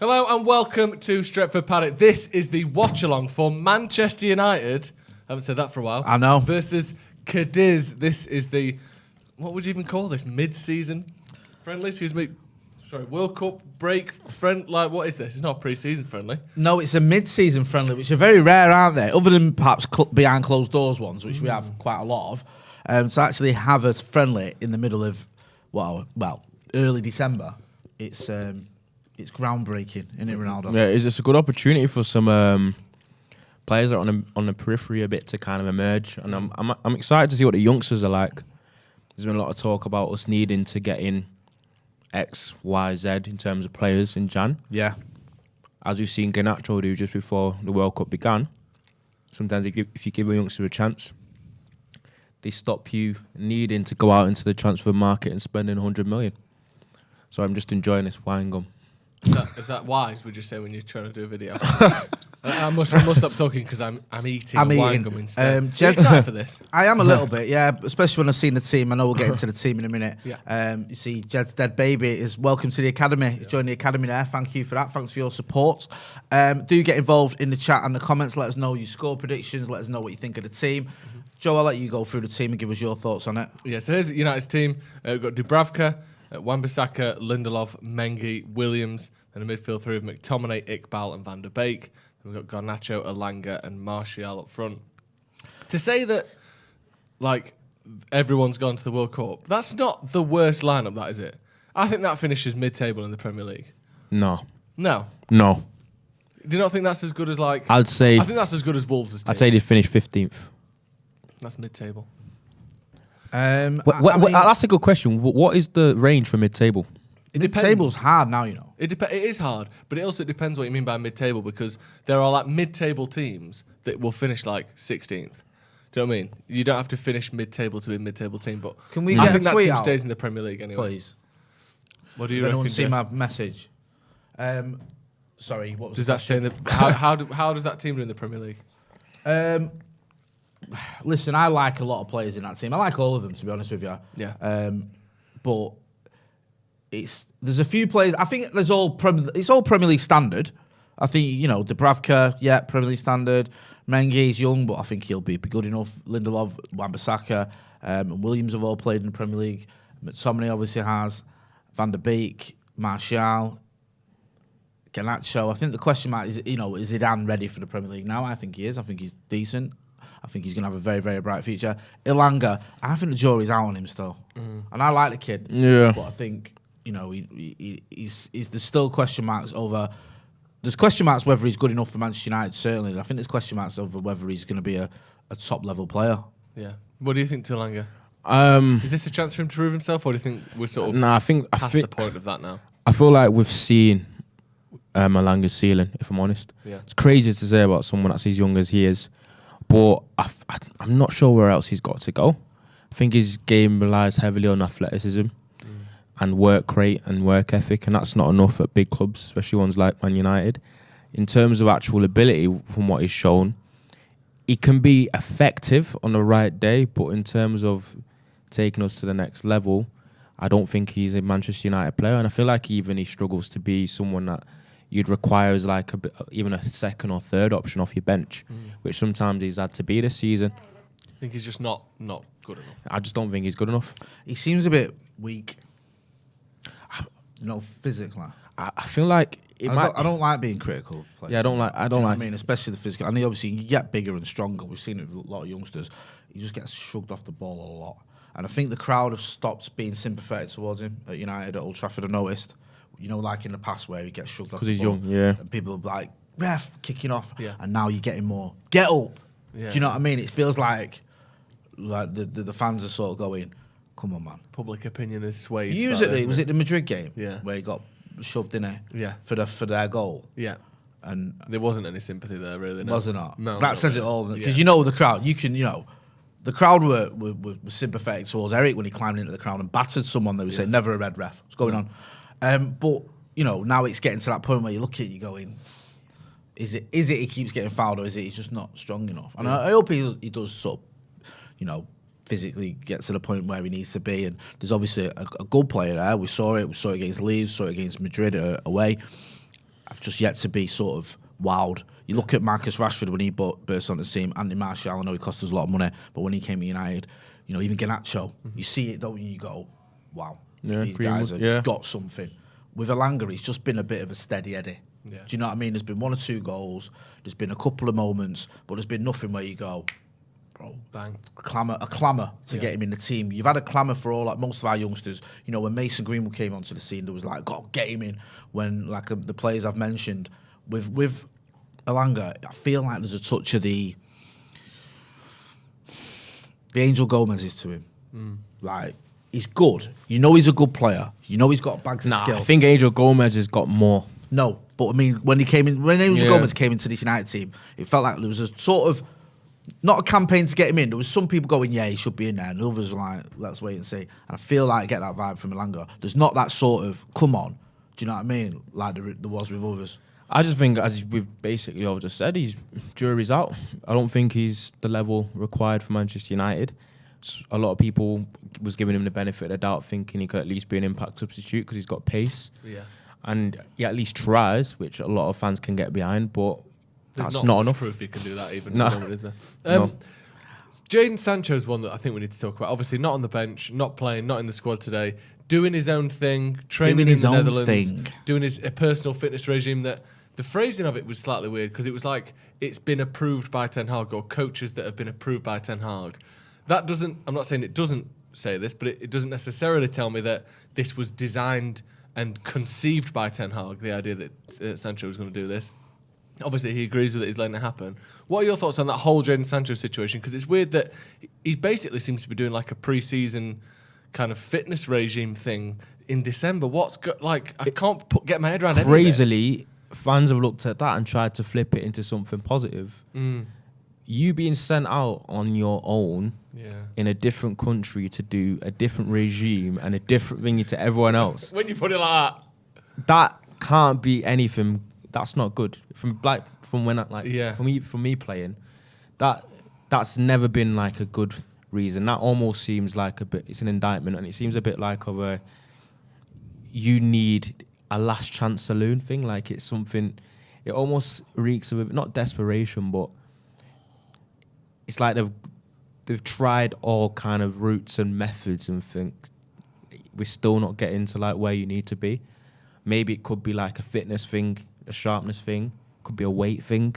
Hello and welcome to Stretford Paddock. This is the Watchalong for Manchester United. I haven't said that for a while. I know. Versus Cadiz. This is the, what would you even call this? Mid-season friendly? Excuse me. Sorry, World Cup break friend. Like, what is this? It's not pre-season friendly. No, it's a mid-season friendly, which are very rare, aren't they? Other than perhaps behind closed doors ones, which we have quite a lot of. To actually have a friendly in the middle of, well, early December, it's groundbreaking, isn't it, Ronaldo? Yeah, it's a good opportunity for some players that are on the periphery a bit to kind of emerge, and I'm excited to see what the youngsters are like. There's been a lot of talk about us needing to get in X, Y, Z in terms of players in Jan. Yeah. As we've seen Garnacho do just before the World Cup began. Sometimes if you give a youngster a chance, they stop you needing to go out into the transfer market and spending 100 million. So I'm just enjoying this wine gum. Is that wise, would you say, when you're trying to do a video? I must stop talking because I'm eating wine gum instead. Are you excited for this? I am a little bit, yeah, especially when I've seen the team. I know we'll get into the team in a minute. Yeah. You see, Jed's dead baby is welcome to the academy. He's joined the academy there. Thank you for that. Thanks for your support. Do get involved in the chat and the comments. Let us know your score predictions. Let us know what you think of the team. Joe, I'll let you go through the team and give us your thoughts on it. Yeah, so here's United's team. We've got Dubravka, Wan-Bissaka, Lindelof, Mengi, Williams, and a midfield three of McTominay, Iqbal, and Van der Beek. Then we've got Garnacho, Elanga, and Martial up front. To say that, like, everyone's gone to the World Cup, that's not the worst lineup, that is it? I think that finishes mid-table in the Premier League. No. No. No. Do you not think that's as good as, like... I think that's as good as Wolves' team. I'd say they finished 15th. That's mid-table. That's a good question. What is the range for mid-table? Mid-table's hard now, you know. It is hard, but it also depends what you mean by mid-table, because there are like mid-table teams that will finish like 16th. Do you know what I mean? You don't have to finish mid-table to be a mid-table team, but Can we I get think a that tweet team out, stays in the Premier League anyway. please? What do you Anyone reckon? see Jay? my message? Sorry, what was Does the that stay in the? How does that team do in the Premier League? Listen, I like a lot of players in that team. I like all of them, to be honest with you. Yeah. But there's a few players. I think it's all Premier League standard. I think, you know, Dubravka, yeah, Premier League standard. Mengi's young, but I think he'll be good enough. Lindelof, Wan-Bissaka, and Williams have all played in the Premier League. McTominay obviously has. Van der Beek, Martial, Garnacho. I think the question mark is, you know, is Zidane ready for the Premier League now? I think he is. I think he's decent. I think he's going to have a very, very bright future. Elanga, I think the jury's out on him still. And I like the kid. Yeah. But I think, you know, there's still question marks over... There's question marks whether he's good enough for Manchester United, certainly. I think there's question marks over whether he's going to be a top-level player. Yeah. What do you think, Elanga? Is this a chance for him to prove himself, or do you think we're sort of I think past the point of that now? I feel like we've seen Elanga's ceiling, if I'm honest. Yeah. It's crazy to say about someone that's as young as he is, but I'm not sure where else he's got to go. I think his game relies heavily on athleticism and work rate and work ethic, and that's not enough at big clubs, especially ones like Man United. In terms of actual ability, from what he's shown, he can be effective on the right day, but in terms of taking us to the next level, I don't think he's a Manchester United player, and I feel like even he struggles to be someone that you'd require as like even a second or third option off your bench, which sometimes he's had to be this season. I think he's just not good enough. I just don't think he's good enough. He seems a bit weak. You know, physically. I feel like I don't like being critical of players. Yeah, I don't like. You know what I mean, especially the physical. And obviously, you get bigger and stronger. We've seen it with a lot of youngsters. He just gets shrugged off the ball a lot. And I think the crowd have stopped being sympathetic towards him at United, at Old Trafford. I noticed, you know, like in the past where he gets shrugged off the ball. Because he's young, yeah. And people are like, ref, kicking off. Yeah. And now you're getting more, get up. Yeah. Do you know what I mean? It feels like the fans are sort of going, come on, man. Public opinion is swayed. Was it the Madrid game? Yeah. Where he got shoved in it? Yeah. For their goal. Yeah. And there wasn't any sympathy there, really. No. Was there not? No. That says it all. Because Yeah. you know the crowd, you can, you know, the crowd were sympathetic towards Eric when he climbed into the crowd and battered someone. They were saying, never a red ref. What's going on? But, you know, now it's getting to that point where you look at it, you're going, is it he keeps getting fouled, or is it he's just not strong enough? And I hope he does sort of, you know, physically get to the point where he needs to be. And there's obviously a good player there. We saw it against Leeds, saw it against Madrid away. have just yet to be sort of wowed. You look at Marcus Rashford when he burst on the team, Andy Martial, I know he cost us a lot of money, but when he came to United, you know, even Garnacho, you see it, don't you? You go, wow, these guys have got something. With Elanga, he's just been a bit of a steady Eddie. Yeah. Do you know what I mean? There's been 1 or 2 goals, there's been a couple of moments, but there's been nothing where you go, bro, bang, a clamour to get him in the team. You've had a clamour for all, like most of our youngsters. You know, when Mason Greenwood came onto the scene, there was like, God, get him in. When like the players I've mentioned, with Elanga, I feel like there's a touch of the Angel Gomez is to him. Like, he's good. You know he's a good player. You know he's got bags of skill. I think Angel Gomez has got more. No, but I mean, when Angel Gomez came into this United team, it felt like there was a sort of, not a campaign to get him in. There was some people going, yeah, he should be in there. And others were like, let's wait and see. And I feel like I get that vibe from Elanga. There's not that sort of, come on. Do you know what I mean? Like there was with others. I just think, as we've basically all just said, jury's out. I don't think he's the level required for Manchester United. A lot of people was giving him the benefit of the doubt, thinking he could at least be an impact substitute because he's got pace. Yeah. And he at least tries, which a lot of fans can get behind, but that's not enough. Proof he can do that even. No. Is there? No. Jadon Sancho is one that I think we need to talk about. Obviously, not on the bench, not playing, not in the squad today, doing his own thing, training in the Netherlands, doing a personal fitness regime that the phrasing of it was slightly weird because it was like it's been approved by Ten Hag or coaches that have been approved by Ten Hag. That doesn't, I'm not saying it doesn't say this, but it doesn't necessarily tell me that this was designed and conceived by Ten Hag, the idea that Sancho was going to do this. Obviously, he agrees with it, he's letting it happen. What are your thoughts on that whole Jadon Sancho situation? Because it's weird that he basically seems to be doing like a pre-season kind of fitness regime thing in December. I can't get my head around it. Crazily, fans have looked at that and tried to flip it into something positive. You being sent out on your own in a different country to do a different regime and a different thing to everyone else. When you put it like that can't be anything. That's not good. From me playing, that's never been like a good reason. That almost seems like it's an indictment, and it seems a bit like you need a last chance saloon thing. Like it's something. It almost reeks of not desperation, but it's like they've tried all kind of routes and methods and think we're still not getting to like where you need to be. Maybe it could be like a fitness thing, a sharpness thing, could be a weight thing.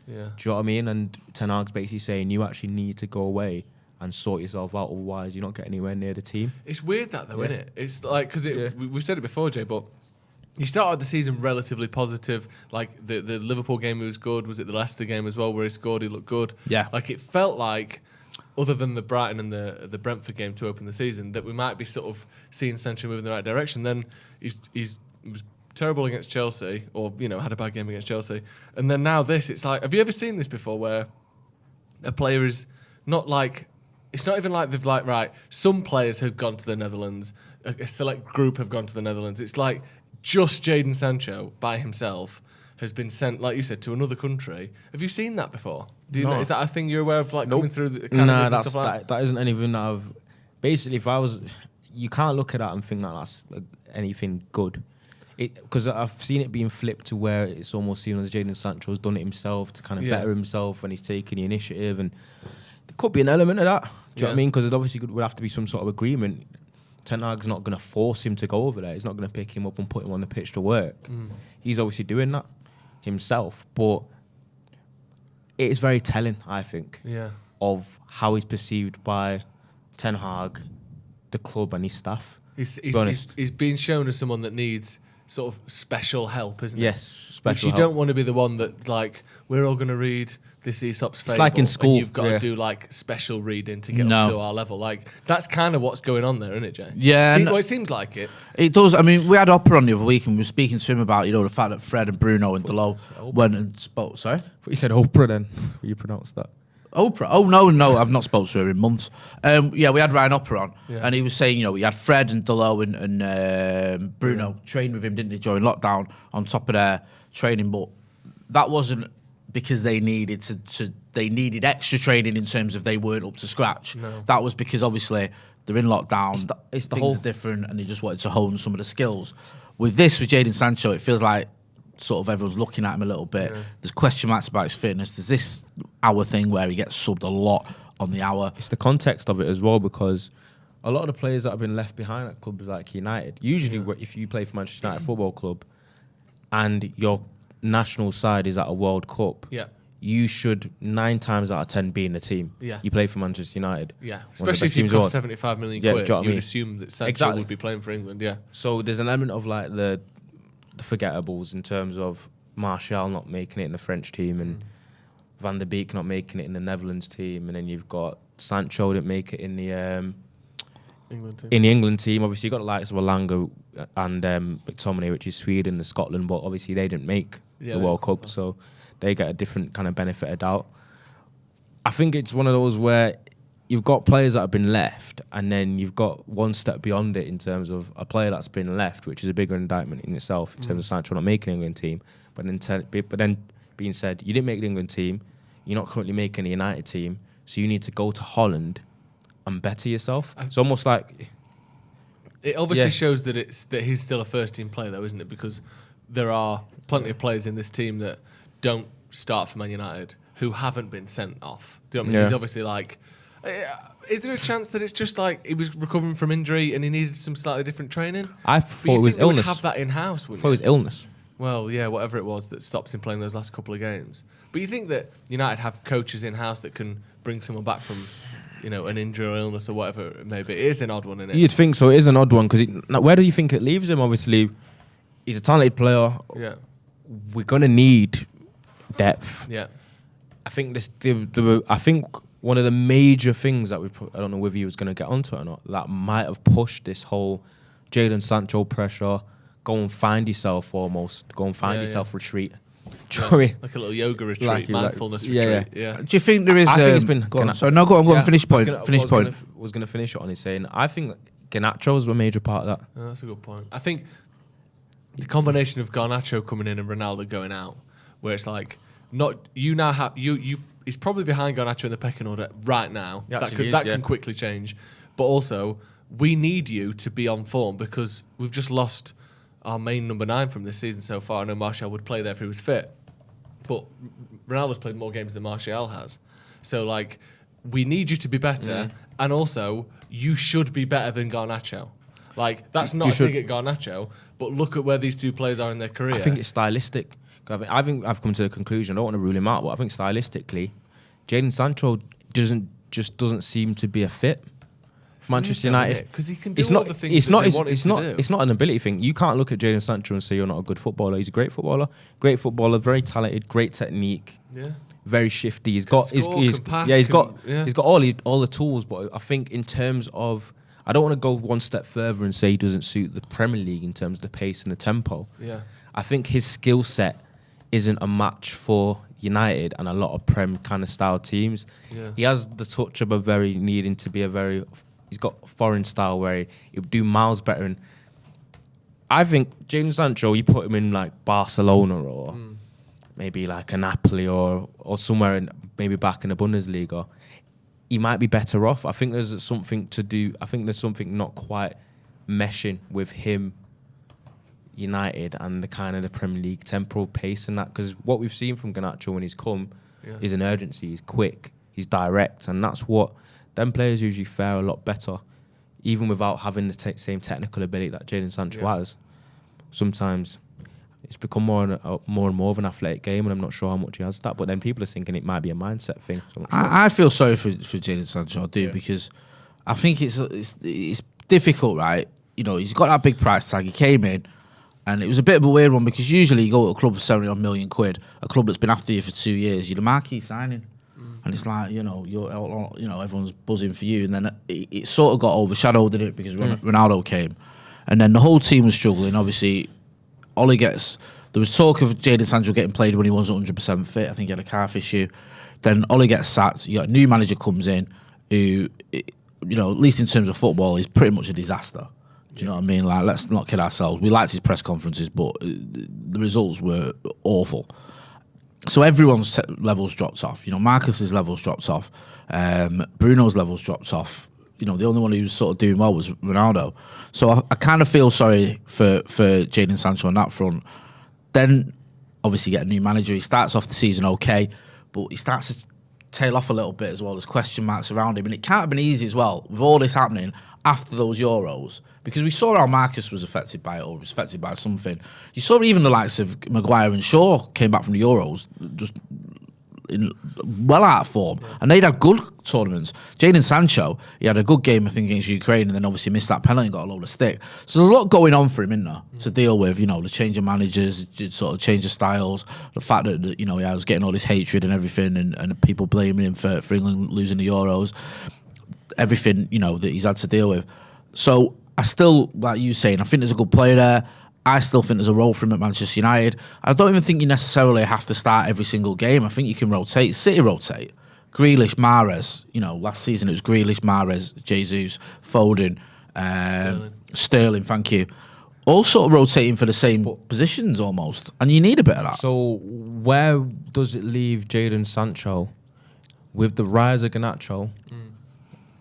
Yeah. Do you know what I mean? And Ten Hag's basically saying you actually need to go away and sort yourself out, otherwise you're not getting anywhere near the team. It's weird that though, isn't it? It's like, because we've said it before, Jay, but he started the season relatively positive. Like the Liverpool game, he was good. Was it the Leicester game as well, where he scored? He looked good. Yeah. Like it felt like, other than the Brighton and the Brentford game to open the season, that we might be sort of seeing Sancho move in the right direction. Then he was terrible against Chelsea, or had a bad game against Chelsea, and then now this. It's like, have you ever seen this before, where a player is not like? It's not even like they've like, right, some players have gone to the Netherlands, a select group have gone to the Netherlands. It's like just Jadon Sancho by himself has been sent, like you said, to another country. Have you seen that before? Do you know, is that a thing you're aware of, like coming through the cannabis and stuff like that? That isn't anything that I've... Basically, you can't look at that and think that that's anything good. Because I've seen it being flipped to where it's almost seen as Jadon Sancho has done it himself to kind of better himself, and he's taking the initiative, and there could be an element of that. Do you know what I mean? Because it obviously would have to be some sort of agreement. Ten Hag's not going to force him to go over there. He's not going to pick him up and put him on the pitch to work. He's obviously doing that himself, but it is very telling, I think, of how he's perceived by Ten Hag, the club, and his staff. He's being shown as someone that needs sort of special help, isn't it? Yes, special help. You don't want to be the one that, like, we're all going to read this Aesop's Fable. It's like in school. And you've got to do, like, special reading to get up to our level. Like, that's kind of what's going on there, isn't it, Jay? Yeah. It seems like it. It does. I mean, we had Opera on the other week, and we were speaking to him about, the fact that Fred and Bruno and Delo went and spoke. Sorry? You said Oprah then. You pronounced that. Oprah? Oh, no, I've not spoken to her in months. We had Ryan Opera on, and he was saying, we had Fred and Delo and Bruno trained with him, didn't they, during lockdown on top of their training, but that wasn't because they needed they needed extra training in terms of they weren't up to scratch. No. That was because obviously they're in lockdown, it's the things whole are different, and they just wanted to hone some of the skills. With Jadon Sancho, it feels like sort of everyone's looking at him a little bit. There's question marks about his fitness. There's this hour thing where he gets subbed a lot on the hour. It's the context of it as well, because a lot of the players that have been left behind at clubs like United, usually if you play for Manchester United Football Club and your national side is at a World Cup, you should 9 times out of 10 be in the team. You play for Manchester United. Especially if you cost 75 million quid, you would assume that Sancho would be playing for England. So there's an element of like the forgettables in terms of Martial not making it in the French team and Van der Beek not making it in the Netherlands team, and then you've got Sancho didn't make it in the England team. Obviously, you've got the likes of Alanga and McTominay, which is Sweden and Scotland, but obviously they didn't make the World Cup, so they get a different kind of benefit of doubt. I think it's one of those where you've got players that have been left, and then you've got one step beyond it in terms of a player that's been left, which is a bigger indictment in itself in terms of Sancho not making the England team. But then being said, you didn't make the England team, you're not currently making the United team, so you need to go to Holland and better yourself. It's almost like it obviously shows that he's still a first team player, though, isn't it? Because there are plenty of players in this team that don't start for Man United who haven't been sent off. Do you know what I mean? He's obviously like, is there a chance that it's just like he was recovering from injury and he needed some slightly different training? I thought it was illness. Would have that in house, wouldn't I thought it was illness. Well, yeah, whatever it was that stopped him playing those last couple of games. But you think that United have coaches in house that can bring someone back from, an injury or illness or whatever it may be? It is an odd one, isn't it? You'd think so. It is an odd one because where do you think it leaves him? Obviously, he's a talented player. Yeah, we're gonna need depth. Yeah, I think I think one of the major things that I don't know whether he was going to get onto it or not, that might have pushed this whole Jadon Sancho pressure. Go and find yourself almost. Go and find yourself retreat. Like a little yoga retreat, mindfulness retreat. Yeah. Do you think there is? I think it's been. Go on. Sorry, no, go on. Finish point. Finish point. Was going to finish it on. He's saying I think Garnacho was a major part of that. Oh, that's a good point. I think the combination of Garnacho coming in and Ronaldo going out, where it's like not you now have you. He's probably behind Garnacho in the pecking order right now. That can quickly change, but also we need you to be on form because we've just lost our main number 9 from this season so far. I know Martial would play there if he was fit, but Ronaldo's played more games than Martial has. So, like, we need you to be better, and also, you should be better than Garnacho. Like, that's not a dig at Garnacho, but look at where these two players are in their career. I think it's stylistic. I think I've come to the conclusion, I don't want to rule him out, but I think stylistically, Jadon Sancho doesn't seem to be a fit for Manchester United, because he can do all the things it's not an ability thing. You can't look at Jadon Sancho and say you're not a good footballer. He's a great footballer, very talented, great technique, very shifty. He's got all the tools. But I think in terms of, I don't want to go one step further and say he doesn't suit the Premier League in terms of the pace and the tempo. I think his skill set isn't a match for United and a lot of Prem kind of style teams. He has the touch of he's got foreign style where he would do miles better. And I think Jadon Sancho, you put him in like Barcelona or maybe like a Napoli or somewhere maybe back in the Bundesliga, he might be better off. I think there's something to do. I think there's something not quite meshing with him, United, and the kind of the Premier League temporal pace and that. Because what we've seen from Garnacho when he's come is an urgency. He's quick. He's direct, and that's what them players usually fare a lot better, even without having the same technical ability that Jadon Sancho has. Sometimes it's become more and more of an athletic game, and I'm not sure how much he has that. But then people are thinking it might be a mindset thing. So I feel sorry for Jadon Sancho, I do, because I think it's difficult, right? He's got that big price tag. He came in, and it was a bit of a weird one because usually you go to a club for 70 million quid, a club that's been after you for 2 years, you're the marquee signing. And it's like, everyone's buzzing for you. And then it sort of got overshadowed, didn't it? Because Ronaldo came. And then the whole team was struggling. Obviously, there was talk of Jadon Sancho getting played when he wasn't 100% fit. I think he had a calf issue. Then Ole gets sacked. You got a new manager comes in who, at least in terms of football, is pretty much a disaster. Do you know what I mean? Like, let's not kid ourselves. We liked his press conferences, but the results were awful. So everyone's levels dropped off. Marcus's levels dropped off. Bruno's levels dropped off. The only one who was sort of doing well was Ronaldo. So I kind of feel sorry for Jadon Sancho on that front. Then obviously get a new manager. He starts off the season okay, but he starts to tail off a little bit as well. There's question marks around him, and it can't have been easy as well with all this happening after those Euros, because we saw how Marcus was affected by it, or was affected by something. You saw even the likes of Maguire and Shaw came back from the Euros just well out of form, and they'd had good tournaments. Jadon Sancho, he had a good game, I think, against Ukraine, and then obviously missed that penalty and got a load of stick. So there's a lot going on for him, isn't there, to deal with, you know, the change of managers, sort of change of styles, the fact that, you know, he was getting all this hatred and everything, and people blaming him for England losing the Euros, everything, you know, that he's had to deal with. So I still, like you saying, I think there's a good player there. I still think there's a role for him at Manchester United. I don't even think you necessarily have to start every single game. I think you can rotate. City rotate. Grealish, Mahrez. You know, last season it was Grealish, Mahrez, Jesus, Foden, Sterling. Thank you. All sort of rotating for the same positions almost, and you need a bit of that. So where does it leave Jadon Sancho with the rise of Garnacho,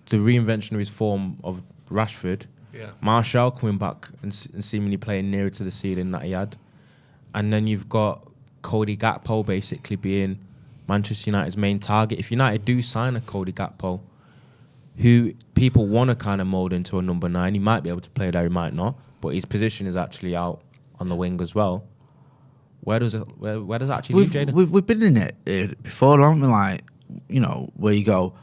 the reinvention of his form of Rashford? Yeah. Martial coming back and seemingly playing nearer to the ceiling that he had. And then you've got Cody Gakpo basically being Manchester United's main target. If United do sign a Cody Gakpo, who people want to kind of mould into a number 9, he might be able to play there, he might not, but his position is actually out on the wing as well. Where does it actually leave Jadon? We've been in it before, haven't we? Like, you know, where you go,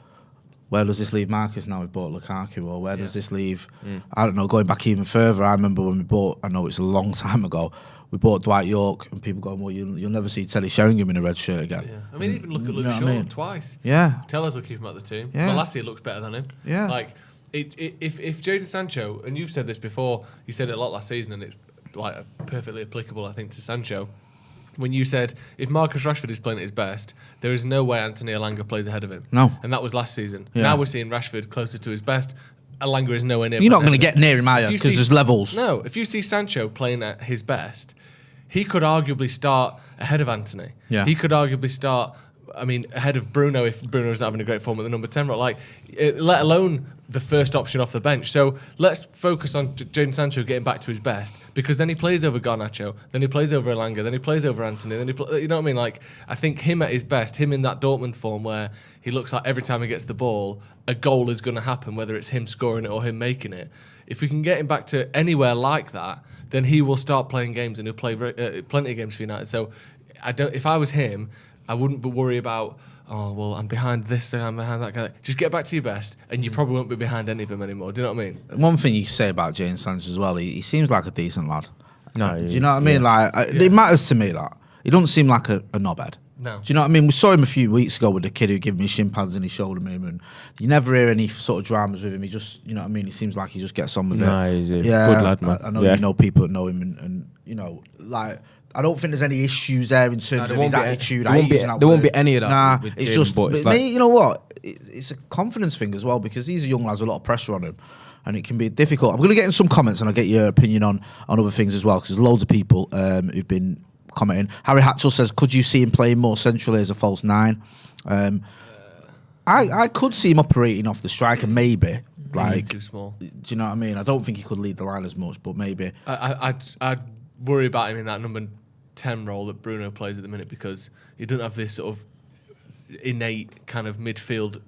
where does this leave Marcus now we've bought Lukaku? Or where does this leave, I don't know, going back even further, I remember when we bought, I know it's a long time ago, we bought Dwight York, and people going, well, you'll never see Teddy Sheringham in a red shirt again. Yeah. I mean, even look at Luke Shaw twice. Yeah. Tellers will keep him at the team. Yeah. Malacia looks better than him. Yeah. Like, if Jadon Sancho, and you've said this before, you said it a lot last season, and it's like perfectly applicable, I think, to Sancho. When you said, if Marcus Rashford is playing at his best, there is no way Anthony Elanga plays ahead of him. No. And that was last season. Yeah. Now we're seeing Rashford closer to his best. Elanga is nowhere near. You're not going to get near him, are you? If Because there's levels. No, if you see Sancho playing at his best, he could arguably start ahead of Anthony. Yeah. He could arguably start, I mean, ahead of Bruno if Bruno's not having a great form at the number 10 role. Like, let alone the first option off the bench. So let's focus on Jadon Sancho getting back to his best, because then he plays over Garnacho, then he plays over Elanga, then he plays over Anthony, then you know what I mean? Like, I think him at his best, him in that Dortmund form where he looks like every time he gets the ball, a goal is going to happen, whether it's him scoring it or him making it. If we can get him back to anywhere like that, then he will start playing games, and he'll play plenty of games for United. So if I was him, I wouldn't worry about, oh, well, I'm behind this thing, I'm behind that guy. Just get back to your best, and you probably won't be behind any of them anymore. Do you know what I mean? One thing you can say about Jadon Sancho as well, he seems like a decent lad. No, do you know what I mean? Like, it matters to me that he doesn't seem like a knobhead. No. Do you know what I mean? We saw him a few weeks ago with the kid who gave me shin pads in his shoulder movement. You never hear any sort of dramas with him. He just, you know what I mean? He seems like he just gets on with it. He's a good lad, man. I know you know people that know him, and you know, like, I don't think there's any issues there in terms of his attitude. There won't be any of that. Nah, with it's Jadon, just, but it's you know what? It's a confidence thing as well, because these are young lads with a lot of pressure on him, and it can be difficult. I'm going to get in some comments, and I'll get your opinion on other things as well, because there's loads of people who've been commenting. Harry Hatchell says, could you see him playing more centrally as a false 9? I could see him operating off the striker, maybe. Like, He's too small. Do you know what I mean? I don't think he could lead the line as much, but maybe. I'd worry about him in that number 10 role that Bruno plays at the minute, because he doesn't have this sort of innate kind of midfield,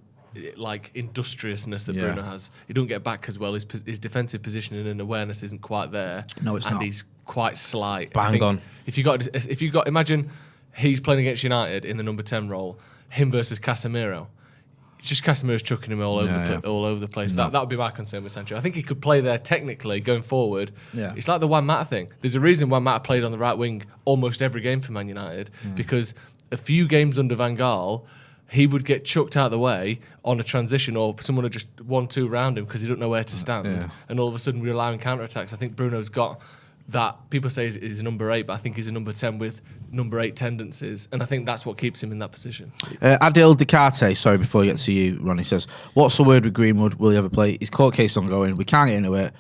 like, industriousness that Bruno has. He don't get back as well. His defensive positioning and awareness isn't quite there. No, it's not. And he's quite slight. Bang on. If you got, imagine he's playing against United in the number 10 role, him versus Casemiro. It's just Casemiro's chucking him all over the place. No. That would be my concern with Sancho. I think he could play there technically going forward. Yeah. It's like the Juan Mata thing. There's a reason Juan Mata played on the right wing almost every game for Man United, because a few games under Van Gaal, he would get chucked out of the way on a transition, or someone would just 1-2 round him because he don't know where to stand. And all of a sudden we rely on counter-attacks. I think Bruno's got that. People say he's a number 8, but I think he's a number 10 with number 8 tendencies, and I think that's what keeps him in that position. Adil Descartes, sorry, before we get to you, Ronnie, says, what's the word with Greenwood? Will he ever play? His court case is ongoing. We can't get into it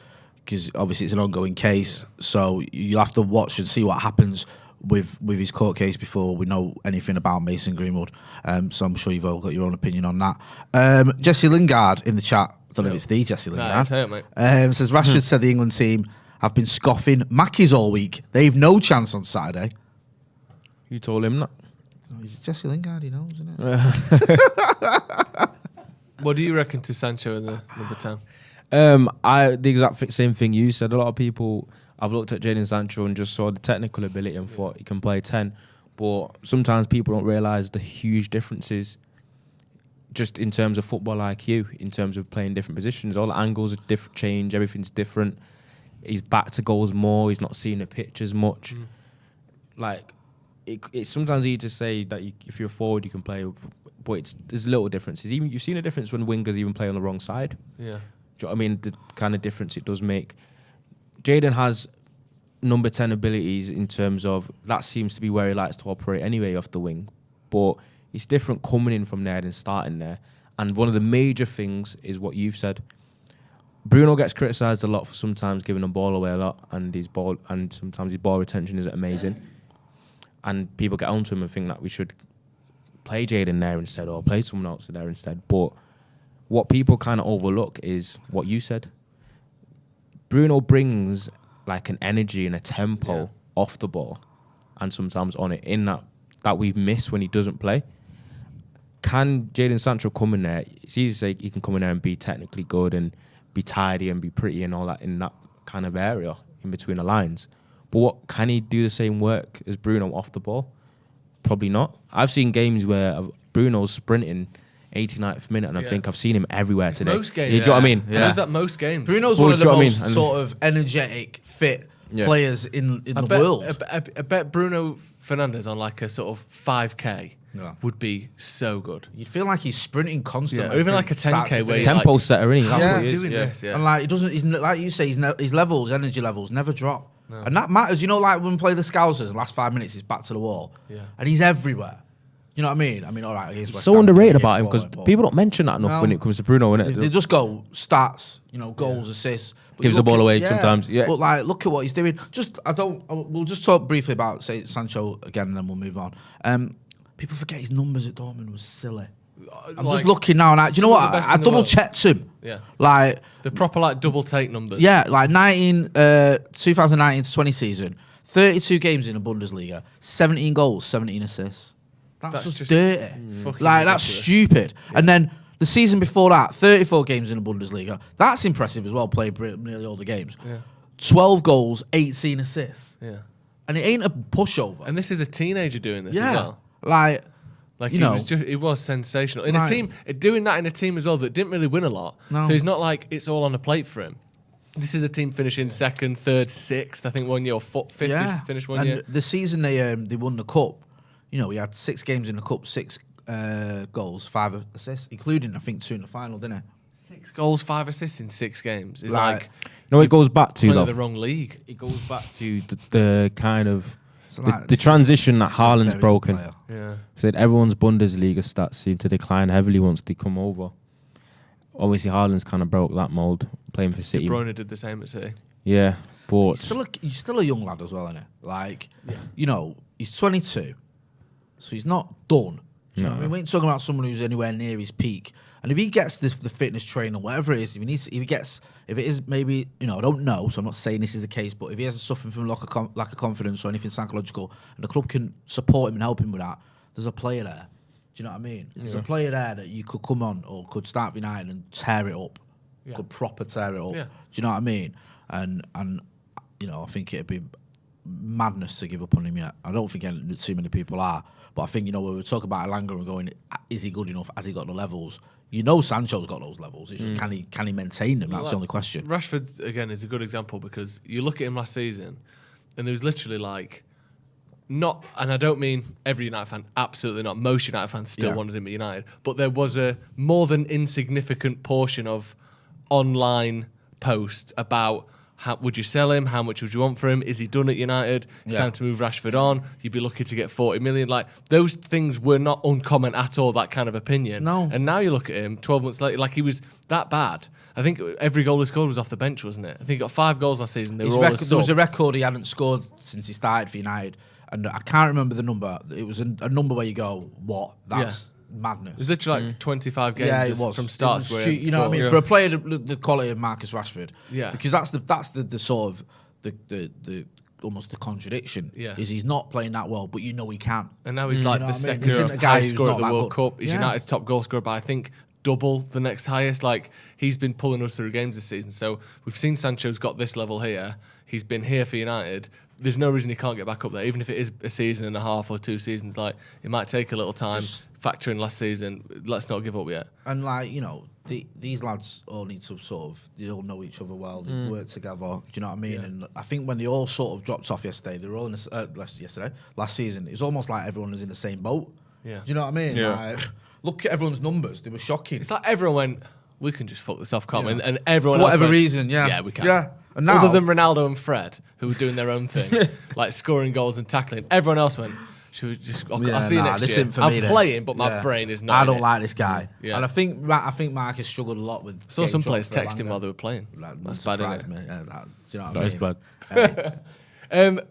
because obviously it's an ongoing case, so you'll have to watch and see what happens with his court case before we know anything about Mason Greenwood. So I'm sure you've all got your own opinion on that. Jesse Lingard in the chat, I don't know if it's the Jesse Lingard, mate. Says, Rashford said the England team have been scoffing Mackies all week. They've no chance on Saturday. You told him that? Oh, he's Jesse Lingard, he knows, isn't it? What do you reckon to Sancho in the number 10? The exact same thing you said. A lot of people, I've looked at Jadon Sancho and just saw the technical ability and thought he can play 10. But sometimes people don't realise the huge differences just in terms of football IQ, in terms of playing different positions. All the angles are different, change, everything's different. He's back to goals more. He's not seeing the pitch as much. Like, it's sometimes easy to say that if you're a forward, you can play, but there's little differences. Even you've seen a difference when wingers even play on the wrong side. Yeah. Do you know what I mean? The kind of difference it does make. Jadon has number 10 abilities in terms of that seems to be where he likes to operate anyway off the wing. But it's different coming in from there than starting there. And one of the major things is what you've said. Bruno gets criticised a lot for sometimes giving the ball away a lot, and sometimes his ball retention isn't amazing. And people get onto him and think that we should play Jadon there instead or play someone else there instead. But what people kind of overlook is what you said. Bruno brings like an energy and a tempo off the ball and sometimes on it in that we miss when he doesn't play. Can Jadon Sancho come in there? It's easy to say he can come in there and be technically good and be tidy and be pretty and all that in that kind of area in between the lines. But what can he do the same work as Bruno off the ball? Probably not. I've seen games where Bruno's sprinting 89th minute and I think I've seen him everywhere today. Most games. Do you know what I mean? Yeah. Is that most games? Bruno's one of the most sort of energetic, fit players in the world. I bet Bruno Fernandes on like a sort of 5K would be so good. You'd feel like he's sprinting constantly. Yeah, or even like a 10K where tempo setter, isn't he? How's he doing this? Yeah. And like, he doesn't, he's, like you say, his energy levels never drop. No. And that matters. You know, like when we play the Scousers, the last 5 minutes, he's back to the wall. Yeah. And he's everywhere. You know what I mean? I mean, all right. Against West so Ham, underrated about him because people don't mention that enough when it comes to Bruno, innit? They just go stats, goals, assists. Gives the ball away sometimes. Yeah. But like, look at what he's doing. We'll just talk briefly about say Sancho again, and then we'll move on. People forget his numbers at Dortmund was silly. I'm just looking now, and do you know what? I double checked him. Yeah. Like the proper like double take numbers. Yeah, like 2019 to 20 season, 32 games in the Bundesliga, 17 goals, 17 assists. That's just dirty. Like, that's stupid. Yeah. And then the season before that, 34 games in the Bundesliga. That's impressive as well, playing nearly all the games. Yeah. 12 goals, 18 assists. Yeah. And it ain't a pushover. And this is a teenager doing this as well. Like it was sensational. In a team, doing that in a team as well that didn't really win a lot. No. So he's not like it's all on a plate for him. This is a team finishing second, third, sixth, I think 1 year, or fifth finished 1 year. The season they won the cup, he had 6 games in the cup, 6 goals, 5 assists, including I think 2 in the final, didn't he? 6 goals, 5 assists in 6 games. It's it goes back to though. The wrong league. It goes back to the kind of the transition that Haaland's broken. Yeah. Said everyone's Bundesliga stats seem to decline heavily once they come over. Obviously, Haaland's kind of broke that mold playing for City. De Bruyne did the same at City. Yeah, but he's still a young lad as well, isn't he? Like, he's 22, so he's not done. You know what I mean? We ain't talking about someone who's anywhere near his peak. And if he gets the fitness trainer, whatever it is, if it is maybe, I don't know, so I'm not saying this is the case, but if he has suffering from lack of confidence or anything psychological, and the club can support him and help him with that, there's a player there. Do you know what I mean? There's a player there that you could come on or could start United and tear it up. Yeah. Could proper tear it up. Yeah. Do you know what I mean? And I think it'd be madness to give up on him yet. I don't think too many people are. But I think, when we talk about Elanga and going, is he good enough? Has he got the levels? Sancho's got those levels. It's just, can he maintain them? That's the only question. Rashford, again, is a good example because you look at him last season and there was literally like, not, and I don't mean every United fan, absolutely not. Most United fans still wanted him at United. But there was a more than insignificant portion of online posts about how would you sell him? How much would you want for him? Is he done at United? It's time to move Rashford on. You'd be lucky to get 40 million. Like, those things were not uncommon at all, that kind of opinion. No. And now you look at him 12 months later, like he was that bad. I think every goal he scored was off the bench, wasn't it? I think he got 5 goals last season. There was a record he hadn't scored since he started for United. And I can't remember the number. It was a number where you go, what? That's madness. It was literally like 25 games from starts where you know what I mean? For a player the quality of Marcus Rashford. Yeah. Because that's the sort of the almost the contradiction. Yeah. Is he's not playing that well, but you know he can. And now he's like know the what I mean? second He's a guy highest who's scorer not at the that World good. Cup. He's Yeah. United's top goal scorer by, I think, double the next highest. Like, he's been pulling us through games this season. So we've seen Sancho's got this level here. He's been here for United. There's no reason he can't get back up there, even if it is a season and a half or 2 seasons. Like, it might take a little time. Factor in last season. Let's not give up yet. And like, you know, these lads all need to sort of, they all know each other well, they work together. Do you know what I mean? Yeah. And I think when they all sort of dropped off yesterday, they were all in last season. It was almost like everyone was in the same boat. Yeah. Do you know what I mean? Yeah. Like, look at everyone's numbers; they were shocking. It's like everyone went, we can just fuck this off, can't we? Yeah. And everyone For else whatever went, reason, yeah. Yeah, we can. Yeah. And now, Other than Ronaldo and Fred, who were doing their own thing, like scoring goals and tackling, everyone else went, should we just, I'll see you next this year. isn't for I'm me, this. playing, but my Yeah. brain is not I in don't it. like this guy. Yeah. And I think Mark has struggled a lot with. Saw getting some dropped players for texting Elanga. while they were playing. That That's doesn't bad, isn't surprise it? me. Yeah, do you know what That I is mean? bad.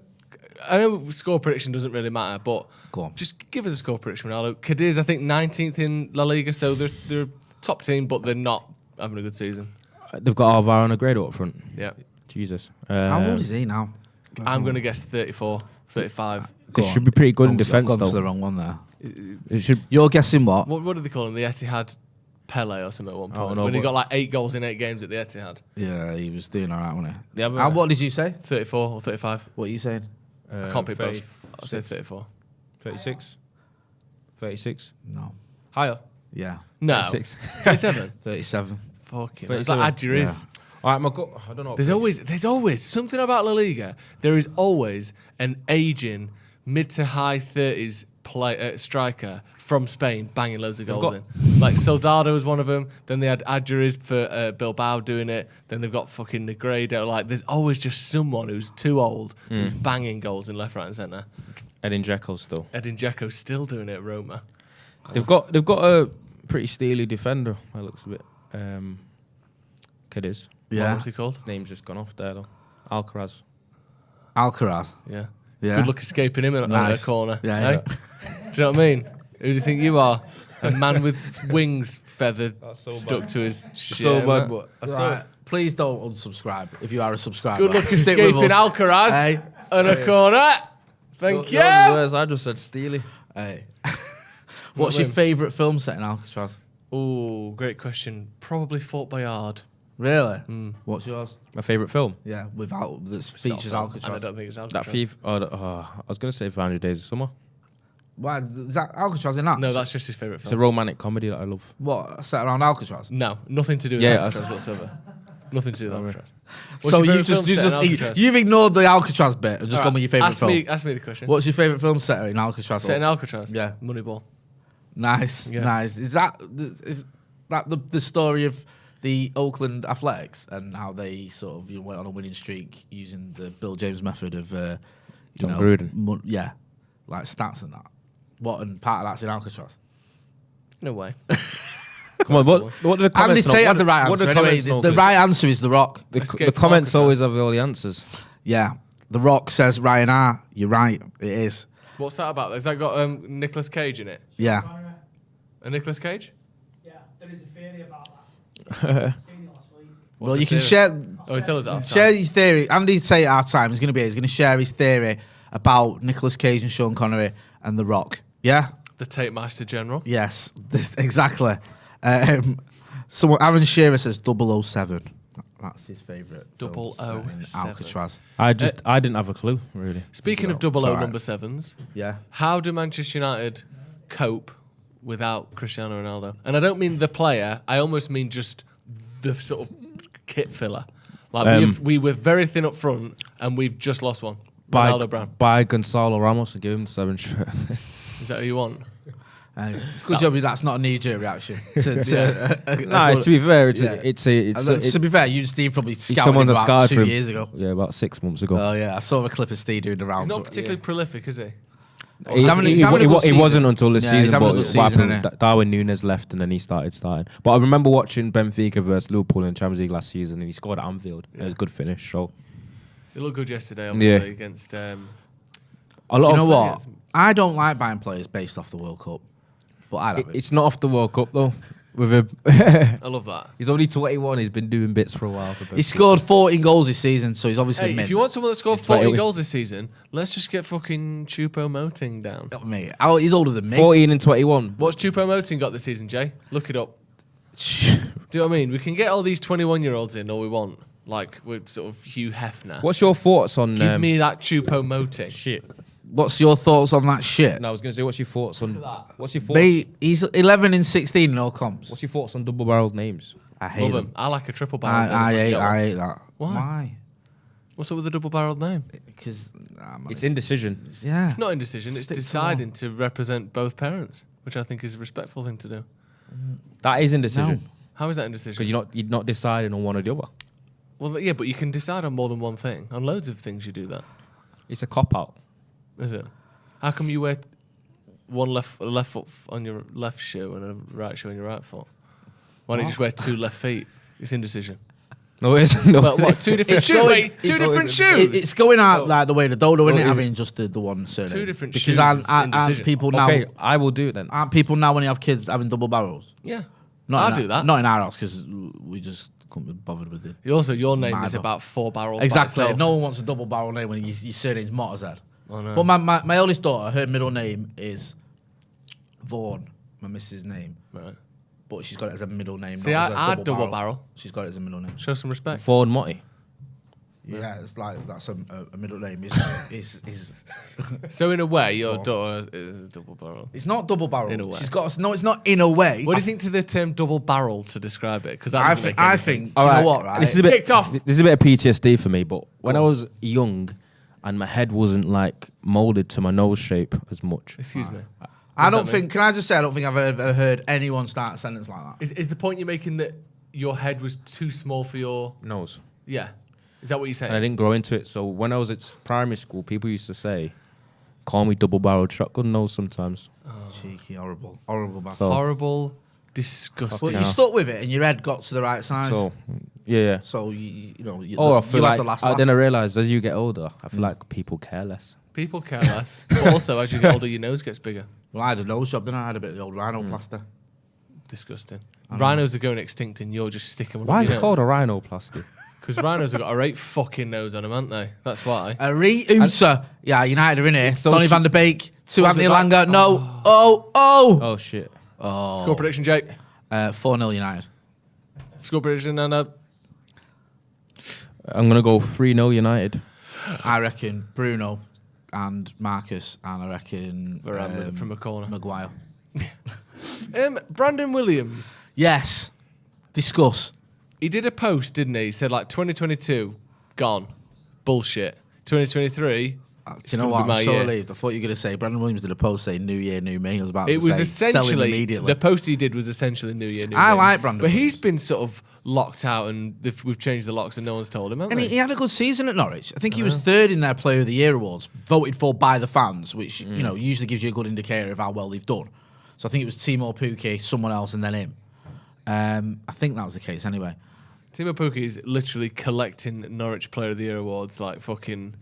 I know score prediction doesn't really matter, but Go on. just give us a score prediction, Ronaldo. Cadiz, I think 19th in La Liga, so they're a top team, but they're not having a good season. They've got Alvaro and Negredo up front. Yeah. Jesus. How old is he now? I'm going to guess 34, 35. It should be pretty good in defence, I've gone for the though. wrong one there. It should. You're guessing what? What do they call him? The Etihad Pele or something at one I don't point. know, When he but- got like 8 goals in 8 games at the Etihad. Yeah, he was doing all right, wasn't he? They have And what did you say? 34 or 35. What are you saying? I can't pick both. I'll say 34. 36. 36. No. Higher. Yeah. No. 36. 37. 37. Fucking. It's like 37. Adjur is. All right, my gut. I don't know. There's always something about La Liga. There is always an aging mid to high 30s striker from Spain banging loads of goals in. Like Soldado was one of them. Then they had Adjuriz for Bilbao doing it. Then they've got fucking Negredo. Like there's always just someone who's too old who's banging goals in left, right, and centre. Edin Dzeko still. Edin Dzeko's still doing it at Roma. They've got a pretty steely defender. That looks a bit. Cadiz. Yeah. What's he called? His name's just gone off there though. Alcaraz. Alcaraz. Yeah. Yeah. Good luck escaping him in Nice. a corner. Yeah, eh? yeah. Do you know what I mean? Who do you think you are? A man with wings feathered stuck to his shit. So bad, innit? but I Right. Please don't unsubscribe if you are a subscriber. Good luck Stick with escaping us. Alcaraz Hey. in a corner. Thank you. I just said steely. Hey. What's your favourite film set in Alcatraz? Oh, great question. Probably Fort Boyard. Really? What's yours? My favourite film. Yeah, without that It's not features fun, and I Alcatraz. don't think it's That Alcatraz. thief. I was gonna say 500 Days of Summer. Why is that Alcatraz in that? No, that's just his favourite It's a film. romantic comedy that I love. What set around Alcatraz? No, nothing to do with Yeah, Alcatraz whatsoever. Nothing to do with Alcatraz. What's So your you favourite film set in Alcatraz? you've ignored the Alcatraz bit and just Alright, gone with your favourite ask film. Ask me the question. What's your favourite film set in Alcatraz? Set in Alcatraz? Yeah. Moneyball. Nice, Yeah. nice. Is that the story of the Oakland Athletics and how they sort of went on a winning streak using the Bill James method of John Gruden. Yeah, like stats and that. What and part of that's in Alcatraz. No way. Come on, what do the Andy comments Tate know? had the right What do answer. the Anyway, comments know? the right answer is The Rock. Escape The from comments Alcatraz. always have all the answers. Yeah, The Rock says Ryan R. You're right. It is. What's that about? Has that got Nicolas Cage in it? Yeah. A Nicolas Cage? Yeah, there is a theory about that. Seen it last week. What's Well, the you can theory? share. Oh, tell us after. Share his theory. Andy Tate at our time is going to he's going to share his theory about Nicolas Cage and Sean Connery and The Rock. Yeah? The Tate Master General. Yes, exactly. Aaron Shearer says 007. That's his favourite. film set in 007. Alcatraz. I didn't have a clue really. Speaking of It's double O alright. number sevens, Yeah. how do Manchester United cope without Cristiano Ronaldo? And I don't mean the player. I almost mean just the sort of kit filler. Like we were very thin up front, and we've just lost one. Ronaldo Brown. Buy Gonzalo Ramos and give him 7 shirt. Is that who you want? It's a good job that's not a knee-jerk reaction. Nah, to be fair, to be fair, you and Steve probably scouted someone's him a about scout 2 for him. years ago. Yeah, about 6 months ago. Oh yeah, I saw a clip of Steve doing the rounds. He's not particularly prolific, is he? He's having a good He season. wasn't until this Yeah, he's season, having a but good what season, happened, innit? Darwin Núñez left and then he started. But I remember watching Benfica versus Liverpool in Champions League last season and he scored at Anfield. It was a good finish. So He looked good yesterday, obviously, Yeah. against. a Do lot you know of what? I don't like buying players based off the World Cup, but I love it. it's not off the World Cup though. with him. I love that. He's only 21. He's been doing bits for a while. For He scored 14 goals this season, so he's obviously Hey, mint. if you want someone that scored It's 14 like- goals this season, let's just get fucking Choupo-Moting down. Oh, mate, he's older than me. 14 and 21. What's Choupo-Moting got this season, Jay? Look it up. Do you know what I mean? We can get all these 21-year-olds in all we want. Like, we're sort of Hugh Hefner. What's your thoughts on... Give me that Choupo-Moting. Shit. What's your thoughts on that shit? No, I was going to say, what's your thoughts on... What's your thoughts? Mate, he's 11 and 16 in all comps. What's your thoughts on double-barreled names? I hate Love them. them. I like a triple barrel. I hate that. Why? What's up with the double-barreled name? Because It's indecision. Yeah. It's not indecision. It's Stick to deciding to represent both parents, which I think is a respectful thing to do. That is indecision. How is that indecision? Because you're not deciding on one or the other. Well, yeah, but you can decide on more than one thing. On loads of things, you do that. It's a cop-out. Is it? How come you wear one left foot on your left shoe and a right shoe on your right foot? Why don't you just wear two left feet? It's indecision. No, it isn't. No, Well, what? Two different It's shoes. going- Wait, two it's different always- shoes. It's going out like the way the dodo, isn't it? Well, Having just the one surname. Two different because shoes aren't, is aren't indecision. people now? Okay, I will do it then. Aren't people now when you have kids having double barrels? Yeah, Not I'll in do that. Not in our house because we just couldn't be bothered with it. Also, your name is Mad. about 4 barrels. by Exactly. itself. No one wants a double barrel name when your surname's Mottershead. Oh, no. But my oldest daughter, her middle name is Vaughan, my missus' name. Right. But she's got it as a middle name. See, not as a I double barrel. She's got it as a middle name. Show some respect. Ford Motti. Yeah, it's like that's a middle name. Is So in a way, your daughter is a double barrel. it's not double barrel. In a way. She's got no. It's not in a way. What do you think to the term double barrel to describe it? Because I think. I think. You know what? Right. This is a bit. Kicked off. This is a bit of PTSD for me. But when I was young, and my head wasn't like molded to my nose shape as much. Excuse me. I What don't does that think. Can I just say I don't think I've ever heard anyone start a sentence like that. Is the point you're making that your head was too small for your... Nose. Yeah. Is that what you're saying? And I didn't grow into it. So when I was at primary school, people used to say, "Call me double-barreled shotgun nose." Sometimes. Cheeky, horrible bastard. So- Horrible, disgusting. But Yeah. you stuck with it, and your head got to the right size. So, yeah. So you know. You, Oh, I you feel had like the last then I laugh. realized as you get older, I feel like people care less. People care less. But also, as you get older, your nose gets bigger. Well, I had a nose job, didn't I? I had a bit of the old rhinoplaster. Disgusting. Rhinos are going extinct and you're just sticking with Why is it called a rhinoplasty? Because rhinos have got a right fucking nose on them, haven't they? That's why. A re-ooter. Yeah, United are in here. so Donny cheap. van der Beek, to What's Anthony it like? Langer. No. Oh. Oh shit! Score prediction, Jake. 4-0 United. Score prediction, and I'm gonna go 3-0 United. I reckon Bruno and Marcus, and I reckon Varane from a corner. Maguire. Brandon Williams. Yes. Discuss. He did a post, didn't he? He said like 2022, gone. Bullshit. 2023. Do it's you know gonna what? be my I'm so year. relieved. I thought you were going to say Brandon Williams did a post saying "New Year, New Me." I was about to It was say sell him essentially immediately. the post he did was essentially New Year, New I Me. like Brandon but Williams. he's been sort of locked out, and we've changed the locks, and no one's told him. Haven't And they? he had a good season at Norwich. I think he was third in their Player of the Year awards, voted for by the fans, which you know usually gives you a good indicator of how well they've done. So I think it was Timo Pukki, someone else, and then him. I think that was the case anyway. Timo Pukki is literally collecting Norwich Player of the Year awards like fucking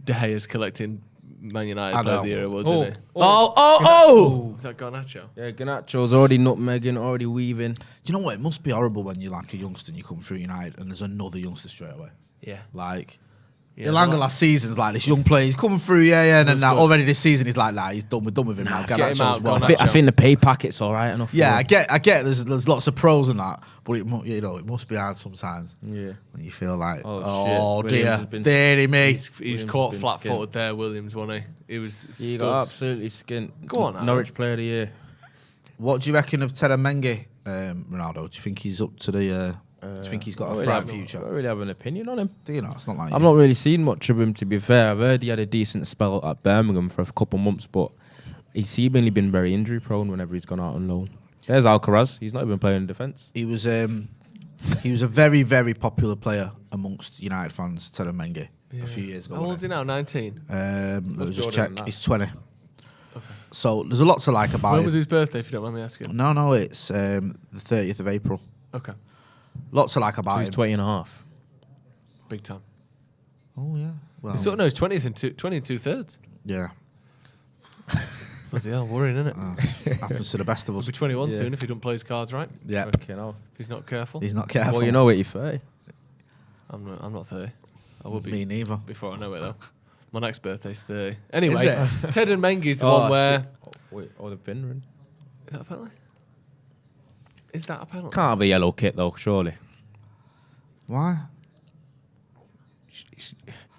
De Gea's collecting Man United I Player know. of the Year awards, Oh, isn't he? Oh! Is that Garnacho? Yeah, Ganacho's already nutmegging, already weaving. Do you know what? It must be horrible when you're like a youngster and you come through United and there's another youngster straight away. Yeah. Like, Yeah, Ilanga but- last season's like this young player. He's coming through, and then That's good. already this season he's like, nah, he's done. We're done with him now. get him Garnacho's out, well. Garnacho. I think the pay packet's all right enough. Yeah, for I get. There's lots of pros in that, but it must be hard sometimes him. Yeah. when you feel like, Oh, oh shit. Williams dear, has been- deary me. He's Williams caught been flat-footed there, Williams, wasn't he? He was He got studs. absolutely skint. Go on, Aaron. Norwich Player of the Year. What do you reckon of Ted Mengi, Ronaldo? Do you think he's up to the? Do you think he's got a bright I don't future? really have an opinion on him. Do you know? It's not like I've not really seen much of him, to be fair. I've heard he had a decent spell at Birmingham for a couple months, but he's seemingly been very injury prone whenever he's gone out on loan. There's Alcaraz. He's not even playing in defence. He was a very, very popular player amongst United fans, Ted Mengi, a few years ago. How old is wasn't he now? 19? Let me What's just Jordan check. than that? He's 20. So there's a lot to like about When him. was his birthday, if you don't mind me asking? No, it's the 30th of April. Okay. Lots to like about So he's him. 20 and a half. Big time. Oh yeah. Well, He's 20th and 20 and 2/3. yeah. Bloody hell, worrying, isn't it? Happens to the best of He'll us. be 21 Yeah. soon if he don't play his cards right. Yeah, Okay, no. If he's not careful. he's not careful. Well, you know it, you're 30. I'm not 30. I will be Me neither. before I know it though. My next birthday's 30. Anyway, Is Ted and Mengi's the one where. Shit. Oh, wait, the bin ring. Is that a penalty? Is that a penalty? Can't have a yellow kit though, surely. Why? Do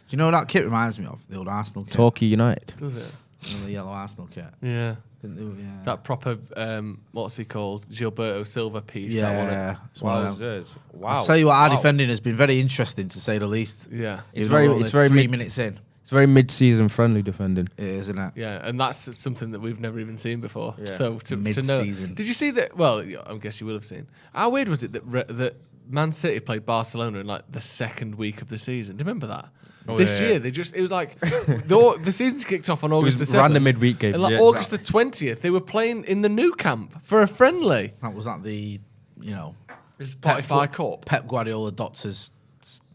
you know what that kit reminds me of? The old Arsenal kit. Torquay United. Does it? You know, the yellow Arsenal kit. Yeah. Didn't they? Yeah. That proper, what's he called? Gilberto Silva piece. That one. Yeah. It's one of them. Wow. I'll tell you what, our defending has been very interesting to say the least. Yeah. It's Even very- though we're it's only very 3 mid- minutes in. It's very mid-season friendly defending. It is, isn't it? Yeah, and that's something that we've never even seen before. Yeah. So to know, Mid-season. did you see that? Well, I guess you will have seen. How weird was it that Man City played Barcelona in like the second week of the season? Do you remember that? This yeah. year it was like the season's kicked off on August the 7th. random midweek game. And like Yeah, August the 20th, they were playing in the new camp for a friendly. That was at the, It's Spotify Cup. Pep Guardiola Doctor's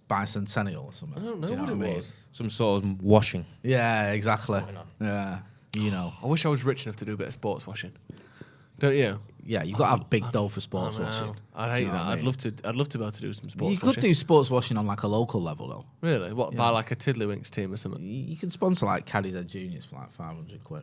bicentennial or something. I don't know Do you what it I mean? was. Some sort of washing. Yeah, exactly. Why not? Yeah, you know. I wish I was rich enough to do a bit of sports washing. Don't you? Yeah, you've got to have big dough for sports I know. washing. I'd Do hate you know that. what I I'd mean? love to. I'd love to be able to do some sports. You could washing. do sports washing on like a local level though. Really? What Yeah. by like a Tiddlywinks team or something? You can sponsor like Cadiz Juniors for like 500 quid.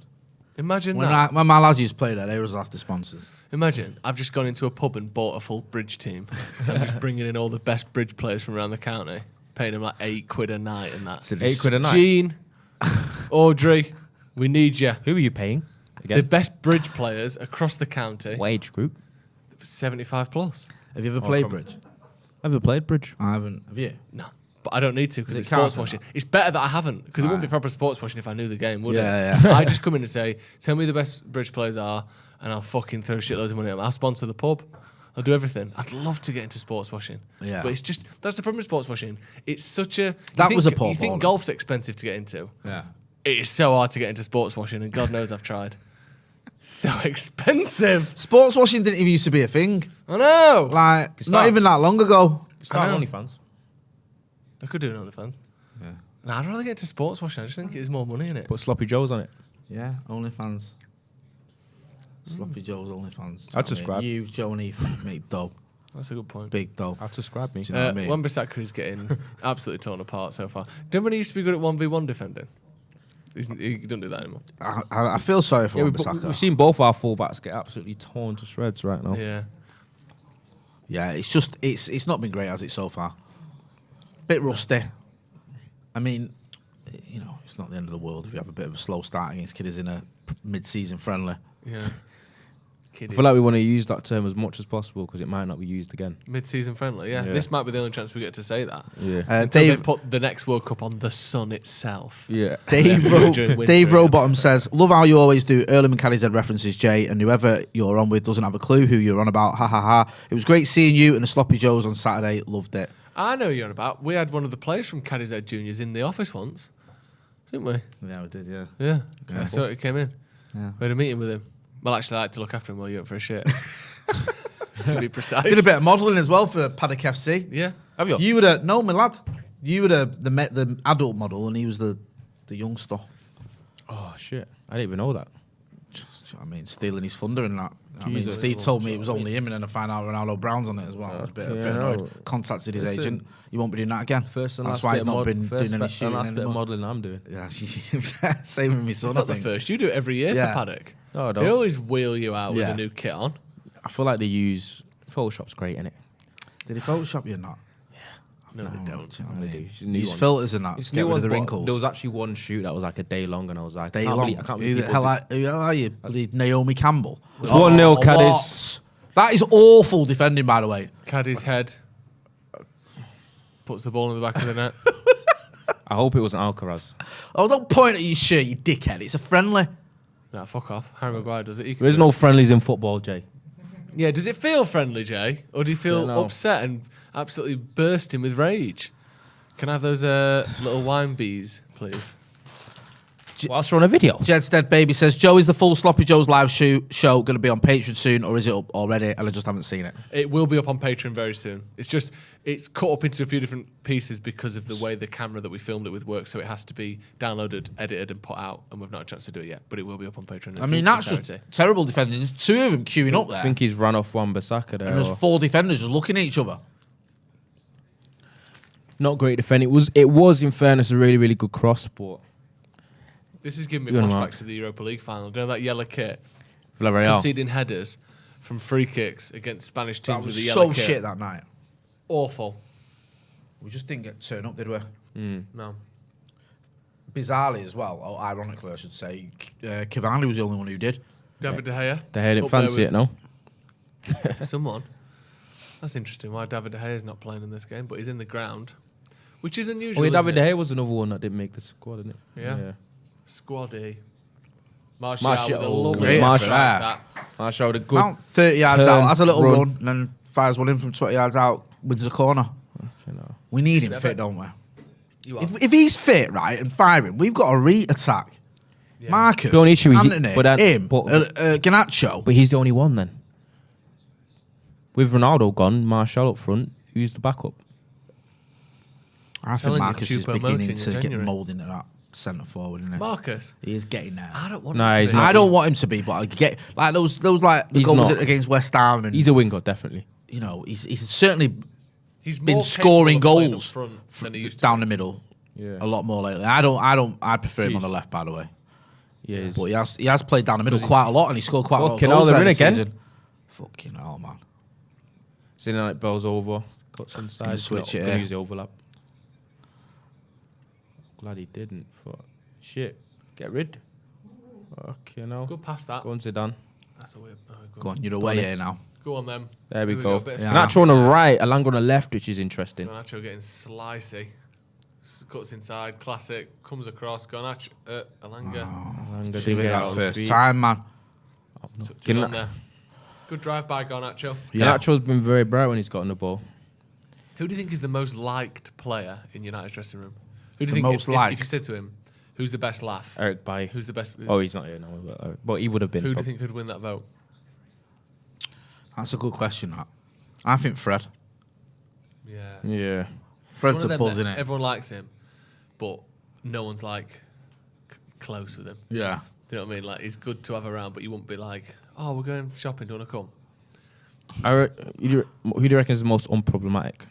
Imagine When, that. when my lads used to play there, they was after sponsors. Imagine I've just gone into a pub and bought a full bridge team. I'm just bringing in all the best bridge players from around the county, paying them like £8 a night and that. £8 a night. Gene, Audrey, we need you. Who are you paying? The Again? best bridge players across the county, Wage group. 75 plus. Have you ever played come- bridge? Ever played bridge? I haven't. Have you? No, but I don't need to because Is it it's sports counting washing. that? It's better that I haven't because it wouldn't be Right. proper sports washing if I knew the game, would Yeah, it? yeah. I just come in and say, tell me who the best bridge players are, and I'll fucking throw shitloads of money at them. I'll sponsor the pub. I'll do everything. I'd love to get into sports washing. Yeah. But it's just, that's the problem with sports washing. It's such a... That you was a think- poor You think ball. golf's expensive to get into. Yeah. It is so hard to get into sports washing, and God knows I've tried. So expensive. Sports washing didn't even used to be a thing. I know. Like, It's not not. even that long ago. Start know. OnlyFans. I could do it on OnlyFans. Yeah. Nah, I'd rather get into sports washing. I just think there's more money in it. Put sloppy joes on it. Yeah, OnlyFans. Sloppy Joe's OnlyFans. I'd subscribe. You, Joe and Ethan, make dough. That's a good point. Big dough. I'd subscribe me. Do you know what I mean? Wan-Bissaka is getting absolutely torn apart so far. Remember when he used to be good at 1v1 defending? He don't do that anymore. I feel sorry for Yeah, Wan-Bissaka. we've seen both our fullbacks get absolutely torn to shreds right now. Yeah. Yeah, it's just it's not been great, has it, so far? Bit rusty. I mean, it's not the end of the world if you have a bit of a slow start against Cadiz in a mid-season friendly. Yeah. I feel like we want to use that term as much as possible because it might not be used again. Mid-season friendly, yeah. Yeah. This might be the only chance we get to say that. Yeah. Until they Dave put the next World Cup on the sun itself. Yeah. Dave, During winter Dave again. Rowbottom says, love how you always do Earlham and Cadiz references, Jay, and whoever you're on with doesn't have a clue who you're on about. Ha ha ha. It was great seeing you and the Sloppy Joes on Saturday. Loved it. I know you're on about. We had one of the players from Cadiz Juniors in the office once, didn't we? Yeah, we did, yeah. Yeah. Yeah. I saw it came in. Yeah. We had a meeting with him. Well, actually, I had to look after him while you went for a shit. To be precise. Did a bit of modelling as well for Paddock FC. Yeah. Have you? You were no, my lad. You were the adult model and he was the youngster. Oh, shit. I didn't even know that. I mean, stealing his thunder and that. I mean, Jesus. Steve told me it was only him, and then I found out Ronaldo Brown's on it as well. I was a bit Yeah, annoyed. no. Contacted his Listen. agent. You won't be doing that again. First and That's last why bit he's of not mod- been first doing any and shooting last bit of anymore. modelling I'm doing. Yeah, same with my It's son. not I the think. first. You do it every year Yeah. for Paddock. No, I They don't. always wheel you out with Yeah. a new kit on. I feel like they use Photoshop's great, innit? Did he Photoshop you or not? No, they No, don't. do you know what I mean? It's new Use ones. filters and that. It's Get new rid ones, of the but wrinkles. there was actually one shoot that was like a day long, and I was like, Day I can't long. believe, I can't Who believe the people hell do- who are you? Bloody Naomi Campbell. It's 1-0 Cadiz. what? That is awful defending, by the way. Caddy's head puts the ball in the back of the net. I hope it wasn't Alcaraz. Oh, don't point at your shirt, you dickhead. It's a friendly. Nah, fuck off. Harry Maguire does it. He can There is do it. no friendlies in football, Jay. Yeah, does it feel friendly, Jay? Or do you feel Don't know. upset and absolutely bursting with rage? Can I have those little wine bees, please? Whilst we're on a video. Jedstead Baby says, Joe, is the full Sloppy Joe's live show going to be on Patreon soon, or is it up already and I just haven't seen it? It will be up on Patreon very soon. It's cut up into a few different pieces because of the way the camera that we filmed it with works, so it has to be downloaded, edited, and put out, and we've not had a chance to do it yet, but it will be up on Patreon. I mean, that's just terrible defending. There's 2 of them queuing up there. I think he's run off Wan-Bissaka there. And there's 4 defenders just looking at each other. Not great defending. It was, in fairness, a really, really good cross, but... This is giving me Good flashbacks mark. to the Europa League final. Do you know that yellow kit? Villarreal. Conceding headers from free kicks against Spanish teams That with was the yellow so kit. shit that night. Awful. We just didn't get turned up, did we? No. Bizarrely as well, or ironically I should say, Cavani was the only one who did. David De Gea. They didn't Up there fancy with it, no? Someone. That's interesting why David De Gea is not playing in this game, but he's in the ground, which is unusual. Oh, yeah, isn't David De it? Gea was another one that didn't make the squad, didn't it? Yeah. Squaddy. Martial with a Martial, lovely great strike effort. that. I showed a good... About 30 yards turn, out, has a little run. run, and then fires one in from 20 yards out, wins a corner. You know. We need him Step fit, it. don't we? You are. If he's fit, right, and firing, we've got a re-attack. Yeah. Marcus, The only issue is Anthony, but then- him, but- Garnacho. But he's the only one then. With Ronaldo gone, Martial up front, who's the backup? I think Telling you, Marcus is Choupo-Moting beginning in to get January. moulded into that centre forward, isn't he? Marcus. He is getting there. I don't want No, him to he's be. not. I don't want him to be, but I get like those like the He's goals not. against West Ham, and He's a winger, definitely. you know he's certainly He's been more scoring capable of playing up goals front than he used to. down the middle Yeah. a lot more lately. I prefer him on the left, by the way. Yeah. But he has played down the middle quite a lot, and he scored quite a lot of Fucking goals hell, they're there in this again. season. Fucking hell, man. Seeing like Bell's over, cuts inside, Gonna switch it gonna here. use the overlap. Glad he didn't. But shit, get rid. Okay, no. Good past that. Go on, Zidane. That's a weird. Go on, you're away here now. Go on then. There we Here go. Bit of Yeah. Nacho on the right, Alanga on the left, which is interesting. Garnacho getting slicey. Cuts inside, classic. Comes across. Garnacho, Alanga. Alanga Should didn't be get out that of first feet. time, man. Took too long Garna- there. Good drive by Garnacho. Yeah. Garnacho's been very bright when he's gotten the ball. Who do you think is the most liked player in United's dressing room? Who do The you think most if you liked? said to him, who's the best laugh? Eric Bailly. Who's the best? Oh, he's not here now, but he would have been. Who do you think could win that vote? That's a good question. That I think Fred. Yeah. Yeah. Fred's It's a one of them buzz, that isn't it? Everyone likes him, but no one's like close with him. Yeah. Do you know what I mean? Like he's good to have around, but you wouldn't be like, oh, we're going shopping. Do you want to come? Who do you reckon is the most unproblematic,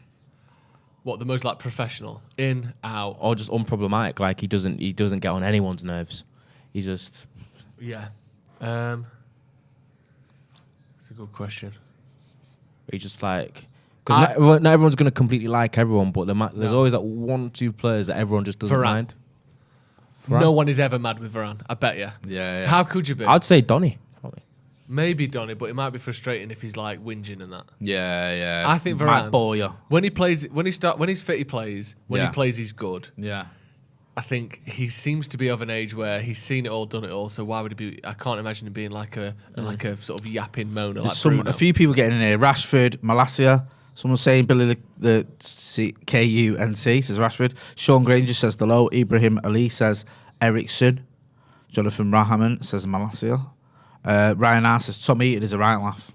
What the most like professional? In, out. or just unproblematic? Like he doesn't get on anyone's nerves. He's just Yeah. That's a good question. he's just like because not everyone's gonna completely like everyone, but there's No. always that 1-2 players that everyone just doesn't Varane. mind. Varane? No one is ever mad with Varane. I bet you. Yeah. How could you be? I'd say Donny. Probably. Maybe Donny, but it might be frustrating if he's like whinging and that. Yeah. I think Might Varane- bore you. When he plays, when he's fit, he plays. When Yeah. he plays, he's good. Yeah. I think he seems to be of an age where he's seen it all, done it all. So why would he be? I can't imagine him being like a sort of yapping moaner like Bruno. A few people getting in here. Rashford, Malacia. Someone saying Billy the KUNC says Rashford. Sean Granger says the low. Ibrahim Ali says Ericsson. Jonathan Rahaman says Malacia. Ryan R says Tom Eaton is a right laugh.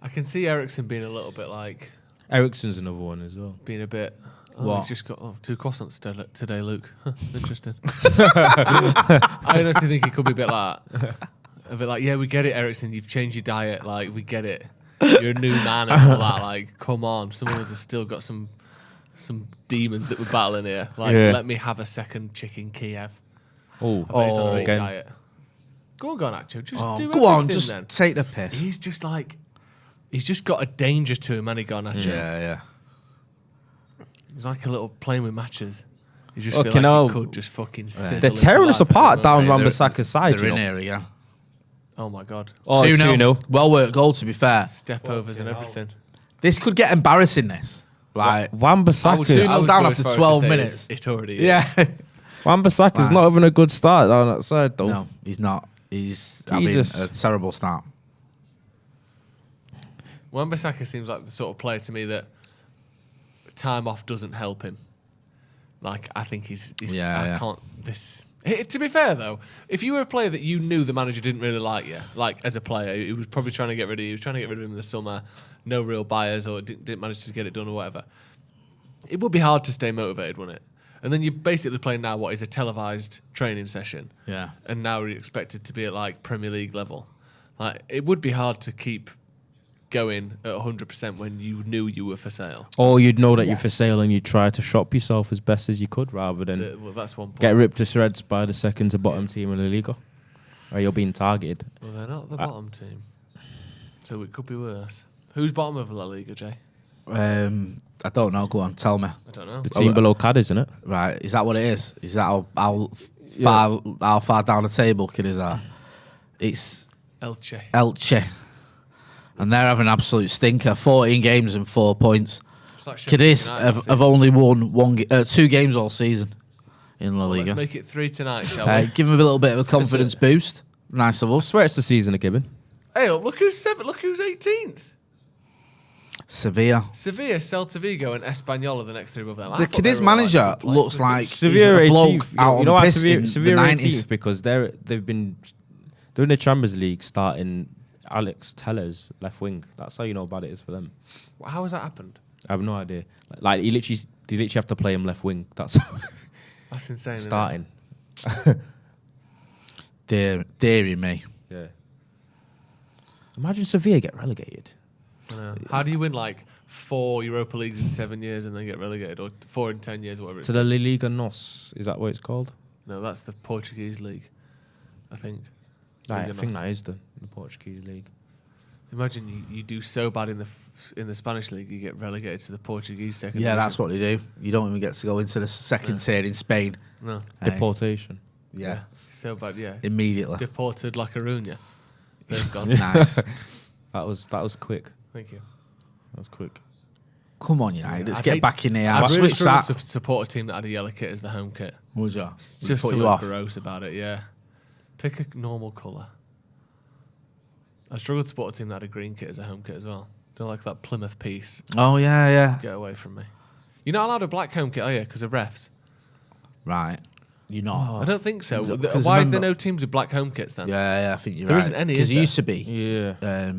I can see Ericsson being a little bit like Ericsson's another one as well. being a bit. Oh, What? He's just got 2 croissants today, Luke. Interesting. I honestly think he could be a bit like that. A bit like, yeah, we get it, Ericsson. You've changed your diet. Like, we get it. You're a new man and all that. Like, come on. Some of us have still got some demons that we're battling here. Like, Yeah. let me have a second chicken Kiev. Oh, I bet he's on a meat again. diet. Go on, Garnacho. Just Oh, do go on, everything just then. take the piss. He's just like, he's just got a danger to him, hasn't he, Garnacho? Yeah. He's like a little playing with matches. You just Fucking feel like hell. he could just fucking sizzle. They're into tearing us life apart at down the moment. Wan-Bissaka's side. They're You in know? here again. Oh my god. Oh, it's 2-0. 2-0. Well worked goal, to be fair. Step overs and everything. This could get embarrassing, this. Like, Wan-Bissaka. I was down after 12 minutes. It already is. yeah. Wan-Bissaka's Wow. not having a good start down that side though. No, he's not. He's having Jesus. a terrible start. Wan-Bissaka seems like the sort of player to me that time off doesn't help him. Like I think he's Yeah, I yeah. can't this To be fair, though, if you were a player that you knew the manager didn't really like you, like as a player, he was probably trying to get rid of you, he was trying to get rid of him in the summer, no real buyers or didn't manage to get it done or whatever, it would be hard to stay motivated, wouldn't it? And then you're basically playing now what is a televised training session. Yeah. And now you're expected to be at like Premier League level. Like, it would be hard to keep going at 100% when you knew you were for sale. Or you'd know that you're for sale and you'd try to shop yourself as best as you could rather than Well, that's one point. get ripped to shreds by the second to bottom team in the Liga. Or you're being targeted. Well, they're not the bottom team. So it could be worse. Who's bottom of La Liga, Jay? I don't know. Go on, tell me. I don't know. The team below Cadiz, isn't it? Right, is that what it is? Is that how far down the table Cadiz are? It's Elche. And they're having an absolute stinker. 14 games and 4 points. It's like Sheffield Cadiz United have only won 2 games all season in La Well, Liga. let's make it 3 tonight, shall we? Give them a little bit of a confidence boost. Nice of I us. swear it's the season of giving. Hey, look who's 7th. Look who's 18th. Sevilla. Sevilla, Celta Vigo, and Espanyol are the next 3 above them. I The thought they Cadiz were all manager right to play, looks but like it's- Sevilla he's a bloke 18th. out You know on why the piss in the Sevilla 90s. 18th? Because they've been doing the Champions League starting Alex Tellers left wing. That's how you know bad it is for them. How has that happened? I have no idea. Like you literally have to play him left wing. That's That's insane. isn't it? starting. Deary me. Yeah. Imagine Sevilla get relegated. I know. How do you win like 4 Europa Leagues in 7 years and then get relegated, or 4 in 10 years, or whatever? To the La Liga NOS, is that what it's called? No, that's the Portuguese league, I think. Right, I Liga think NOS. that is the Portuguese league. Imagine you do so bad in the Spanish league, you get relegated to the Portuguese second. Yeah, division. that's what they do. You don't even get to go into the second tier in Spain. No, Hey. Deportation. Yeah, so bad. Yeah, immediately. deported like Arunia. They've gone. Nice. That was quick. Thank you. That was quick. Come on, United. Let's I'd get hate- back in here. I'd I'll really switch struggle that. to support a team that had a yellow kit as the home kit. Would you? It's Would just put something you off. gross about it. Yeah, pick a normal colour. I struggled to support a team that had a green kit as a home kit as well. Don't like that Plymouth piece. Oh yeah. Get away from me. You're not allowed a black home kit, are you? Because of refs. Right. You're not. I don't think so. Look, 'cause Why is there remember- no teams with black home kits then? Yeah, I think you're There right. isn't any, Because is it there? used to be. Yeah.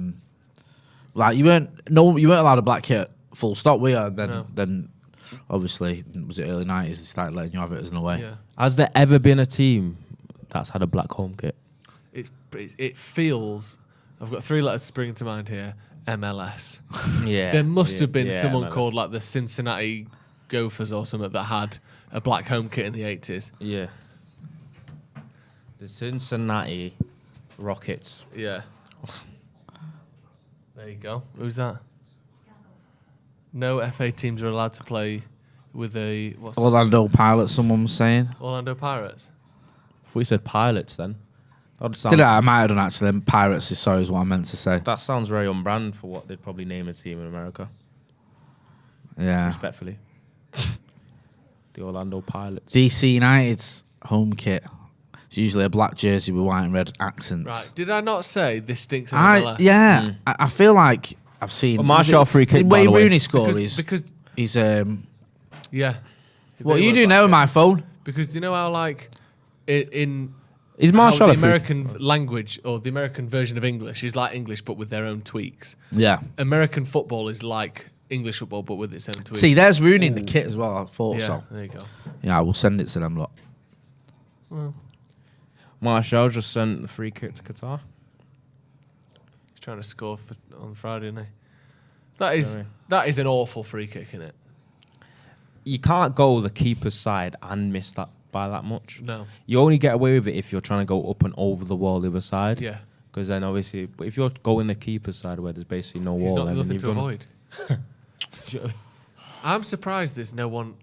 Like you weren't allowed a black kit. Full stop. We are No. then. Obviously, was it early 90s? They started letting you have it as an away. Yeah. Has there ever been a team that's had a black home kit? It feels. I've got 3 letters springing to mind here. MLS. Yeah. There must have been someone MLS. called like the Cincinnati Gophers or something that had a black home kit in the 80s. Yeah. The Cincinnati Rockets. Yeah. There you go. Who's that? No FA teams are allowed to play with a Orlando Pirates. Someone was saying. Orlando Pirates. If we said pilots, then that'd sound, Did I? I might have done actually. Pirates is sorry is what I meant to say. that sounds very on brand for what they'd probably name a team in America. Yeah. Respectfully, the Orlando Pilots. DC United's home kit. It's usually a black jersey with white and red accents. Right. Did I not say this stinks in MLS? Yeah. I feel like I've seen. A Martial free kick, by Wayne the way. Rooney score Because he's yeah. What are They you were doing black now with kit. my phone? Because do you know how like in Is how Martial the a free- American language or the American version of English is like English but with their own tweaks. Yeah. American football is like English football but with its own tweaks. See, there's Rooney in the kit as well. I thought yeah, so. there you go. Yeah, I will send it to them lot. Martial just sent the free kick to Qatar. He's trying to score on Friday, isn't he? That is Sorry. that is an awful free kick, isn't it? You can't go the keeper's side and miss that by that much. No. You only get away with it if you're trying to go up and over the wall the other side. Yeah. Because then obviously, but if you're going the keeper's side where there's basically no He's wall, not then nothing you've to done- avoid. I'm surprised there's no one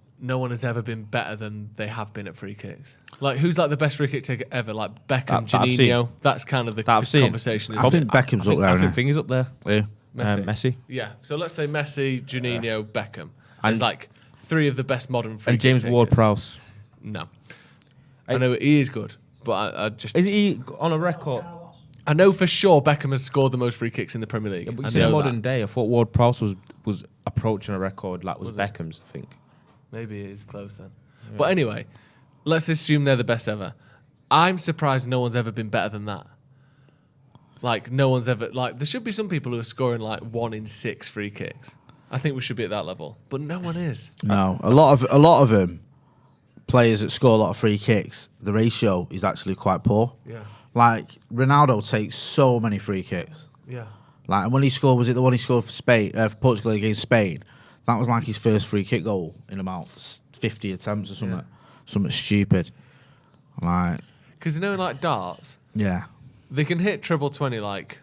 has ever been better than they have been at free kicks. Like who's like the best free kick taker ever? Like Beckham, That I've Janino. That's kind of the That I've seen. conversation. I Isn't think it? Beckham's I up there. think isn't Finger's up there. he? Yeah. Messi. Messi. Yeah. So let's say Messi, Janino, Beckham. There's like 3 of the best modern free And kick James takers. Ward-Prowse. No. I know he is good, but I just Is he on a record? I know for sure Beckham has scored the most free kicks in the Premier League. Yeah, but I you see, know in that. modern day, I thought Ward-Prowse was approaching a record like was Beckham's, I think. Maybe it is close then. But anyway, let's assume they're the best ever. I'm surprised no one's ever been better than that. Like, no one's ever... Like, there should be some people who are scoring, like, 1 in 6 free kicks. I think we should be at that level. But no one is. No. A lot of them, players that score a lot of free kicks, the ratio is actually quite poor. Yeah. Like, Ronaldo takes so many free kicks. Yeah. Like, and when he scored, was it the one he scored for Spain, for Portugal against Spain? That was like his first free kick goal in about 50 attempts or something. Yeah. Something stupid. Like... Because, you know, like darts... Yeah. They can hit treble 20 like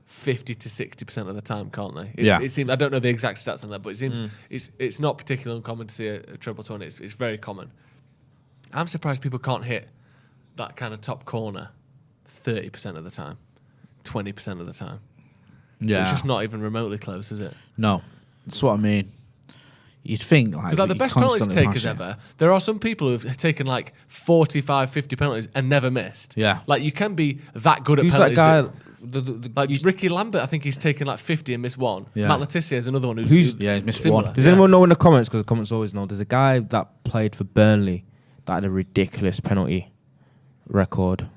50 to 60% of the time, can't they? Yeah. It seems, I don't know the exact stats on that, but it seems it's not particularly uncommon to see a treble 20. It's very common. I'm surprised people can't hit that kind of top corner 30% of the time, 20% of the time. Yeah. It's just not even remotely close, is it? No. That's what I mean. You'd think like... Because like the best penalty takers ever, there are some people who've taken like 45, 50 penalties and never missed. Yeah. Like you can be that good at Who's penalties. that guy? Like Ricky Lambert, I think he's taken like 50 and missed 1. Yeah. Matt Letizia is another one Who's- Yeah, he's missed similar. 1. Does anyone know in the comments? Because the comments always know. There's a guy that played for Burnley that had a ridiculous penalty record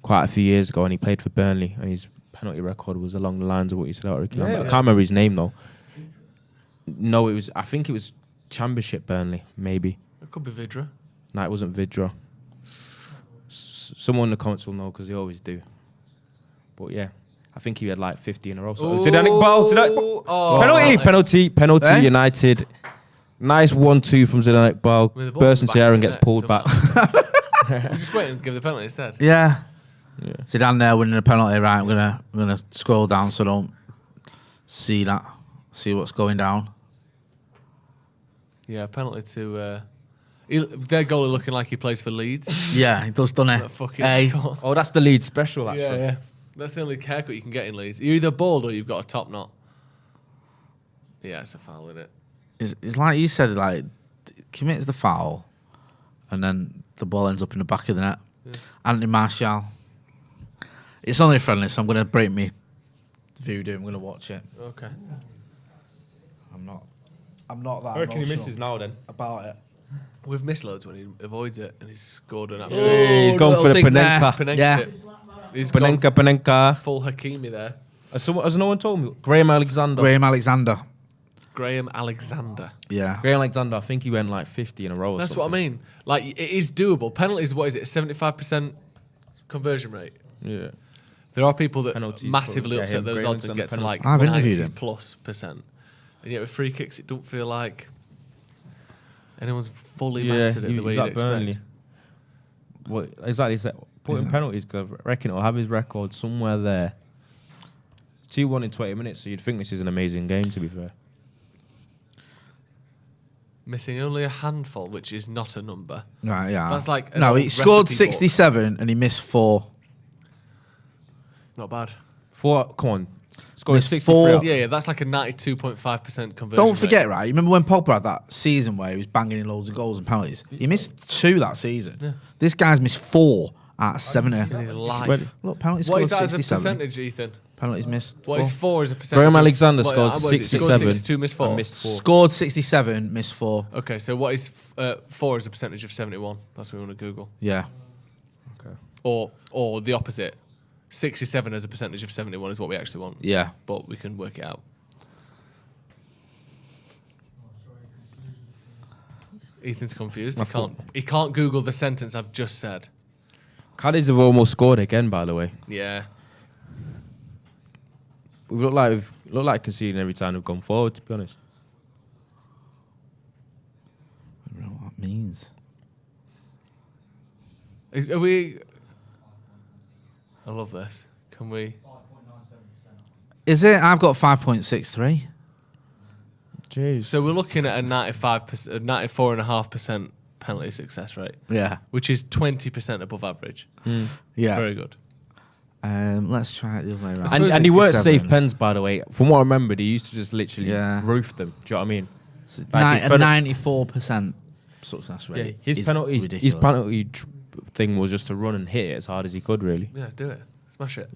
quite a few years ago, and he played for Burnley, and his penalty record was along the lines of what you said about Ricky Lambert. I can't remember his name though. No, it was. I think it was Championship Burnley, maybe. It could be Vidra. No, it wasn't Vidra. Someone in the comments will know because they always do. But yeah, I think he had like 50 in a row. So Zidane Iqbal, penalty, Eh? United. Nice 1-2 from Zidane Iqbal. With the ball Bursts in the into back the air of and the gets net pulled back. We just wait and give the penalty instead. Yeah. Yeah. Zidane there winning a penalty. Right, I'm gonna scroll down so I don't see that. See what's going down. Yeah, penalty to... their goalie looking like he plays for Leeds. Yeah, he does, doesn't That he? fucking Hey. Oh, that's the lead special, actually. yeah, yeah. That's the only haircut you can get in Leeds. You're either bald or you've got a top knot. Yeah, it's a foul, isn't it? It's like you said, like, commits the foul and then the ball ends up in the back of the net. Yeah. Anthony Martial. It's only friendly, so I'm going to break me voodoo. I'm going to watch it. Okay. I'm not that I reckon he emotional misses now then. about it. We've missed loads when he avoids it and he's scored an absolute... Hey, he's going for the little thing there. Panenka. Panenka Yeah. tip. He's gone Panenka. full Hakimi there. Has no one told me? Graham Alexander. Graham Alexander. Graham Alexander. Yeah. Graham Alexander, I think he went like 50 in a row or That's something. what I mean. Like, it is doable. Penalties, what is it, 75% conversion rate? Yeah. There are people that Penalties, massively yeah, upset him, those Graham odds and Alexander get to penalties. like I've interviewed 90 him. plus percent. And yet with free kicks, it don't feel like anyone's fully mastered it the way he's you'd at expect. Burnley. What exactly is that? Putting penalties, because I reckon it'll have his record somewhere there. 2-1 in 20 minutes, so you'd think this is an amazing game, to be fair. Missing only a handful, which is not a number. Right, yeah. That's like an No, old he scored recipe book. 67 and he missed 4. Not bad. Come on. Scored Missed 63. four. Yeah, that's like a 92.5% conversion Don't forget, rate. right? You remember when Pogba had that season where he was banging in loads of goals and penalties? He missed 2 that season. Yeah. This guy's missed 4 out of 70. In his life. Look, penalties What scored is that as a 67. percentage, Ethan? Penalties missed. What is 4 as a percentage? Graham of- Alexander what- scored what is it? Scored 67. 62, missed 4. And missed 4. Scored 67, missed 4. Okay, so what is 4 as a percentage of 71? That's what we want to Google. Yeah. Okay. Or the opposite. 67 as a percentage of 71 is what we actually want. Yeah. But we can work it out. Ethan's confused. He can't Google the sentence I've just said. Cadiz have almost scored again, by the way. Yeah. We look like conceding every time we've gone forward, to be honest. I don't know what that means. Are we... I love this. Can we... Is it? I've got 5.63. Jeez. So we're looking at a 94.5% penalty success rate, Yeah. which is 20% above average. Yeah. Very good. Let's try it the other way around. And he weren't 67. safe pens, by the way. From what I remember, he used to just literally Yeah. roof them. Do you know what I mean? Like A 94% success Yeah, rate. his is penalty ridiculous. thing was just to run and hit it as hard as he could, really. Yeah, do it. Smash it.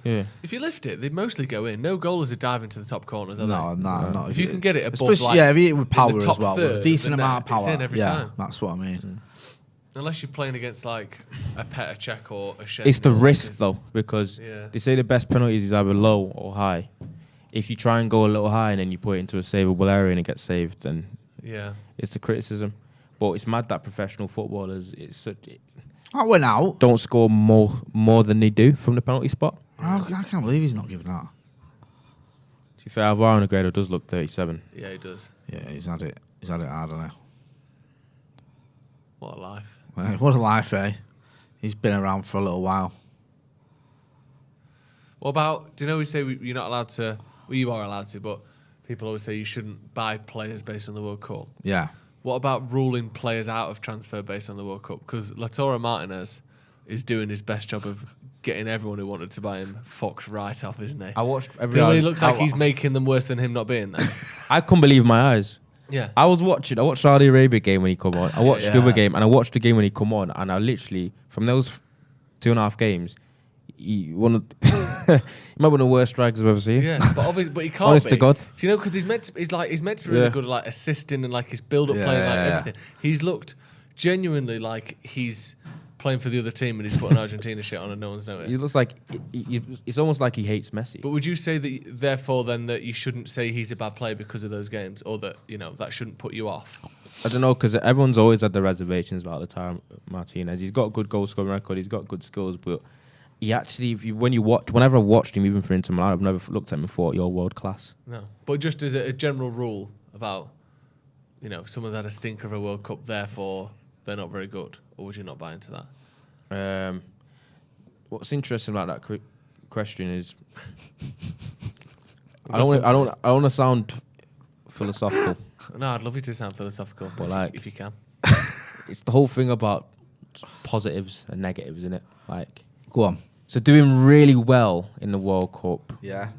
Yeah. If you lift it, they mostly go in. No goalers are diving to the top corners, are No, they? no. If you can get it above, Especially, like, yeah, if you hit it with in the power as top well, third with a of decent the amount of net, it's power. in every yeah, time. that's what I mean. Unless you're playing against like a Petr Cech or a Szczesny. It's the risk though, because Yeah. they say the best penalties is either low or high. If you try and go a little high and then you put it into a savable area and it gets saved, then Yeah. it's the criticism. But it's mad that professional footballers I went out. don't score more than they do from the penalty spot. I can't believe he's not giving that. To be fair, Alvaro Negredo does look 37. Yeah, he does. Yeah, he's had it hard on it. What a life. What a life, eh? He's been around for a little while. What about, do you know we say you're not allowed to, well, you are allowed to, but people always say you shouldn't buy players based on the World Cup. Yeah. What about ruling players out of transfer based on the World Cup? Because Lautaro Martinez is doing his best job of getting everyone who wanted to buy him fucked right off, isn't he? I watched Do you know when he looks like he's making them worse than him not being there? I couldn't believe my eyes. Yeah. I watched Saudi Arabia game when he come on. I watched the Yeah. other game and I watched the game when he come on, and I literally from those 2.5 games, he might be one of the worst strikers I've ever seen. Yeah, but obviously, but he can't Honest be. to God. Do you know? Because he's meant to be really Yeah. good at like assisting and like his build-up play and like everything. He's looked genuinely like he's playing for the other team and he's putting Argentina shit on and no one's He noticed. looks like it's almost like he hates Messi. But would you say that therefore then that you shouldn't say he's a bad player because of those games, or that that shouldn't put you off? I don't know, because everyone's always had the reservations about Lautaro Martinez. He's got a good goal scoring record. He's got good skills, but he actually, whenever I've watched him, even for Inter Milan, I've never looked at him and thought you're world class. No, but just as a general rule about if someone's had a stinker of a World Cup, therefore they're not very good, or would you not buy into that? What's interesting about that question is, I We've got don't some want to sound philosophical. No, I'd love you to sound philosophical, But if you can. It's the whole thing about positives and negatives, isn't it? Like, Go on. so doing really well in the World Cup, Yeah.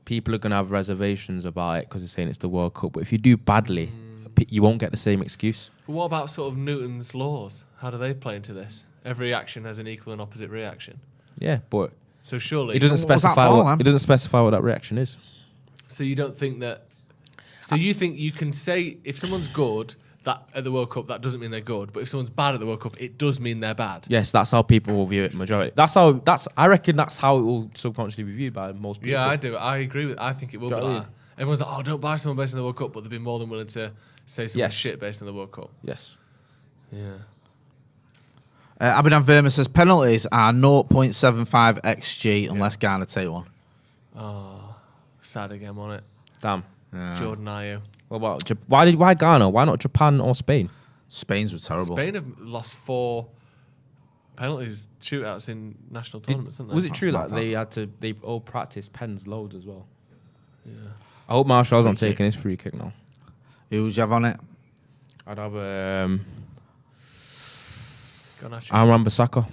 people are going to have reservations about it because they're saying it's the World Cup. But if you do badly, you won't get the same excuse. But what about sort of Newton's laws? How do they play into this? Every action has an equal and opposite reaction. Yeah, but So surely it doesn't What's that specify for, what man? it doesn't specify what that reaction is. So you don't think that? So you think you can say if someone's good that at the World Cup, that doesn't mean they're good. But if someone's bad at the World Cup, it does mean they're bad. Yes, that's how people will view it. Majority. I reckon that's how it will subconsciously be viewed by most people. Yeah, I do. I agree with. I think it will Do be you know what I like that. Everyone's like, oh, don't buy someone based on the World Cup, but they'd be more than willing to say someone Yes. shit based on the World Cup. Yes. Yeah. Abinam Verma says penalties are 0.75 xg unless Ghana take one. Oh, sad again, on it. Damn. Jordan Ayew. What about why Ghana? Why not Japan or Spain? Spain's were terrible. Spain have lost 4 penalties shootouts in national tournaments, haven't they? Was it true mad, that they all practiced pens loads as well? Yeah. I hope Marshall's not taking his free kick now. Who would you have on it? I'd have Garnacho. Aaron Bissaka.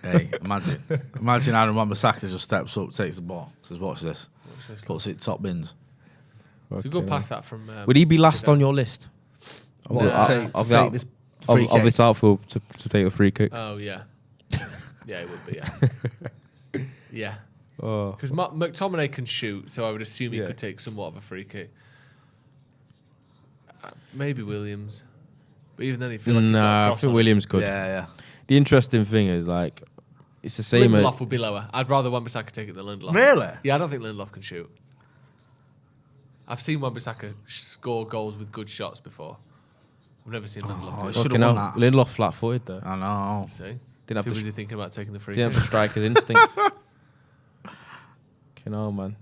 Hey, imagine Aaron Wan-Bissaka just steps up, takes the ball, says, "Watch this," puts it top bins. So go past that from. Would he be last on your list? What, Of take this free kick? this outfield to take the free kick. Oh yeah, yeah, it would be. Yeah, yeah. Oh. Because McTominay can shoot, so I would assume he Yeah. could take somewhat of a free kick. Maybe Williams, but even then, he feel like he's got a Nah, I cross feel on Williams could. Yeah. The interesting thing is, like, it's the him. same. Lindelof would be lower. I'd rather Wan-Bissaka take it than Lindelof. Really? Yeah, I don't think Lindelof can shoot. I've seen Wan-Bissaka score goals with good shots before. I've never seen Lindelof do I it. should've Fucking won hell, that. Lindelof flat-footed there. I know. See? Didn't Too have busy the thinking about taking the free didn't kick. have the striker's instinct. You know, man,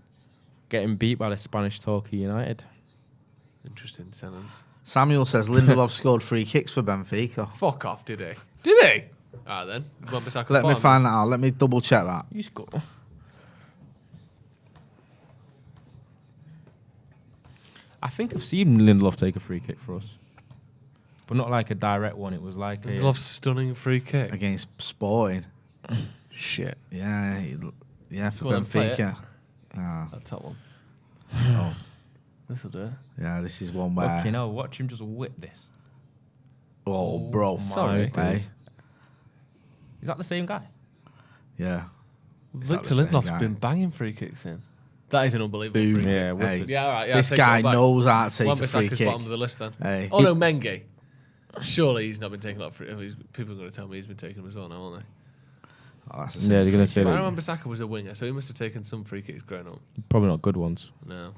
getting beat by the Spanish Torquay United. Interesting sentence. Samuel says Lindelof scored 3 kicks for Benfica. Fuck off, did he? Did he? Alright then. Wan-Bissaka Let me farm. find that out. Let me double check that. You score. I think I've seen Lindelof take a free kick for us, but not like a direct one. It was like a Lindelof's stunning free kick. Against Sporting. Shit. Yeah, for Go on then, play it. Benfica. Ah, That top one. oh, This'll do it. yeah, this is one where. fucking hell. Watch him just whip this. Oh, bro. Sorry. Hey, Is that the same guy? yeah. Victor the same Lindelof's guy? been banging free kicks in. That is an unbelievable Boom. free kick. Yeah, Hey, whip Yeah, all right. Yeah, this take guy it back. knows how to take a free Wan-Bissaka's kick. bottom of the list then. Hey. Oh no, Mengi. Surely he's not been taking a lot of free. People are going to tell me he's been taking them as well now, aren't they? Oh, that's Yeah, they're going to say But that. Aaron Wan-Bissaka was a winger, so he must have taken some free kicks growing up. Probably not good ones. No.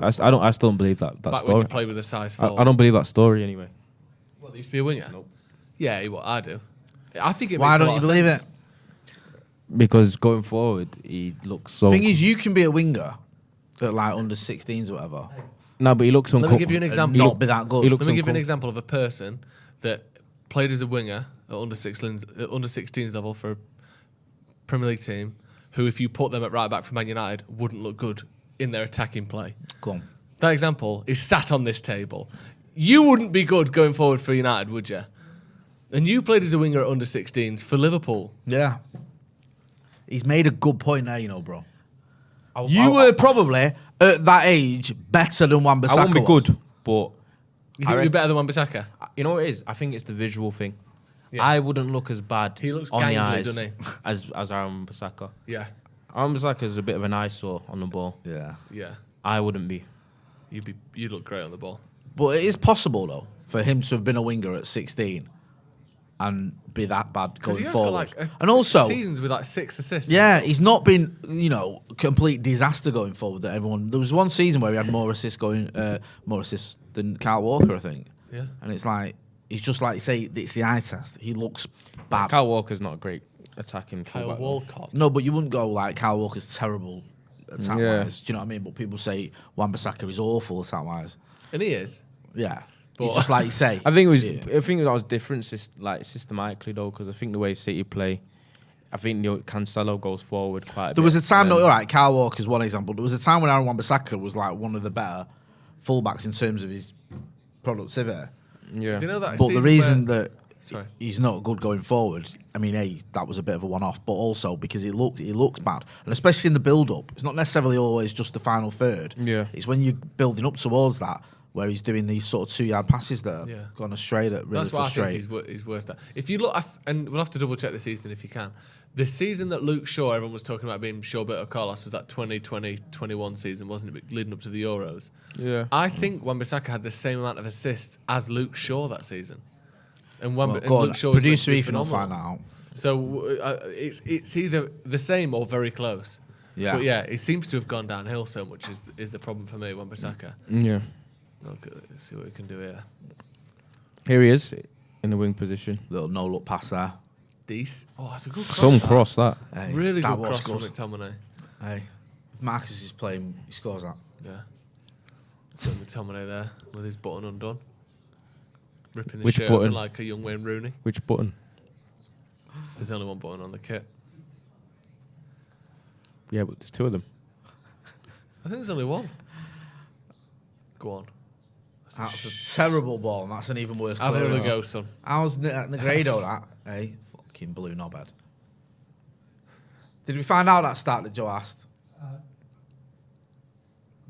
I still don't believe that Back when story. you played with a size 4. I don't believe that story anyway. What, he used to be a winger? Nope. Yeah, I do. I think it Why makes a don't lot you of believe sense. it? Because going forward, he looks so. Thing is, you can be a winger at like under 16s or whatever. No, but he looks Let me give you an And example. not be that good. he looks Let me give you an uncom- example of a person that played as a winger at under 16s level for a Premier League team, who, if you put them at right back for Man United, wouldn't look good in their attacking play. Go on. That example is sat on this table. You wouldn't be good going forward for United, would you? And you played as a winger at under 16s for Liverpool. Yeah. He's made a good point there, you know, bro. I- You I- were probably at that age better than Wan-Bissaka. I won't be was. good, but You think you're better than Wan-Bissaka? you know what it is? I think it's the visual thing. Yeah. I wouldn't look as bad He looks on the gangly, eyes doesn't he? as Aaron Wan-Bissaka. Yeah, Aaron Wan-Bissaka's a bit of an eyesore on the ball. Yeah. yeah. I wouldn't be. You'd look great on the ball. But it is possible, though, for him to have been a winger at 16 and be that bad Because going he has forward. got like And also, seasons with like 6 assists. yeah, he's not been, complete disaster going forward. That everyone. There was one season where he had more assists than Kyle Walker, I think. Yeah. And it's like he's just like you say, it's the eye test. He looks bad. Kyle Walker's not a great attacking Kyle fullback. Walcott. No, but you wouldn't go like Kyle Walker's terrible attack Yeah. wise. Do you know what I mean? But people say Wan-Bissaka is awful attack wise. And he is. Yeah. But- It's just like you say. I think it was. Yeah. I think that was different, systematically though, because I think the way City play, I think Cancelo goes forward quite a bit. There was a time, Um, all right, Kyle Walker's one example. There was a time when Aaron Wan-Bissaka was like one of the better fullbacks in terms of his productivity. Yeah. Do you know that? But the season reason where- that Sorry. he's not good going forward, I mean, that was a bit of a one-off, but also because he looks bad, and especially in the build-up, it's not necessarily always just the final third. Yeah. It's when you're building up towards that where he's doing these sort of 2-yard passes that are Yeah. gone astray that really That's what I frustrate. think he's worst at. If you look, and we'll have to double check this season if you can. The season that Luke Shaw, everyone was talking about being Shawbert or Carlos, was that 2020-21 season, wasn't it? Leading up to the Euros. Yeah. I think Wan-Bissaka had the same amount of assists as Luke Shaw that season. And, Well, and go on, Luke Shaw was meant producer to be Ethan will phenomenal. find that out. So it's either the same or very close. Yeah. But yeah, it seems to have gone downhill so much is the problem for me, Wan-Bissaka. Yeah. Okay, let's see what we can do here. Here he is in the wing position. Little no-look pass there. Dece. Oh, that's a good cross. Some that. cross that. Hey, Really that good was cross good. from McTominay. Hey, if Marcus is playing, he scores that. Yeah. Got McTominay there with his button undone. Ripping the Which shirt button? open like a young Wayne Rooney. Which button? There's only one button on the kit. Yeah, but there's two of them. I think there's only one. Go on. That's a terrible ball, and that's an even worse Have another clearance. go, son. How's Negredo that? Hey, fucking blue knobhead. Did we find out that start that Joe asked?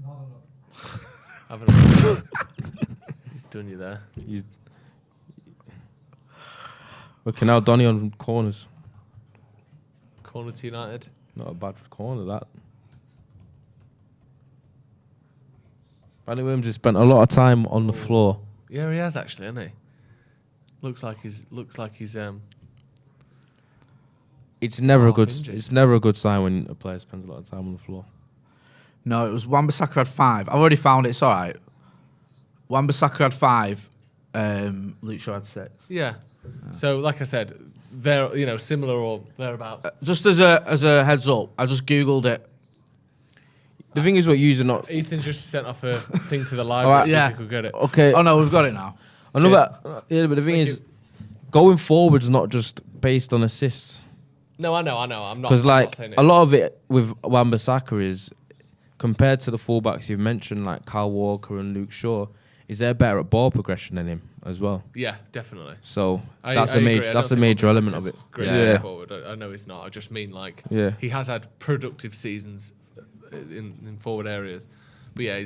Not enough. Have another go. He's done you there. He's okay now. Donny on corners. Corner to United. Not a bad corner that. Danny Williams has spent a lot of time on the floor. Yeah, he has actually, hasn't he? Looks like he's It's never a Half good. injured. It's never a good sign when a player spends a lot of time on the floor. No, it was Wan-Bissaka had 5. I've already found it. It's all right. Wan-Bissaka had 5. Luke Shaw had 6. Yeah. So like I said, they're similar or thereabouts. Just as a heads up, I just googled it. The thing is, what you're not. Ethan's just sent off a thing to the All library right, to see yeah. if we could get it. Okay. Oh no, we've got it now. Another. Yeah, but the thing Thank is, you. going forward's not just based on assists. No, I know. I'm not. Because I'm like not saying it. a lot of it with Wan-Bissaka is compared to the fullbacks you've mentioned, like Kyle Walker and Luke Shaw, is they're better at ball progression than him as well. Yeah, definitely. So I that's a agree. major. I That's a don't think major element of Wan-Bissaka's it. Great Yeah. going forward. I know he's not. I just mean like Yeah. he has had productive seasons in forward areas. But yeah,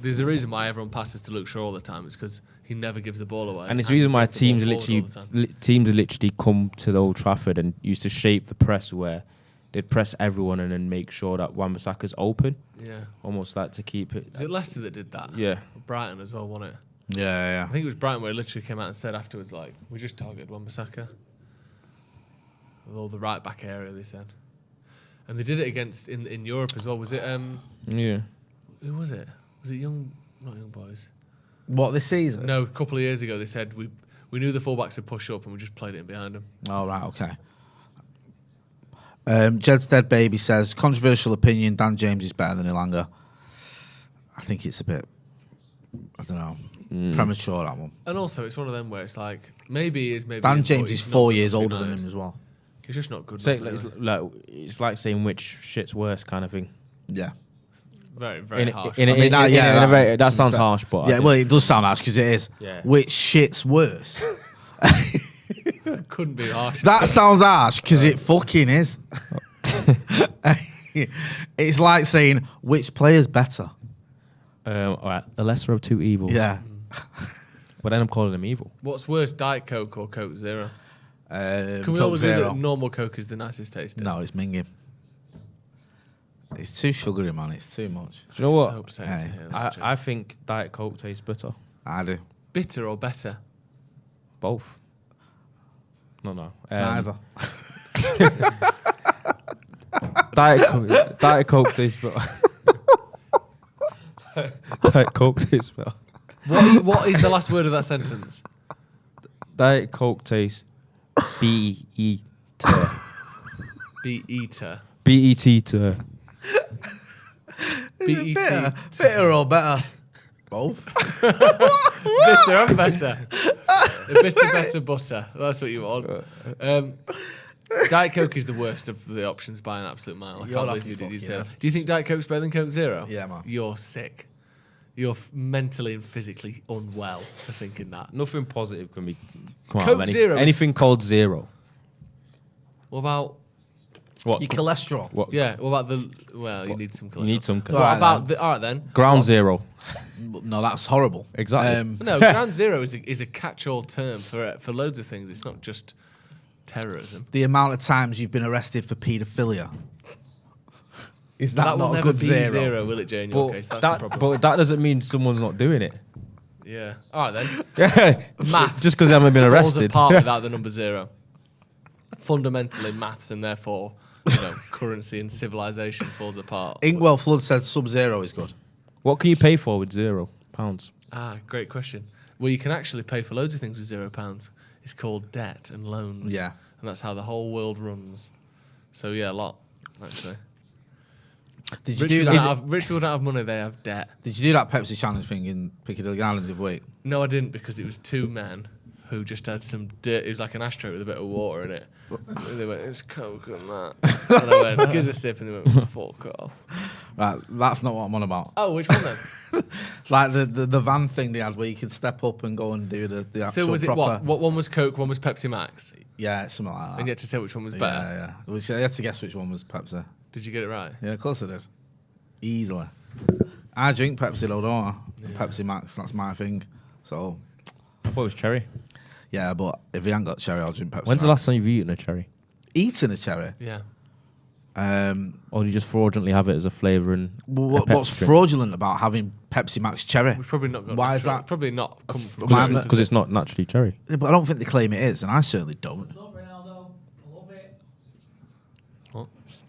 there's a reason why everyone passes to Luke Shaw all the time. It's because he never gives the ball away. And it's the reason why he gets the ball teams forward literally all the time. teams literally come to the Old Trafford and used to shape the press where they'd press everyone and then make sure that Wan-Bissaka's open, Yeah. almost like to keep it. Was it Leicester that did that? Yeah. Brighton as well, wasn't it? Yeah. I think it was Brighton where he literally came out and said afterwards, like, we just targeted Wan-Bissaka. With all the right back area, they said. And they did it against in Europe as well. Was it Yeah. who was it? Was it not Young Boys? What, this season? No, a couple of years ago they said we knew the fullbacks would push up and we just played it in behind them. Oh, right, okay. Jed's Dead Baby says, controversial opinion, Dan James is better than Ilanga. I think it's a bit, I don't know, premature, that one. And also, it's one of them where it's like, maybe he is, maybe Dan he James but is he's 4 not years good older enough for than him United. as well. He's just not good So enough. it's like saying which shit's worse kind of thing. Yeah. Very, very harsh. That sounds harsh, but Yeah, well, it does sound harsh because it is. Yeah. Which shit's worse? Couldn't be harsh. That sounds harsh because it fucking is. It's like saying, which player's better? all right, the lesser of two evils. Yeah. But then I'm calling them evil. What's worse, Diet Coke or Coke Zero? Can we Coke all agree Zero. that normal Coke is the nicest tasting? No, it's minging. It's too sugary, man. It's too much. Do you know what? So upsetting to Hey. hear that, Jim. I think Diet Coke tastes better. I do. Bitter or better? Both. No. Neither. Diet Coke tastes better. Diet Coke tastes better. What is the last word of that sentence? Diet Coke tastes B-E-T-ter. Be-eater. B-E-T-ter. B-E-T. Bitter or better? Both. Bitter and better. A bitter, better butter. That's what you want. Diet Coke is the worst of the options by an absolute mile. I You're can't laughing believe you did fucking you hell. Do you think Diet Coke's better than Coke Zero? Yeah, man. You're sick. You're mentally and physically unwell for thinking that. Nothing positive can be come out Coke of any, Zero is- anything called zero. What about... What? Your cholesterol. What? Yeah, what about the... Well, you need some cholesterol. You need some. What Alright about... All right, then. Ground zero. No, that's horrible. Exactly. No, Ground Zero is a catch-all term for loads of things. It's not just terrorism. The amount of times you've been arrested for paedophilia. Is that, That will not a never good be zero? zero, will it, Jay, in your But, case? That's the that, problem. but that doesn't mean someone's not doing it. Yeah. All right, then. Yeah. Maths. Just because they haven't been falls arrested. apart without the number zero. Fundamentally, maths and therefore, currency and civilization falls apart. Inkwell Flood said Sub-Zero is good. What can you pay for with £0? Great question. Well, you can actually pay for loads of things with £0. It's called debt and loans. Yeah. And that's how the whole world runs. So, yeah, a lot, actually. Did you Rich do people, that? don't have, rich people don't have money, they have debt. Did you do that Pepsi challenge thing in Piccadilly Gardens the other week? No, I didn't, because it was two men who just had some dirt. It was like an ashtray with a bit of water in it. And they went, it's Coke and that. And I went, give us a sip, and they went, fuck off. Right, that's not what I'm on about. Oh, which one then? Like the van thing they had where you could step up and go and do the actual So was it proper... what one was Coke, one was Pepsi Max? Yeah, something like that. And you had to tell which one was better? Yeah. We had to guess which one was Pepsi. Did you get it right? Yeah, of course I did. Easily. I drink Pepsi though, don't I? Pepsi Max, that's my thing. So, I thought it was cherry. yeah, but if he ain't got cherry, I'll drink Pepsi When's the Max. last time you've eaten a cherry? Eating a cherry? Yeah. Or do you just fraudulently have it as a flavour and What's fraudulent about having Pepsi Max cherry? We've probably not got Why is natural- that? Probably not come from Because it's not naturally cherry. Yeah, but I don't think they claim it is, and I certainly don't. What's up, Ronaldo? I love it.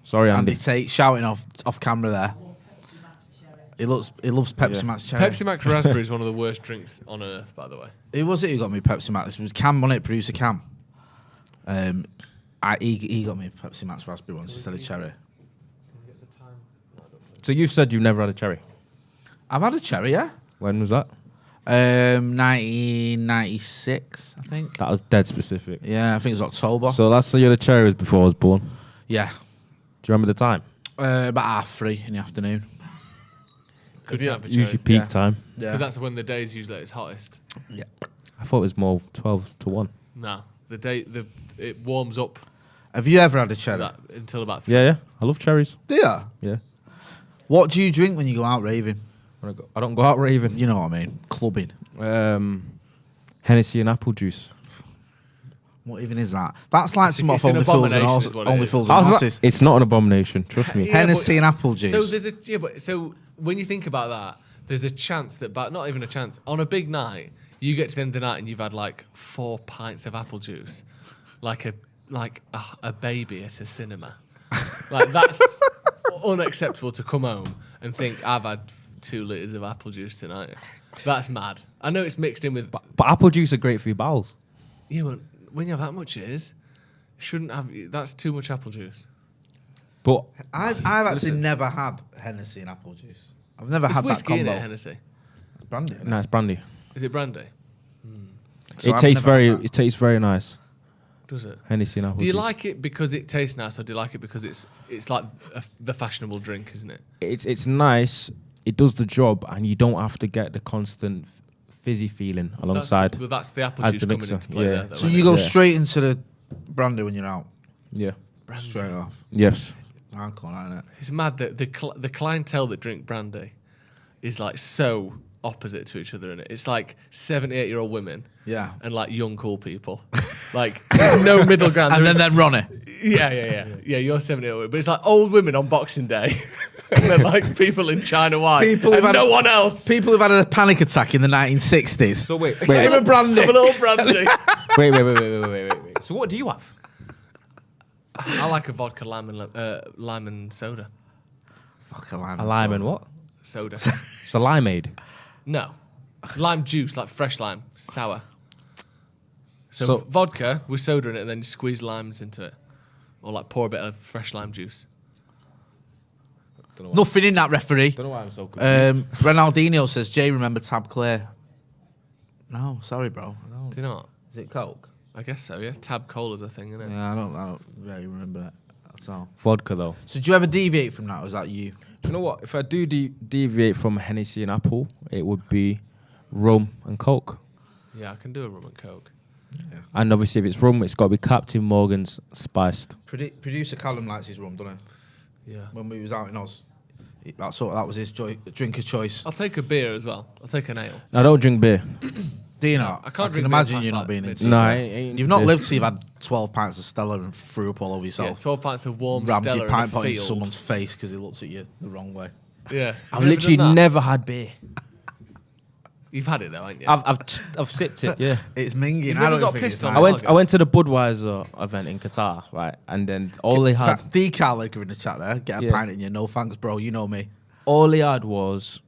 Sorry, Andy Andy. Tate shouting off camera there. I love Pepsi Max Cherry. He loves Pepsi Yeah. Max cherry. Pepsi Max Raspberry is one of the worst drinks on earth, by the way. Who was it who got me Pepsi Max? It was Cam on it, producer Cam. He got me Pepsi Max raspberry once instead of cherry. So you've said you've never had a cherry. I've had a cherry, yeah. When was that? 1996, I think. That was dead specific. Yeah, I think it was October. So last time you had a cherry was before I was born. Yeah, Do you remember the time? about 3:30 in the afternoon. Good you- time for Usually cherries. peak Yeah. time. Because that's when the day's usually at its hottest. Yeah. I thought it was more 12 to 1. No, it warms up Have you ever had a cherry? until about 3. Yeah. I love cherries. Do you? Yeah. What do you drink when you go out raving? When I don't go out raving. You know what I mean? Clubbing. Hennessy and apple juice. What even is that? That's like some it's off an Only Fools and abomination Horses. is what it Only is. Fools and Horses. It's not an abomination, trust me. Yeah, Hennessy but- and apple juice. So so when you think about that, there's a chance that, but not even a chance, on a big night, you get to the end of the night and you've had like 4 pints of apple juice, like a baby at a cinema. Like that's unacceptable to come home and think I've had 2 litres of apple juice tonight. That's mad. I know it's mixed in with. But apple juice are great for your bowels. Yeah, well, when you have that much, it is. Shouldn't have. That's too much apple juice. But I've actually never had Hennessy and apple juice. I've never It's had that whiskey in combo. it, Hennessy. It's brandy. isn't it? no, it's brandy. Is it brandy? So It I've tastes never very. had that. It tastes very nice. Does it? Hennessy and apple Do you juice. like it because it tastes nice, or do you like it because it's like the fashionable drink, isn't it? It's nice. It does the job, and you don't have to get the constant fizzy feeling alongside. That's the apple as juice the coming mixer, into play yeah. there. though, So isn't you it? go Yeah. straight into the brandy when you're out. Yeah. Straight off. Yes. Hardcore, isn't it? It's mad that the clientele that drink brandy is like so opposite to each other in it. It's like 78-year-old women Yeah. and like young cool people. Like there's no middle ground. And There then Ronnie. yeah, you're 78, but it's like old women on Boxing Day, and then like people in China White, People and who've no had- one else. People who've had a panic attack in the 1960s. So wait, Give him a brandy. Have a little brandy. wait. So what do you have? I like a vodka lime and soda. Fuck a lime. A lime and what? Soda. It's a limeade. No, lime juice, like fresh lime, sour. So, So- vodka with soda in it, and then you squeeze limes into it, or like pour a bit of fresh lime juice. Nothing in that, referee. Don't know why I'm so confused. Ronaldinho says, Jay, remember Tab Clear? No, sorry, bro. No. Do you not? Is it Coke? I guess so. Yeah, Tab Cola's a thing, isn't it? Yeah, I don't really remember that. That's all. Vodka though. So do you ever deviate from that, or is that you? Do you know what? If I do deviate from Hennessy and apple, it would be rum and Coke. Yeah, I can do a rum and coke. And obviously, if it's rum, it's got to be Captain Morgan's spiced. Producer Callum likes his rum, doesn't he? Yeah. When we was out in Oz, that was his drink of choice. I'll take a beer as well. I'll take an ale. I don't drink beer. Do you not? I can't I drink can beer imagine past you not like being midnight. into No, it. I ain't You've not beer. lived till you've had 12 pints of Stella and threw up all over Yeah, yourself. 12 pints of warm Rammed Stella your in a pint pot in field. someone's face because he looks at you the wrong way. Yeah. I've Have you ever literally done that? never had beer. You've had it though, haven't you? I've sipped it. Yeah. It's minging. You've I never don't got think pissed it's on nice. lager? I went to the Budweiser event in Qatar, right, and then all they had Decal liquor in the chat there. Get a Yeah. pint in you. No thanks, bro. You know me. was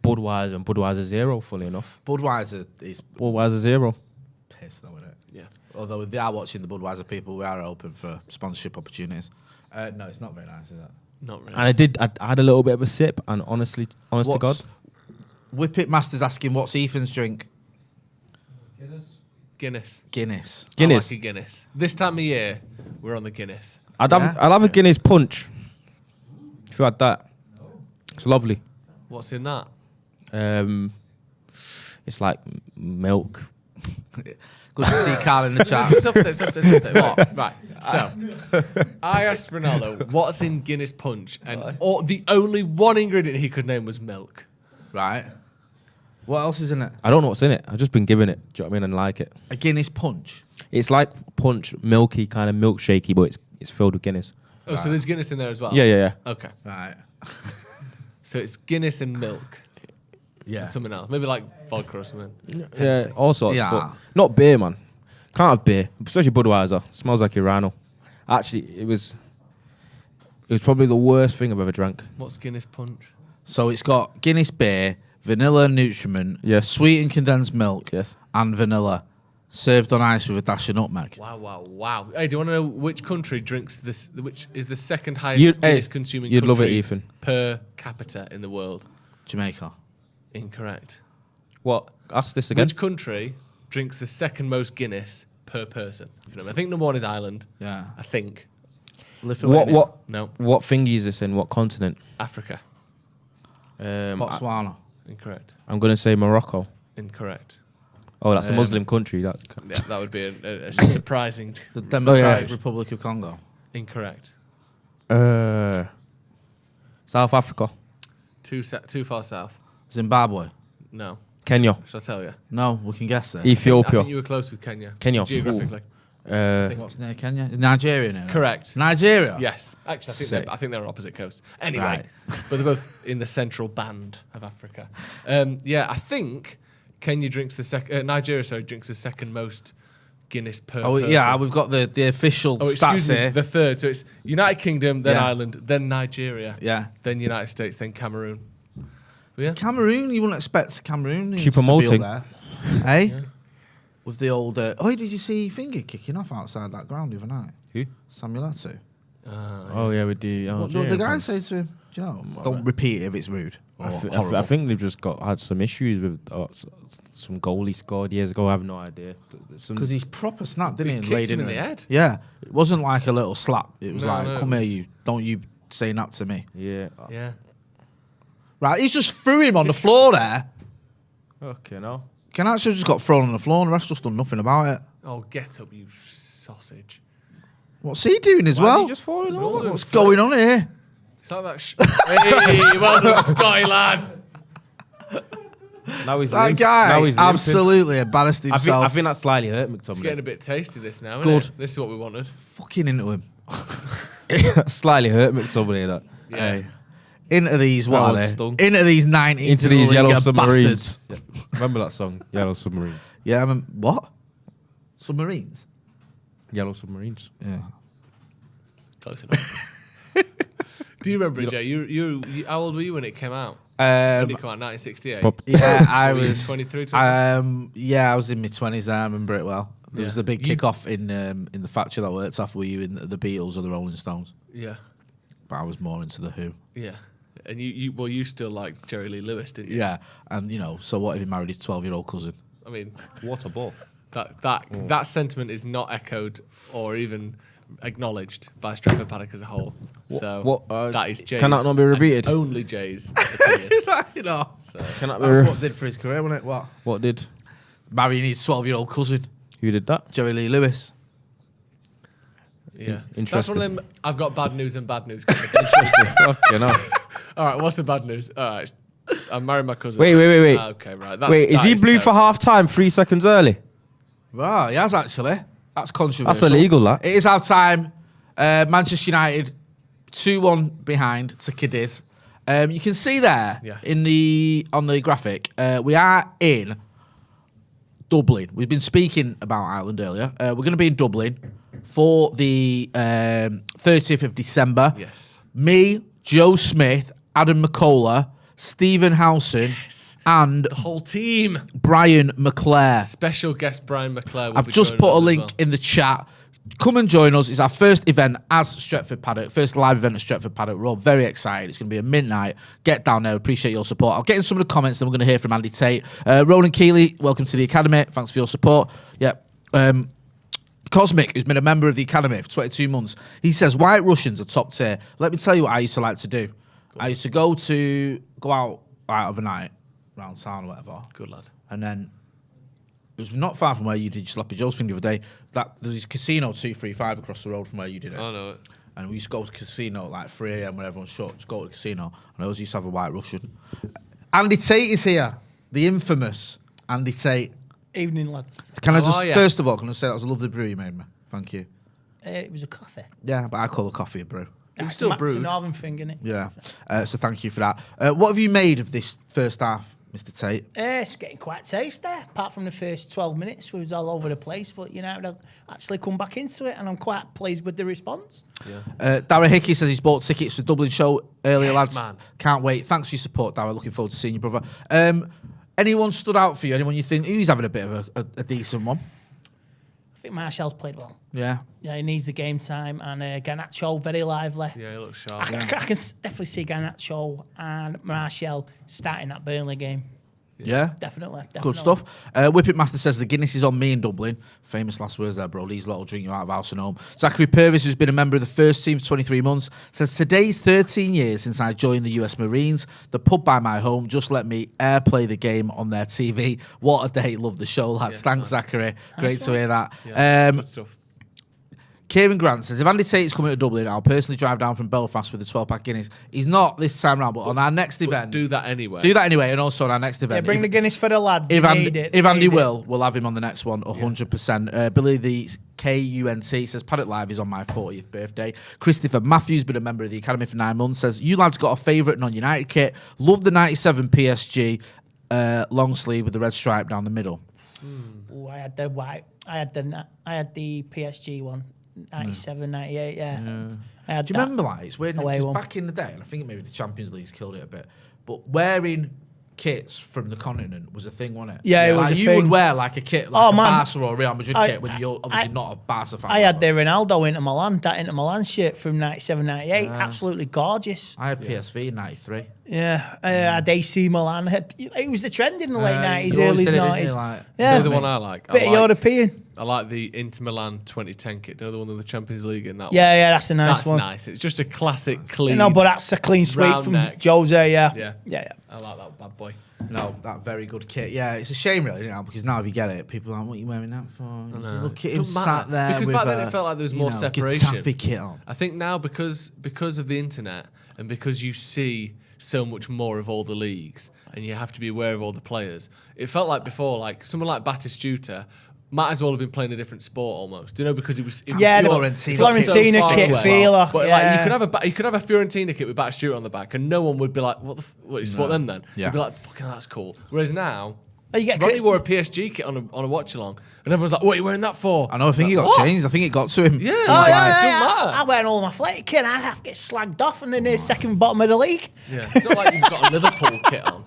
Budweiser and Budweiser Zero. Funny enough, Budweiser is Budweiser Zero. pissed though, isn't it? Yeah. Although if they are watching the Budweiser people, we are open for sponsorship opportunities. No, it's not very nice, is it? Not really. And I had a little bit of a sip, and honest to God, Whippet Master's asking, what's Ethan's drink? Guinness. Guinness. Guinness. I like a Guinness. This time of year, we're on the Guinness. I'll Yeah? have a Guinness punch. If you had that, it's lovely. What's in that? It's like milk. Good to see Carl in the chat. Stop. What? Right. So, I asked Ronaldo, what's in Guinness Punch? And the only one ingredient he could name was milk. Right. What else is in it? I don't know what's in it. I've just been given it. Do you know what I mean? And like it. A Guinness punch. It's like punch, milky, kind of milkshakey, but it's filled with Guinness. Oh, so there's Guinness in there as well? Yeah. Okay. Right. So it's Guinness and milk. Yeah. And something else. Maybe like vodka or something. Yeah, Hennessy. all sorts. Yeah. But not beer, man. Can't have beer, especially Budweiser. Smells like Urano. Actually, it was probably the worst thing I've ever drank. What's Guinness Punch? So it's got Guinness beer, vanilla nutriment, Yes. sweetened condensed milk, Yes. and vanilla, served on ice with a dash of nutmeg. Wow. Hey, do you want to know which country drinks this? Which is the second highest You'd- Guinness hey, consuming you'd country love it, Ethan. per capita in the world? Jamaica. Incorrect. What? Ask this again. Which country drinks the second most Guinness per person? If you know what I mean. I think number one is Ireland. Yeah. I think. Lithuania. No. What thingy is this in? What continent? Africa. Botswana. Incorrect. I'm gonna say Morocco. Incorrect. Oh, that's a Muslim country. That's Yeah, that would be a surprising. The Democratic yeah. Republic of Congo. Incorrect. South Africa, Too far south. Zimbabwe. No. Kenya, Shall I tell you? No, we can guess there. I Ethiopia, think you were close with Kenya. Kenya. Geographically. What's near Kenya? Nigeria now. Correct. Nigeria. Yes. Actually, Sick. I think they're on opposite coasts. Anyway, Right. but they're both in the central band of Africa. I think Kenya drinks the second. Nigeria, drinks the second most Guinness per person. Yeah, we've got the official stats here. The third. So it's United Kingdom, then Yeah. Ireland, then Nigeria, Yeah. then United States, then Cameroon. Yeah. Cameroon, you wouldn't expect Cameroon to Super be molting. up there. Hey? With the old... did you see Finger kicking off outside that ground the other night? Who? Samuel Eto'o. Oh yeah, with the. What did the guy say to him? Do you know? Don't repeat it if it's rude. Or horrible. I think they've just had some issues with some goal he scored years ago. I have no idea. Because he proper snapped, didn't he? And kicked laid him into in the head. Yeah. It wasn't like a little slap. It was No, like, no, come it here, was- you. Don't you say that to me. Yeah. Yeah. Right, he's just threw him on the floor there. Okay, no. Canacho just got thrown on the floor and the rest just done nothing about it. Oh, get up, you sausage. What's he doing as Why did well? he just fall They're over? all doing What's going on here? It's like that. Hey, well done, Scotty lad. Now he's That limping. guy Now he's limping. absolutely embarrassed himself. I think that slightly hurt It's getting McTominay. a bit tasty, this now, isn't Good. it? This is what we wanted. Fucking into him. Slightly hurt McTominay. That. Yeah. Hey. Into these, what That are one they? stung. Into these 19 Into these yellow bastards. submarines. Yeah. Remember that song? Yellow Submarines. Yeah, what? Submarines? Yellow Submarines. Yeah. Close enough. Do you remember it, Jay? You, how old were you when it came out? When did it come out? 1968? Yeah, I Were you was 23, yeah, I was in my 20s. I remember it well. There was Yeah. the big kick-off in the factory that worked off. Were you in the Beatles or the Rolling Stones? Yeah. But I was more into the Who. Yeah. And you still like Jerry Lee Lewis, didn't you? Yeah, and so what if he married his 12-year-old cousin? I mean, What a ball. that sentiment is not echoed or even acknowledged by Stretford Paddock as a whole. So that is Jay's. Can that not be repeated? and only Jay's opinion. It's like, So, Can that that's be what did for his career, wasn't it? What did? Marrying his 12-year-old cousin, Who did that? Jerry Lee Lewis. yeah. That's Interesting. one of them I've got bad news and bad news conversations. Fucking hell. All right, what's the bad news? All right, I'm marrying my cousin. Wait. Ah, okay, right. That's, Wait, is that he blue for terrible. half time 3 seconds early? Right, he has actually. That's controversial. That's illegal, that. It is half time. Manchester United 2-1 behind to Cadiz. You can see there Yes. on the graphic, we are in Dublin. We've been speaking about Ireland earlier. We're going to be in Dublin for the 30th of December. Yes. Me, Joe Smith, Adam McCullough, Stephen Howson, and The whole team. Brian McClare. Special guest Brian McClare. Will I've be just joining put a us as link well. in the chat. Come and join us. It's our first event as Stretford Paddock, first live event at Stretford Paddock. We're all very excited. It's going to be a midnight. Get down there. Appreciate your support. I'll get in some of the comments, then we're going to hear from Andy Tate. Ronan Keeley, welcome to the Academy. Thanks for your support. Yeah. Cosmic, who's been a member of the Academy for 22 months, he says, White Russians are top tier. Let me tell you what I used to like to do. I used to go out of a night, around town or whatever. Good lad. And then it was not far from where you did your Sloppy Joe's thing the other day. There's this casino 235 across the road from where you did it. I know it. And we used to go to the casino at like 3 a.m. when everyone's shut. Just go to the casino. And I always used to have a White Russian. Andy Tate is here. The infamous Andy Tate. Evening, lads. Can I How just, are ya? first of all, can I say that was a lovely brew you made me? Thank you. It was a coffee. Yeah, but I call a coffee a brew. It was still It's a brewed. northern thing, innit? Yeah. So thank you for that. What have you made of this first half, Mr. Tate? It's getting quite tasty. Apart from the first 12 minutes, we was all over the place. But, they'll actually come back into it, and I'm quite pleased with the response. Dara Hickey says he's bought tickets for Dublin show earlier, Yes, lads. man. Can't wait. Thanks for your support, Dara. Looking forward to seeing you, brother. Anyone stood out for you? Anyone you think he's having a bit of a decent one? I think Martial's played well. Yeah. Yeah, he needs the game time. And Garnacho, very lively. Yeah, he looks I sharp. can definitely see Garnacho and Martial starting that Burnley game. Yeah. Definitely. Good stuff. Whippet Master says the Guinness is on me in Dublin. Famous last words there, bro. These lot will drink you out of house and home. Zachary Purvis, who's been a member of the first team for 23 months, says today's 13 years since I joined the US Marines. The pub by my home just let me airplay the game on their TV. What a day. Love the show, lads. Yes, Thanks, man. Zachary. Great to hear that. Yeah, good stuff. Kieran Grant says, if Andy Tate's coming to Dublin, I'll personally drive down from Belfast with a 12-pack Guinness. He's not this time round, but on our next event... Do that anyway. Do that anyway, and also on our next Yeah, event... bring the Guinness for the lads. If They Andy, need it. if They Andy need it. will, we'll have him on the next one, 100%. Billy the KUNT says Paddock Live is on my 40th birthday. Christopher Matthews, been a member of the Academy for 9 months, says, you lads got a favourite non-United kit. Love the 97 PSG long sleeve with the red stripe down the middle. Ooh, I had the white. I had the PSG one, 97, 98, yeah. I had Do you remember, like, it's weird, away because one. back in the day, and I think maybe the Champions League's killed it a bit, but wearing kits from the continent was a thing, wasn't it? Yeah, it was like, a you thing. would wear like a kit, like Oh, a man. Barca or a Real Madrid kit when you're obviously not a Barca fan. I had the Ronaldo Inter Milan shirt from 97, 98. Absolutely gorgeous. I had PSV in 93. Yeah, I had AC Milan. It was the trend in the late 90s, you always early did it, didn't you? 90s. Like, Yeah. The one I like. Bit of European. I like the Inter Milan 2010 kit. Do you know the one in the Champions League in that Yeah, yeah, that's a nice That's one. nice. It's just a classic, clean. No, but that's a clean sweep round from neck. Jose, yeah. Yeah. Yeah. I like that bad boy. no, that very good kit. Yeah, it's a shame really, you know, because now if you get it, people are like, what are you wearing that for? You look at him Doesn't matter. sat there Because with back then it felt like there was more separation. Getafe kit on. I think now because of the internet and because you see so much more of all the leagues and you have to be aware of all the players, it felt like before, like someone like Batistuta might as well have been playing a different sport almost. Do you know, because it was Yeah, the Fiorentina kit feeler. But yeah. like you could have a Fiorentina kit with Batistuta on the back, and no one would be like, "What you support them then?" Yeah. You'd be like, "Fucking that's cool." Whereas now, Oh, you get Rodney Chris- wore a PSG kit on a Watchalong, and everyone's like, "What are you wearing that for?" I know, I think he got What? changed. I think it got to him. Yeah. He was Oh, like, yeah. Doesn't matter. I wear all my athletic kit and I have to get slagged off and then the second bottom of the league. Yeah, it's not like you've got a Liverpool kit on.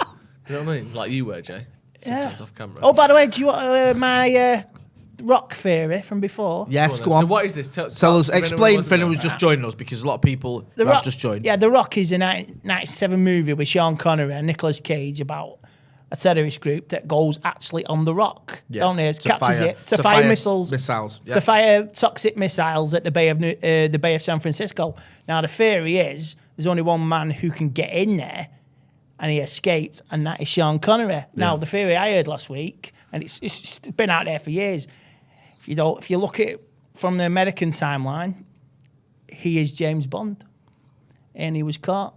You know what I mean? Like you wear, Jay. Yeah. Sometimes off camera. Oh, by the way, do you want my rock theory from before? Yes, then. go on. So what is this? Tell us, for anyone who explain wasn't for anyone there. who's just joining us, because a lot of people The have Rock, just joined. Yeah, The Rock is a 97 movie with Sean Connery and Nicolas Cage about a terrorist group that goes actually on the rock. Yeah. Don't they? To Captures fire- it to to fire fire missiles. yeah. To fire toxic missiles at the Bay of San Francisco. Now the theory is there's only one man who can get in there, and he escaped, and that is Sean Connery. Now the theory I heard last week, and it's been out there for years. If you look at it from the American timeline, he is James Bond, and he was caught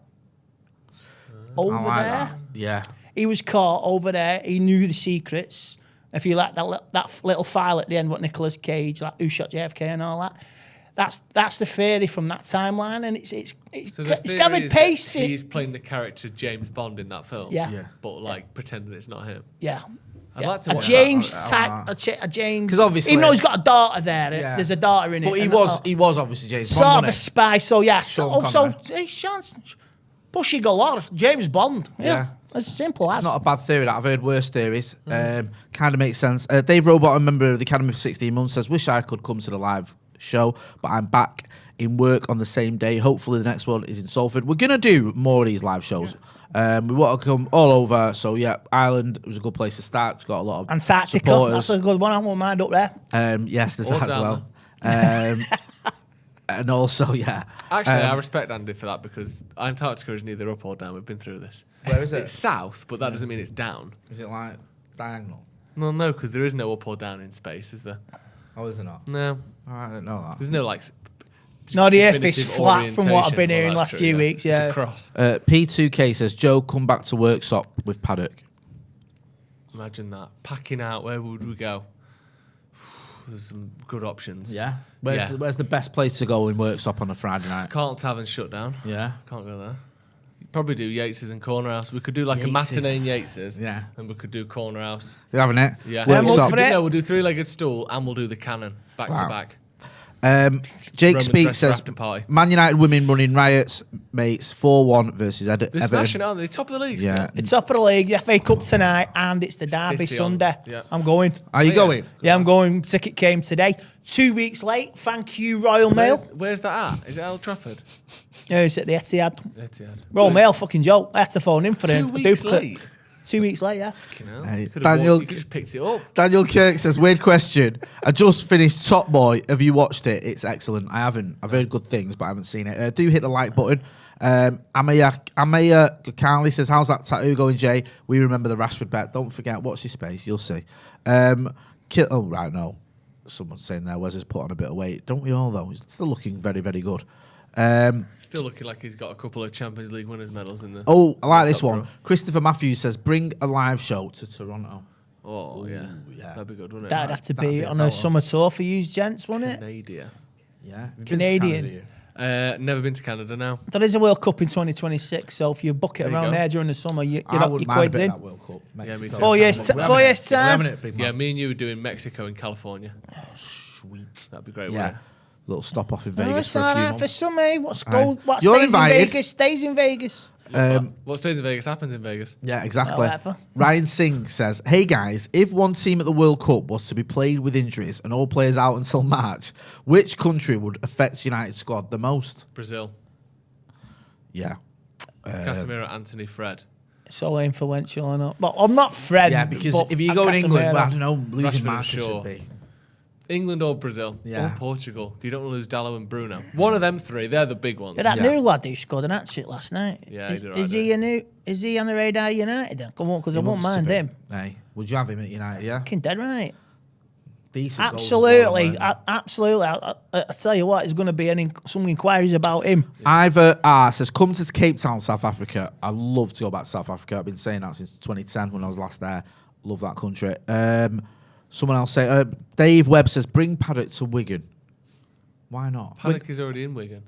over I like there. that. Yeah. He was caught over there. He knew the secrets. If you like that little file at the end, what Nicolas Cage, like who shot JFK and all that, that's the theory from that timeline, and it's So the it's theory gathered is pace. that he's playing the character James Bond in that film. Yeah. Yeah. But like pretending it's not him. Yeah. I'd like to a watch James that. type, a James. 'Cause obviously- even though he's got a daughter there, Yeah. there's a daughter in it. But he and was obviously James sort Bond, of a wasn't spy. So yeah. Sean So Connery. hey, Sean's bushy galore. James Bond. Yeah. Yeah. As simple as. It's not a bad theory. That I've heard worse theories. Kind of makes sense. Dave Robot, a member of the Academy for 16 months, says, wish I could come to the live show, but I'm back in work on the same day. Hopefully the next one is in Salford. We're going to do more of these live shows. We want to come all over. So, yeah, Ireland was a good place to start. It's got a lot of Antarctica. supporters. That's a good one. I won't mind up there. Yes, there's Or that as down well. And also, yeah. Actually, I respect Andy for that because Antarctica is neither up or down. We've been through this. Where is it? It's south, but that doesn't mean it's down. Is it like diagonal? No, because there is no up or down in space, is there? Oh, is it not? No, Oh, I don't know that. there's no like. No, the earth is definitive flat from what I've been orientation. hearing Well, last that's few true, weeks. It's Yeah. a cross. P2K says, Joe, come back to workshop with Paddock. Imagine that. Packing out, where would we go? There's some good options. Yeah. Yeah. Where's the best place to go in workshop on a Friday night? Carlton Tavern shut down. Yeah. Can't go there. Probably do Yates's and Corner House. We could do like a Yates's. matinee in Yates's. Yeah. And we could do Corner House. You're having it? Yeah. Workshop. for it. No, we'll do three-legged stool and we'll do the cannon back Wow. to back. Jake Roman Speak dress says, after party. Man United women running riots, mates, 4-1 versus They're Everton. smashing, aren't they? Top of the league. Yeah. The top of the league, the FA Cup tonight, and it's the Derby City on- Sunday. yeah. I'm going. Are you yeah. going? Yeah, I'm going. Ticket came today. 2 weeks late. Thank you, Royal Mail. Where's that at? Is it Old Trafford? No, it's at the Etihad. Etihad. Royal Mail, fucking joke. I had to phone him for 2 a weeks duplicate. late. 2 weeks late, yeah. Fucking hell. Hey, You could Daniel- you could just picked it up. Daniel Kirk says, weird question. I just finished Top Boy. Have you watched it? It's excellent. I haven't. I've heard good things, but I haven't seen it. Do hit the like button. Amaya Carly says, how's that tattoo going, Jay? We remember the Rashford bet. Don't forget, watch your space. You'll see. Oh, right, no. Someone's saying there, Wes has put on a bit of weight. Don't we all, though? He's still looking very, very good. Still looking like he's got a couple of Champions League winners medals in there. Oh, I like this Top one. draw. Christopher Matthews says, bring a live show to Toronto. Oh, yeah. yeah. That'd be good, wouldn't it? That'd have to That'd be be a on a belter. summer tour for you gents, wouldn't it? Canada. Yeah. Have you been to Canadian. Canada? Never been to Canada now. There is a World Cup in 2026, so if you book it There you around go. there during the summer, you're I not wouldn't your mind a quids bit in. of that World Cup. me Mexico. too. 4 years, We're having 4 years it. We're having time. it, big Yeah, man. me and you were doing Mexico and California. Sweet. That'd be great, Yeah. wouldn't Little stop off in Oh, Vegas it's for a all few right for months. some, eh? What You're stays in invited. Vegas stays in Vegas. it? What stays in Vegas happens in Vegas. Yeah, exactly. Whatever. Ryan Singh says, "Hey guys, if one team at the World Cup was to be played with injuries and all players out until March, which country would affect United's squad the most?" Brazil. Yeah. Casemiro, Anthony, Fred. So influential or not? But I'm not Fred. Yeah, because but if you go in England, Casemiro. well, I don't know, losing Rashford, Marcus sure. should be. England or Brazil Yeah. or Portugal. You don't want to lose Dallo and Bruno. One of them three, they're the big ones. But that Yeah. new lad who scored an hat-trick last night. Yeah, he did right is he a new? Is he on the radar United? Then? Come on, because I He won't wants to mind be. him. Hey, would you have him at United? Yeah, Fucking dead right. decent. goals as Absolutely, well, absolutely. I tell you what, there's going to be some inquiries about him. Ivor R says, "Come to Cape Town, South Africa. I'd love to go back to South Africa. I've been saying that since 2010 when I was last there. Love that country." Someone else say, Dave Webb says, "Bring Paddock to Wigan." Why not? Paddock is already in Wigan.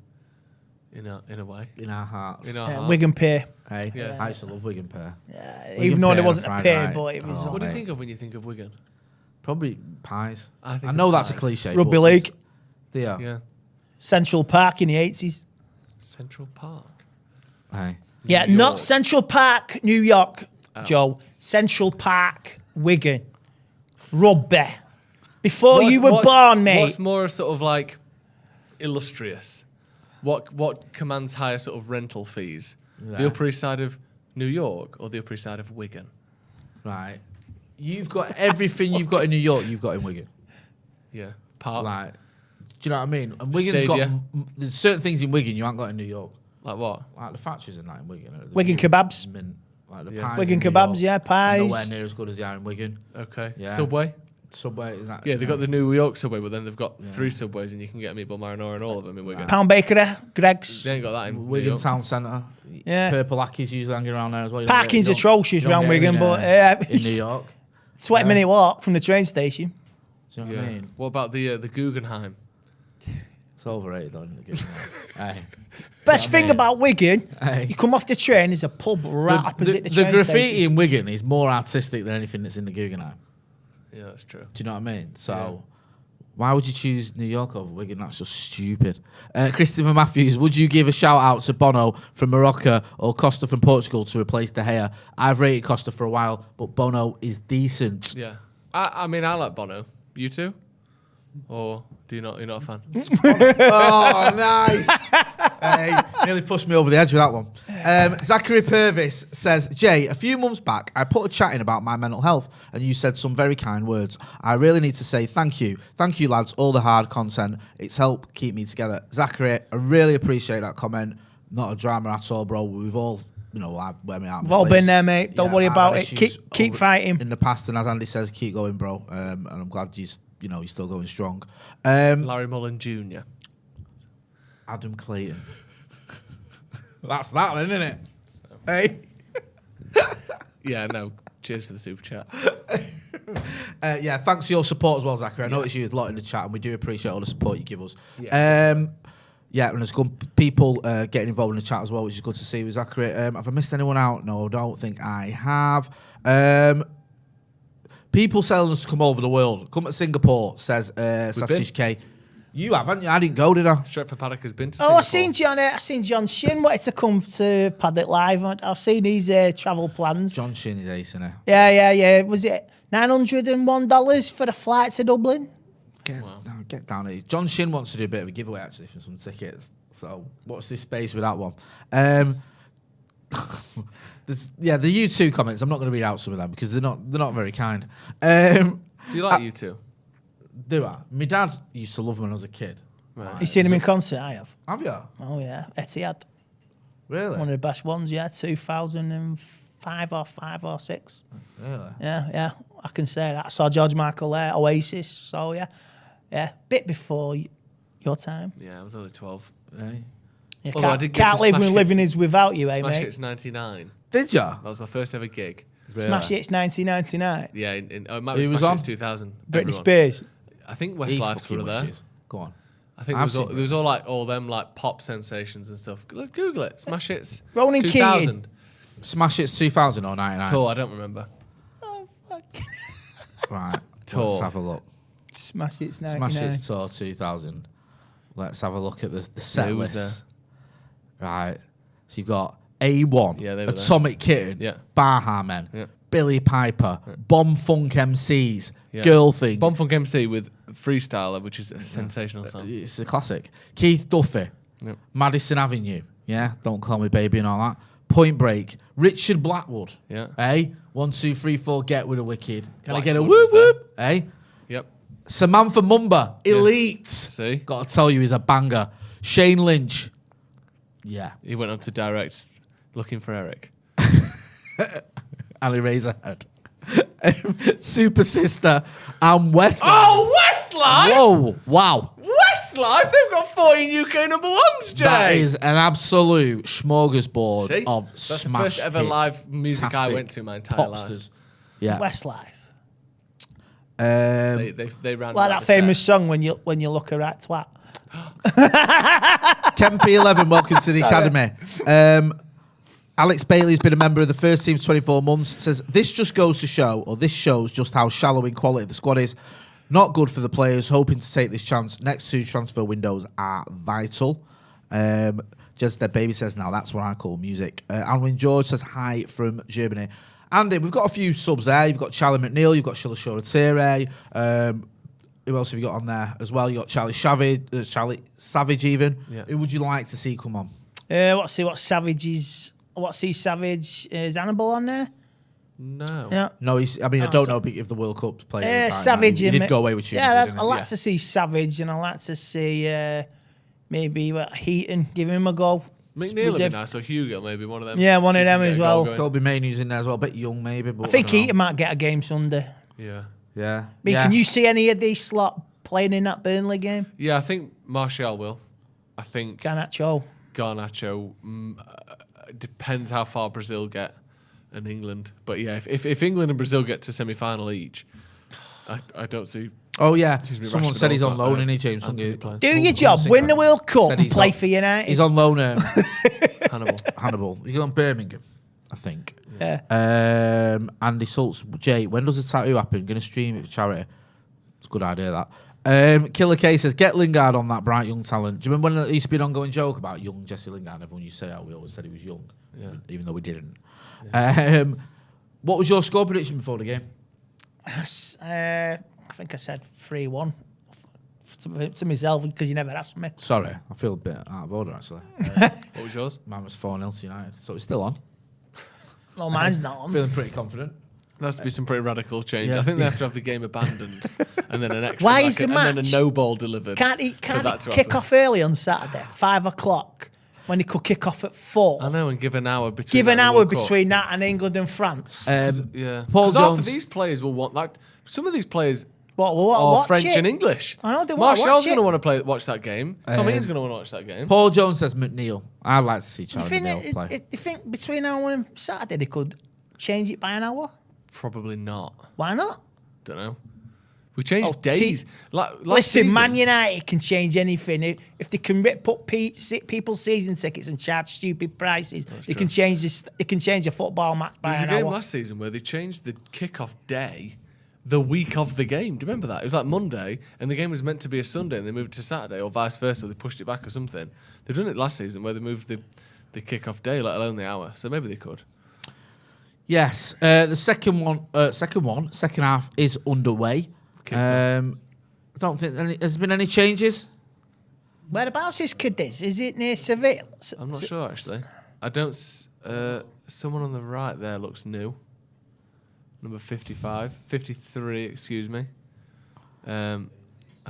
In a way. In our hearts. In our hearts. Wigan Pier. Hey, Yeah. I used to love Wigan Pair. Yeah, Wigan even though Pier there on wasn't a Friday pier, night. but it was Oh, What do you mate. think of when you think of Wigan? Probably pies. I think I know of that's a pies. cliche. rugby but league, Yeah. Yeah. Central Park in the 80s. Central Park. Hey. Yeah, New not York. Central Park, New York, Joe. Central Park, Wigan. Rugby. Before you were born, mate. What's more sort of like illustrious? What commands higher sort of rental fees? Yeah. The Upper East Side of New York or the Upper East Side of Wigan? Right. You've got everything you've got in New York, you've got in Wigan. Yeah. Park. Like, do you know what I mean? And Wigan's Stadia. got there's certain things in Wigan you haven't got in New York. Like what? Like the factories in that in Wigan. Wigan kebabs. Like the Yeah. pies Wigan in New kebabs, York yeah, are pies. nowhere near as good as they are in Wigan. Okay. Yeah. Subway. Subway is that? Yeah, they've got the New York Subway, but then they've got 3 Subways, and you can get a meatball marinara and all of them in Wigan. Pound Bakery, Greg's. They ain't got that in New Wigan York. Town Centre. Yeah. Purple Ackies usually hanging around there as well. You don't Parking's get- you atrocious don't round get Wigan, in, but yeah, in New York. 20-minute walk from the train station. Do you know what I Yeah. mean? What about the Guggenheim? It's overrated though. Isn't it? Hey. Best I thing mean? about Wigan, Hey. you come off the train, there's a pub right opposite the train graffiti station. in Wigan is more artistic than anything that's in the Guggenheim. Yeah, that's true. Do you know what I mean? So, Yeah. why would you choose New York over Wigan? That's just stupid. Christopher Matthews, would you give a shout out to Bono from Morocco or Costa from Portugal to replace De Gea? I've rated Costa for a while, but Bono is decent. Yeah. I mean, I like Bono. You too? Or do you not? You're not a fan? Oh, nice. Hey, nearly pushed me over the edge with that one. Zachary Purvis says, Jay, a few months back, I put a chat in about my mental health and you said some very kind words. I really need to say thank you. Thank you, lads. All the hard content. It's helped keep me together. Zachary, I really appreciate that comment. Not a drama at all, bro. We've all, you know, wear me out. We've all been there, mate. Don't worry I've about had it. issues Keep over- fighting. in the past, and as Andy says, keep going, bro. And I'm glad you're still going strong. Larry Mullen Jr. Adam Clayton. That's that, then, isn't it? Hey. Yeah, no. Cheers for the super chat. Yeah, thanks for your support as well, Zachary. I noticed you a lot in the chat, and we do appreciate all the support you give us. Yeah. Yeah, and there's good people getting involved in the chat as well, which is good to see with Zachary. Have I missed anyone out? No, I don't think I have. People selling us to come over the world. Come to Singapore, says Satish K. You haven't you? I didn't go, did I? Stretford Paddock has been to Oh, Singapore. I seen John Shin wanted to come to Paddock Live. I've seen his travel plans. John Shin is ace, isn't he? Yeah. Was it $901 for a flight to Dublin? Get down here. John Shin wants to do a bit of a giveaway actually for some tickets. So watch this space with that one. The U2 comments. I'm not going to read out some of them because they're not very kind. Do you like you two? Do I? My dad used to love them when I was a kid. Right. You seen him in concert? I have. Have you? Oh yeah, Etihad. Really? One of the best ones. Yeah, 2005 or 5 or 6. Really? Yeah. I can say that. I saw George Michael there, Oasis. So yeah, bit before your time. Yeah, I was only 12. Hey. You Although I did get can't to live Smash when Hits. living is without you, eh, Smash mate? Hits 99. Did ya? That was my first ever gig. Really? Smash Hits 1999. Yeah, it might be Who was Smash on? Hits 2000. Britney everyone. Spears. I think He Westlife's fucking were there. wishes. Go on. I think I've there was all like all them like pop sensations and stuff. Let's Google it. Smash Hits Ronan 2000. Smash Hits 2000 or 99? Tour, I don't remember. Oh, fuck. Right. Tour. Let's have a look. Smash Hits 99. Smash Hits Tour 2000. Let's have a look at the set who was list. Right. So you've got A1, Yeah, they were there. Atomic Kitten, Yeah. Baha Men, Yeah. Billy Piper, Bomb Funk MCs, Yeah. Girl Thing. Bomb Funk MC with Freestyler, which is a sensational song. It's a classic. Keith Duffy, Yep. Madison Avenue, yeah, Don't Call Me Baby and all that. Point Break, Richard Blackwood, Yeah. eh? 1, 2, 3, 4, Get With a Wicked. Can I get a Blackwood whoop was there. whoop? Eh? Yep. Samantha Mumba, Elite. See? Got to tell you, he's a banger. Shane Lynch, yeah. He went on to direct Looking for Eric. Ali Razorhead. Super Sister and Westlife. Westlife! Whoa, wow. Westlife? They've got 14 UK number ones, Jay! That is an absolute smorgasbord See? of That's the smash first ever hits. live music I Fantastic. went to my entire life. Popsters. Yeah. Westlife. They ran Like around that the famous set. song when you look a right twat. Kempy11, welcome to the academy. Alex Bailey's been a member of the first team for 24 months. Says this just goes to show, or this shows just how shallow in quality the squad is. Not good for the players hoping to take this chance. Next two transfer windows are vital. Just their baby says, now that's what I call music. Alwyn George says hi from Germany. Andy, we've got a few subs there. You've got Charlie McNeil, you've got Shilashora Tere. Who else have you got on there as well? You got Charlie Savage even. Yeah. Who would you like to see come on? Let's see what Savage is. What's he Savage? Is Hannibal on there? No. Yeah. No, I don't know if the World Cup's playing. right now. Savage. He and did go away with Tuesday, Yeah, didn't I'd he? like to see Savage, and I'd like to see maybe Heaton, give him a go. McNeil would be Reserve- nice, or Hugo, maybe one of them. Yeah, one See of if them we as get a goal well. going. Colby Mainoo's in there as well. A bit young, maybe. But I think don't know. Heaton might get a game Sunday. Yeah. Yeah. I mean, yeah. can you see any of these slot playing in that Burnley game? Yeah, I think Martial will. I think Garnacho. Garnacho depends how far Brazil get and England. But yeah, if England and Brazil get to semi-final each, I don't see. Oh yeah. Excuse me, Someone Rashford said he's on also, loan, isn't he, James? Anthony playing. Do your job, win the World Cup, Said and he's play on- for United. He's on loan. Hannibal. Hannibal. He's on Birmingham, I think. Yeah. Andy Schultz, Jay, when does the tattoo happen? Going to stream it for charity. It's a good idea, that. Killer K says, get Lingard on that bright young talent. Do you remember when there used to be an ongoing joke about young Jesse Lingard? Everyone used to say, we always said he was young, even though we didn't. What was your score prediction before the game? I think I said 3-1 to myself because you never asked me. Sorry, I feel a bit out of order, actually. What was yours? Mine was 4-0 to United, so it's still on. Well, mine's not on. Feeling pretty confident. There has to be some pretty radical change. Yeah. I think they have to have the game abandoned and then an extra. Why is the and then match- a no ball delivered. Can't he for that to kick happen. off early on Saturday, 5 o'clock, when he could kick off at 4? I know, and give an hour between. Give that an and hour World Cup. between that and England and France. Yeah, Paul Because half of Jones- these players will want like some of these players what are watch French it? and English. I know, they wanna Martial's watch going to it. want to watch that game. Tom Ian's going to want to watch that game. Paul Jones says McNeil. I'd like to see You Charlie think, McNeil play. you think between now and Saturday they could change it by an hour? Probably not. Why not? Don't know. We changed Oh, days. Last Listen, season, Man United can change anything. If they can put people's season tickets and charge stupid prices, they can change this. They can change a football match by There was a an game hour. last season where they changed the kickoff day the week of the game. Do you remember that? It was like Monday, and the game was meant to be a Sunday, and they moved it to Saturday, or vice versa. They pushed it back or something. They've done it last season where they moved the kickoff day, let alone the hour. So maybe they could. Yes, the second half is underway. Kicked off. I don't think has been any changes. Whereabouts is Cadiz? Is it near Seville? I'm not sure actually. I don't. Someone on the right there looks new. Number 53. Excuse me. I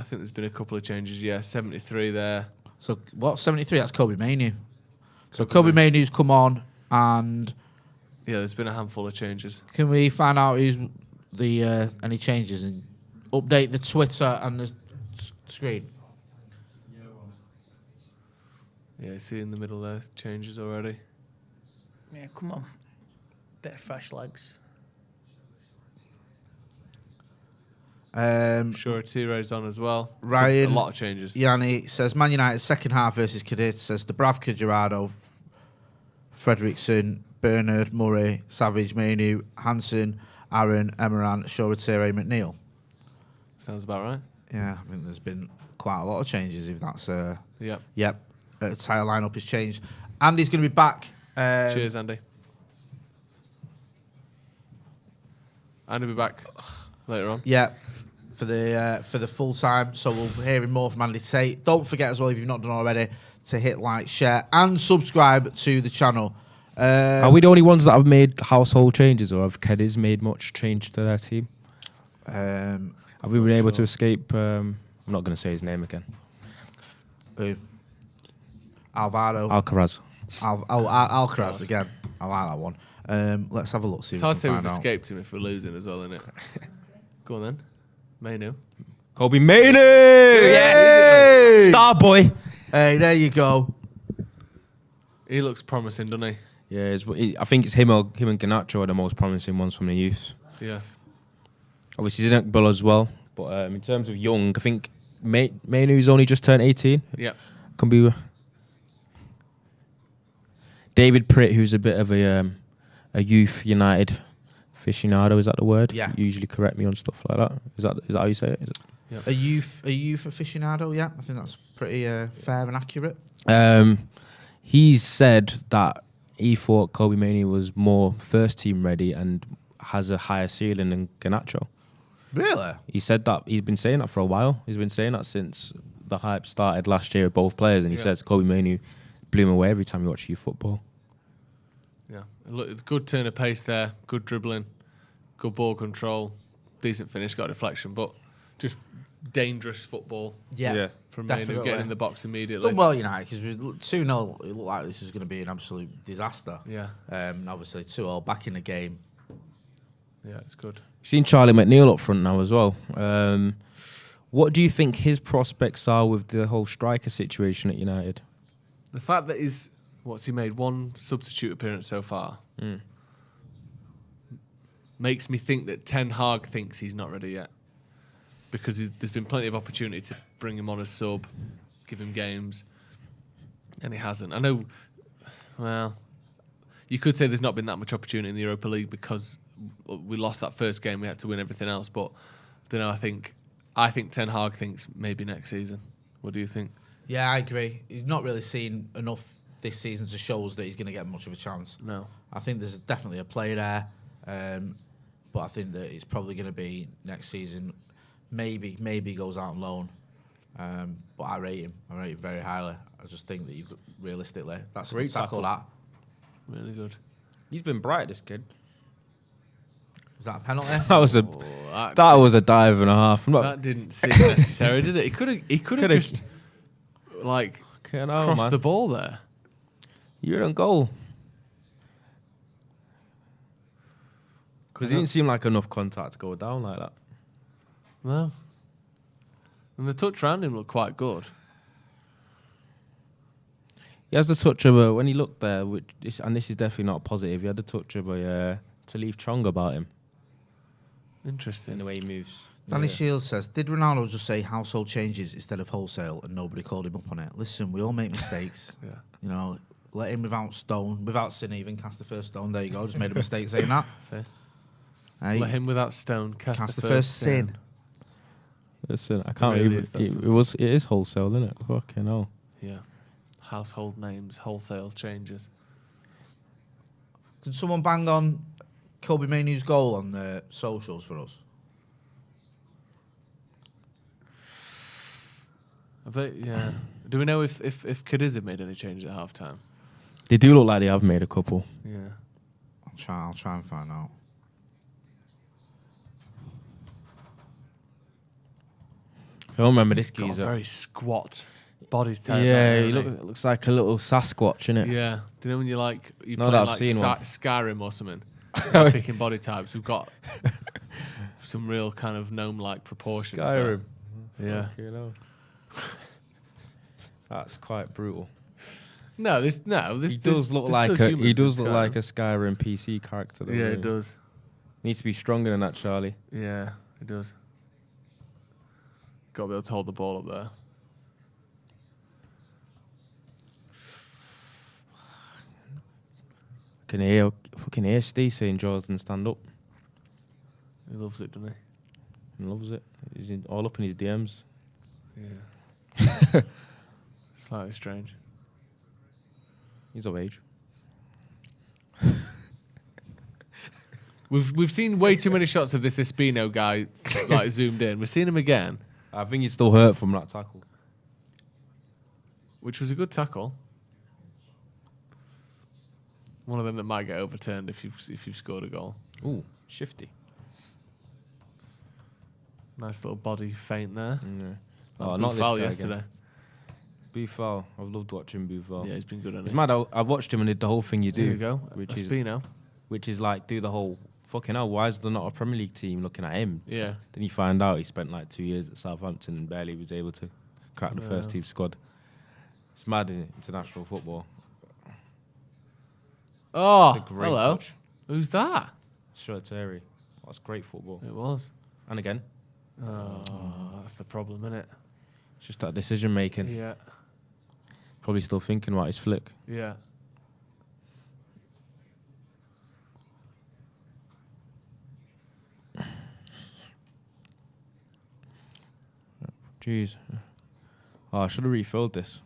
think there's been a couple of changes. Yeah, 73 there. So what? 73. That's Kobe Mainoo. So Kobe Mainoo's come on, and Yeah, there's been a handful of changes. can we find out who's the any changes and update the Twitter and the screen? Yeah, see in the middle there, changes already. Yeah, come on. Bit of fresh legs. Sure, Tiro's on as well. Ryan, a lot of changes. Yanni says Man United second half versus Cadiz. Says Dubravka, Gerardo, Fredrickson, Bernard, Murray, Savage, Manu, Hansen, Aaron, Emeran, Shoretire, McNeil. Sounds about right. Yeah, I mean, there's been quite a lot of changes. If that's Yep. Entire lineup has changed. Andy's going to be back. Cheers, Andy. Andy will be back later on. Yeah, for the full time. So we'll be hearing more from Andy today. Don't forget as well, if you've not done already, to hit like, share, and subscribe to the channel. Are we the only ones that have made household changes, or have Cadiz made much change to their team? Have we been able to escape? I'm not going to say his name again. Alvaro. Alcaraz. Alcaraz again. I like that one. Let's have a look. See It's if we hard can to say find we've out. escaped him if we're losing as well, isn't it? Go on then. Manu. Kobe Manu! Yes! Star boy. Hey, there you go. He looks promising, doesn't he? Yeah, I think it's him and Garnacho are the most promising ones from the youth. Yeah. Obviously, Zinuk Bull as well. But in terms of young, I think Manu's only just turned 18. Yeah. Can be David Pritt, who's a bit of a youth United aficionado. Is that the word? Yeah. You usually correct me on stuff like that. Is that how you say it? Is it? Yeah. A youth aficionado. Yeah, I think that's pretty fair and accurate. He's said that he thought Kobe Manu was more first team ready and has a higher ceiling than Garnacho. Really? He said that. He's been saying that for a while. He's been saying that since the hype started last year with both players, and he says Kobe Manu blew him away every time you watch youth football. Yeah. Look, good turn of pace there. Good dribbling. Good ball control. Decent finish. Got a deflection, but just dangerous football Yeah. from Manu, definitely. getting in the box immediately. Done well, United, because 2-0, it looked like this was going to be an absolute disaster. Yeah. Obviously, 2-0 back in the game. Yeah, it's good. You've seen Charlie McNeil up front now as well. What do you think his prospects are with the whole striker situation at United? The fact that what's he made? One substitute appearance so far. Makes me think that Ten Hag thinks he's not ready yet. Because there's been plenty of opportunity to bring him on as sub, give him games, and he hasn't. I know, well, you could say there's not been that much opportunity in the Europa League because we lost that first game, we had to win everything else, but I don't know, I think Ten Hag thinks maybe next season. What do you think? Yeah, I agree. He's not really seen enough this season to show us that he's going to get much of a chance. No. I think there's definitely a player there, but I think that it's probably going to be next season. Maybe he goes out on loan, but I rate him. I rate him very highly. I just think that realistically, that's Great a good tackle. That Really good. He's been bright, this kid. was that a penalty? That was a dive and a half. That didn't seem necessary, did it? He could have just crossed the ball there. You're on goal. Because it didn't seem like enough contact to go down like that. No. And the touch around him looked quite good. He has the touch of a, when he looked there, and this is definitely not positive, he had the touch of a Talif Chong about him. Interesting. In the way he moves. Danny Shields says, did Ronaldo just say household changes instead of wholesale and nobody called him up on it? Listen, we all make mistakes. Yeah. You know, let him without sin even cast the first stone. There you go. Just made a mistake saying that. Hey, Let him without stone cast the first sin. Listen, I can't really even. is, It is wholesale, isn't it? Fucking hell. Yeah. Household names, wholesale changes. Can someone bang on Kobe Manu's goal on the socials for us? Yeah. Do we know if Cadiz have made any changes at half time? They do look like they have made a couple. Yeah. I'll try and find out. I don't remember this Got a geezer. very squat body type. Yeah, he looks like a little Sasquatch, innit? Yeah. Do you know when you're Not playing that I've like seen one. Skyrim or something? Like picking body types. We've got some real kind of gnome-like proportions. Skyrim. There. Yeah. Fucking hell. That's quite brutal. He does look like a Skyrim PC character. Though, Yeah, really. it does. Needs to be stronger than that, Charlie. Yeah, it does. Got to be able to hold the ball up there. Fucking hear Steve saying Jordan stand up. He loves it, doesn't He loves it. He's all up in his DMs. he? Yeah. Slightly strange. He's of age. We've seen way too many shots of this Espino guy like zoomed in. We're seeing him again, I think he's still hurt from that tackle. which was a good tackle. One of them that might get overturned if you've scored a goal. Ooh, shifty. Nice little body feint there. Yeah. Oh, not this foul guy yesterday. again. Buffal. I've loved watching Buffal. Yeah, he's been good on It's it. mad. I watched him and did the whole thing you do. There you go. Which is Espino. like do the whole fucking hell. Why is there not a Premier League team looking at him? Yeah. Then you find out he spent like 2 years at Southampton and barely was able to crack the first Yeah. team squad. It's mad in international football. Oh, It's a great hello. touch. Who's that? Shirteri. That's great football. It was. And again, Oh, that's the problem, isn't it? it's just that decision making. Yeah. Probably still thinking about his flick. Yeah. Jeez. Oh, I should have refilled this.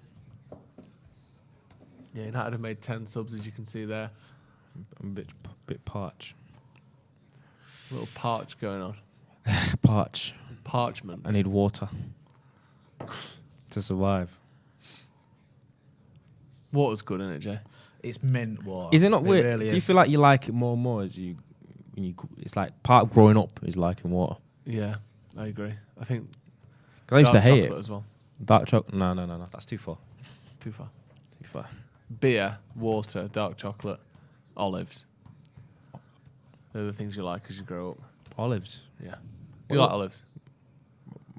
Yeah, United have made 10 subs, as you can see there. I'm a bit parched. A little parch going on. Parch. Parchment. I need water to survive. Water's good, isn't it, Jay? It's mint water. Is it not weird? Really Do you is. feel like you like it more and more as you, it's like part of growing up is liking water. Yeah, I agree. I think 'Cause I used to dark hate chocolate it. as well. Dark chocolate? No. That's too far. Too far. Too far. Beer, water, dark chocolate, olives. They're the things you like as you grow up. Olives. Yeah. Do you Well- like olives?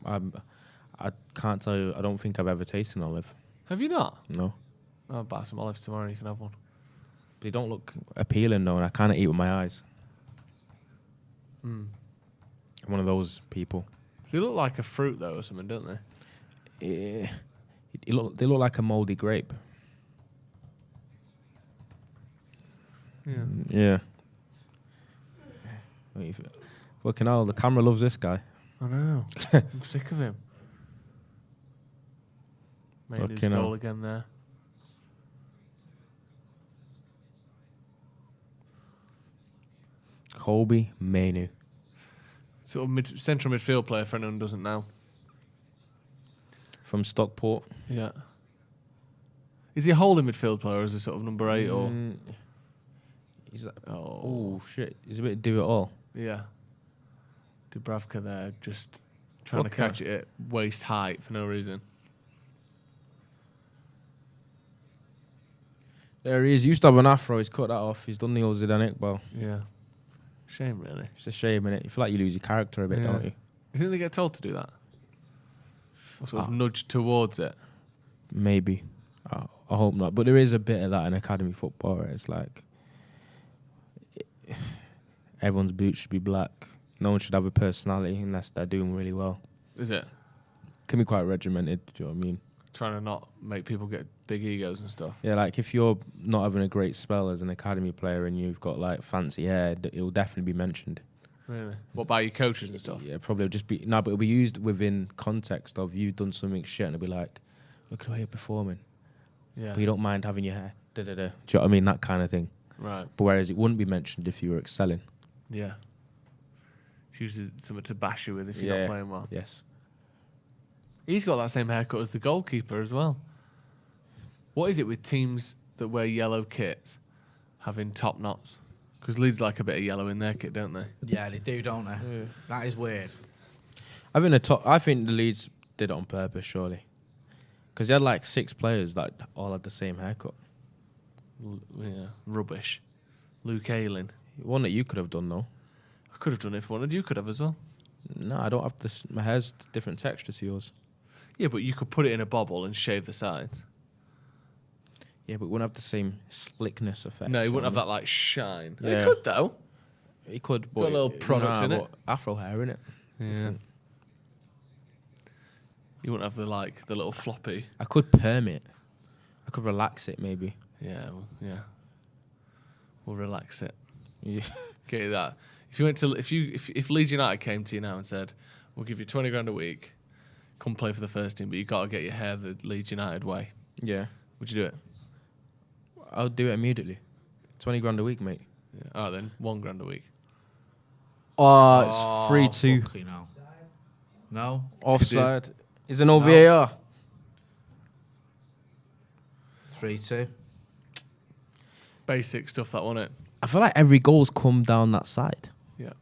I can't tell you. I don't think I've ever tasted an olive. Have you not? No. I'll buy some olives tomorrow. You can have one. They don't look appealing though, and I kind of eat with my eyes. Mm. I'm one of those people. They look like a fruit though, or something, don't they? They look like a mouldy grape. Yeah. Yeah. Fucking hell, the camera loves this guy. I know. I'm sick of him. Made his Fucking hell. goal again there. Colby Mainu. Sort of central midfield player for anyone who doesn't know. From Stockport. Yeah. Is he a holding midfield player or is he sort of number 8 or? He's like, Oh. oh shit, he's a bit do it all. Yeah. Dubravka there just trying to Okay. catch it at waist height for no reason. There he is. Used to have an afro. He's cut that off. He's done the old Zidane Iqbal. Yeah. Shame, really. It's a shame, innit? You feel like you lose your character a bit, Yeah. don't you? You think they get told to do that? Or sort of Ah. nudged towards it? Maybe. I hope not. But there is a bit of that in academy football. Where it's like everyone's boots should be black. No one should have a personality unless they're doing really well. Is it? Can be quite regimented. Do you know what I mean? Trying to not make people get big egos and stuff. Yeah, like if you're not having a great spell as an academy player and you've got like fancy hair, it will definitely be mentioned. Really? What, by your coaches and stuff? Yeah, probably just be no, but it'll be used within context of you've done something shit, and it'll be like, look at the way you're performing, Yeah. but you don't mind having your hair. Da, da, da. Do you know what I mean? That kind of thing. Right. But whereas it wouldn't be mentioned if you were excelling. Yeah. It's usually something to bash you with if you're not playing well. Yes. He's got that same haircut as the goalkeeper as well. What is it with teams that wear yellow kits having top knots? Because Leeds like a bit of yellow in their kit, don't they? Yeah, they do, don't they? Yeah. That is weird. I think the Leeds did it on purpose, surely, because they had like 6 players that all had the same haircut. Yeah. Rubbish. Luke Ayling. One that you could have done though. I could have done it if I wanted. You could have as well. No, I don't have this. My hair's different texture to yours. Yeah, but you could put it in a bobble and shave the sides. Yeah, but it wouldn't have the same slickness effect. No, you you wouldn't have know that like shine. Yeah. It could though. what I mean? It could, but Got a little product in it. Afro hair in it. Yeah. You wouldn't have the little floppy. I could perm it. I could relax it maybe. Yeah, we'll relax it. Yeah. Get you that. If you went to if Leeds United came to you now and said, "We'll give you 20 grand a week, come play for the first team, but you got to get your hair the Leeds United way," Yeah. would you do it? I'll do it immediately. 20 grand a week, mate. Yeah. All right then, 1 grand a week. Oh, it's 3-2. Fuck you know. No. Offside. Is there no No. VAR? 3-2. Basic stuff, that wasn't it? I feel like every goal's come down that side. Yeah.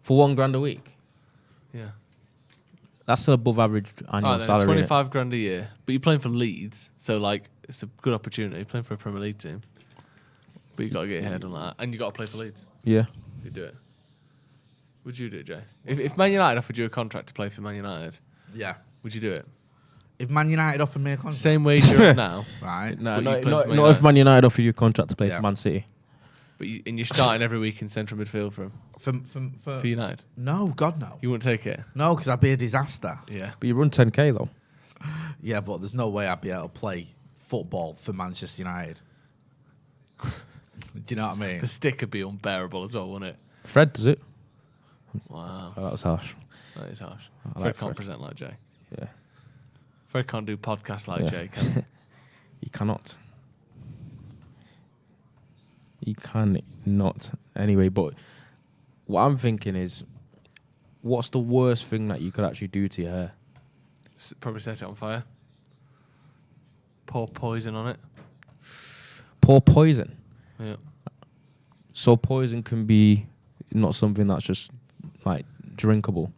For 1 grand a week. Yeah. That's still above average annual All right then, salary. 25 grand a year, but you're playing for Leeds, so it's a good opportunity. You're playing for a Premier League team, but you got to get your head on that, and you got to play for Leeds. Yeah. You do it. Would you do it, Jay? If Man United offered you a contract to play for Man United, Yeah. would you do it? If Man United offered me a contract. Same wage you're at now, Right. No, But you not, play not, for Man not if United. Man United offer you a contract to play Yeah. for Man City. and you're starting every week in central midfield for For United. No, God no. You wouldn't take it. No, because I'd be a disaster. Yeah. But you run 10k though. Yeah, but there's no way I'd be able to play football for Manchester United. Do you know what I mean? The stick would be unbearable as well, wouldn't it? Fred does it. Wow. Oh, that was harsh. That is harsh. I Fred like can't Fred. present like Jay. Yeah. Fred can't do podcasts like Yeah. Jay, can he? You cannot. You cannot. Anyway, but what I'm thinking is, what's the worst thing that you could actually do to your hair? Probably set it on fire. Pour poison on it. Pour poison. Yeah. So poison can be not something that's just like drinkable,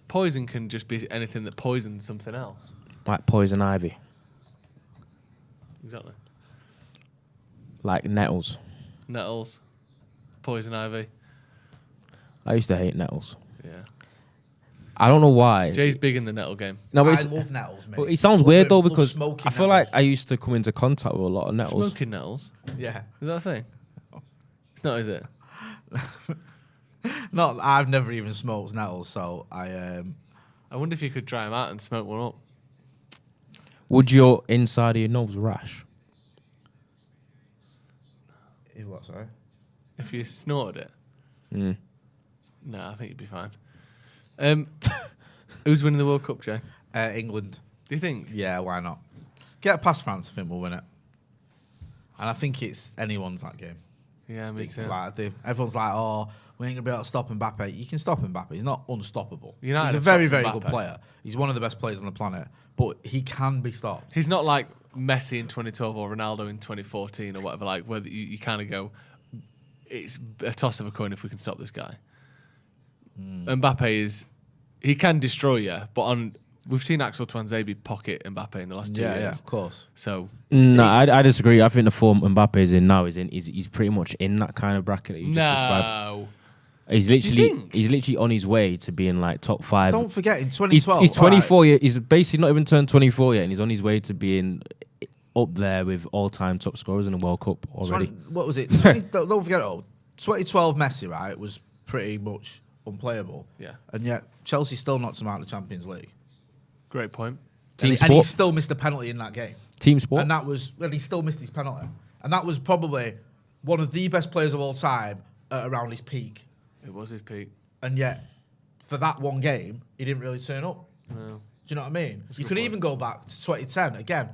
Poison can just be anything that poisons something else. like poison ivy, Exactly. like nettles. Nettles, poison ivy. I used to hate nettles. Yeah. I don't know why. Jay's big in the nettle game. No, but I it's, love nettles, mate. but it sounds Love weird it. though Love because smoking I feel like nettles. I used to come into contact with a lot of nettles. Smoking nettles. Yeah. Is that a thing? It's not, is it? No, I've never even smoked nettles, so I wonder if you could dry them out and smoke one up. Would your inside of your nose rash? What, sorry? If you snorted it. Mm. No, I think you'd be fine. Who's winning the World Cup, Jay? England. Do you think? Yeah, why not? Get past France, I think we'll win it. And I think it's anyone's that game. Yeah, me too. Everyone's like, oh, we ain't going to be able to stop Mbappe. You can stop Mbappe. He's not unstoppable. United He's a have very, stopped very good Mbappe. player. He's one of the best players on the planet. But he can be stopped. He's not like Messi in 2012 or Ronaldo in 2014 or whatever, like where you kind of go, it's a toss of a coin if we can stop this guy. Mbappe he can destroy you, but we've seen Axel Tuanzebe pocket Mbappe in the last 2 years. Yeah, of course. So No, I disagree. I think the form Mbappe is in now he's pretty much in that kind of bracket that you just described. no. He's you literally think? he's literally on his way to being like top 5. Don't forget, in He's 2012... 24 years. He's basically not even turned 24 yet, and he's on his way to being up there with all-time top scorers in the World Cup already. What was it? Don't forget, 2012 Messi, right, was pretty much unplayable. Yeah. And yet, Chelsea still knocked him out of the Champions League. Great point. Team And he sport. still missed a penalty in that game. Team sport. And he still missed his penalty. And that was probably one of the best players of all time around his peak. It was his peak. And yet, for that one game, he didn't really turn up. No. Do you know what I mean? That's a You good could point. even go back to 2010. Again,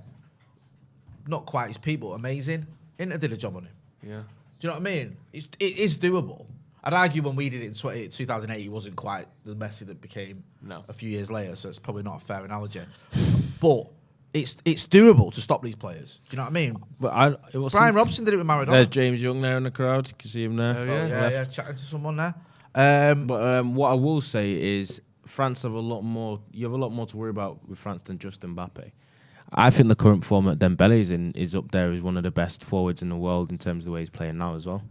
not quite his peak, but amazing. Inter did a job on him. Yeah. Do you know what I mean? It is doable. I'd argue when we did it in 2008, he wasn't quite the Messi that became a few years later, so it's probably not a fair analogy. But it's doable to stop these players. Do you know what I mean? But it was Brian Robson did it with Maradona. There's James Young there in the crowd. You can see him there. Oh, Oh, yeah. yeah, chatting to someone there. But what I will say is France have a lot more. You have a lot more to worry about with France than just Mbappe. I think the current form that Dembele is up there as one of the best forwards in the world in terms of the way he's playing now as well.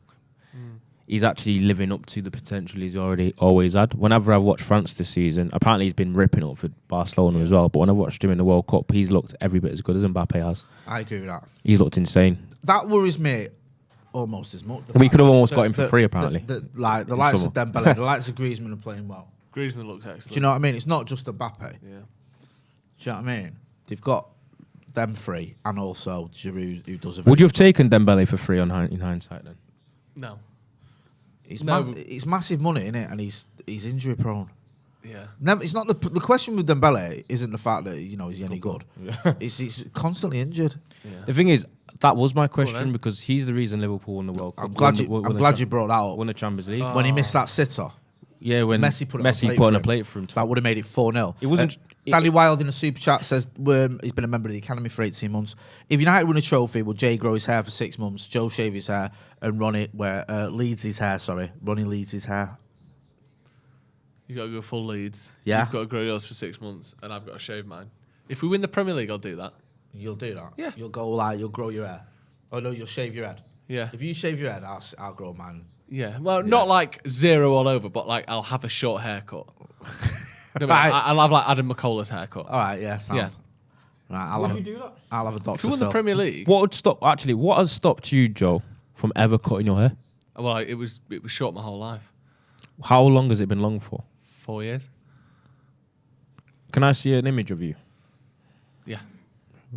He's actually living up to the potential he's always had. Whenever I've watched France this season, apparently he's been ripping up for Barcelona as well. But when I've watched him in the World Cup, he's looked every bit as good as Mbappe has. I agree with that. He's looked insane. That worries me almost as much. We could have almost got him for free, apparently. The likes of Dembele, the likes of Griezmann are playing well. Griezmann looks excellent. Do you know what I mean? It's not just Mbappe. Yeah. Do you know what I mean? They've got them three and also Giroud, who does a very Would you have taken Dembele for free in hindsight then? No. It's, No. it's massive money, isn't it? And he's injury prone. Yeah. Never. It's not the question with Dembele isn't the fact that is he any good. Yeah. He's constantly injured. Yeah. The thing is, that was my question then. because he's the reason Liverpool won the World Cup. I'm glad Won you brought that up. Won the Champions League. When he missed that sitter, Yeah, when Messi put it on on a plate for him. that would have made it 4-0. It wasn't. Danny Wilde in the super chat says he's been a member of the academy for 18 months. If United win a trophy, will Jay grow his hair for 6 months, Joe shave his hair, and Ronnie leads his hair? Sorry, Ronnie leads his hair. You got to go full Leeds. Yeah. You've got to grow yours for 6 months, and I've got to shave mine. If we win the Premier League, I'll do that. You'll do that. Yeah. You'll you'll grow your hair. Oh no, you'll shave your head. Yeah. If you shave your head, I'll grow mine. Yeah. Well, not like 0 all over, but like I'll have a short haircut. No, Right. I'll have like Adam McCullough's haircut. All right, yeah, sound. Yeah. Right, I'll have a If Dr. we won the Phil. Premier League, What would stop? Actually, what has stopped you, Joe, from ever cutting your hair? well, it was short my whole life. How long has it been long for? 4 years. Can I see an image of you Yeah.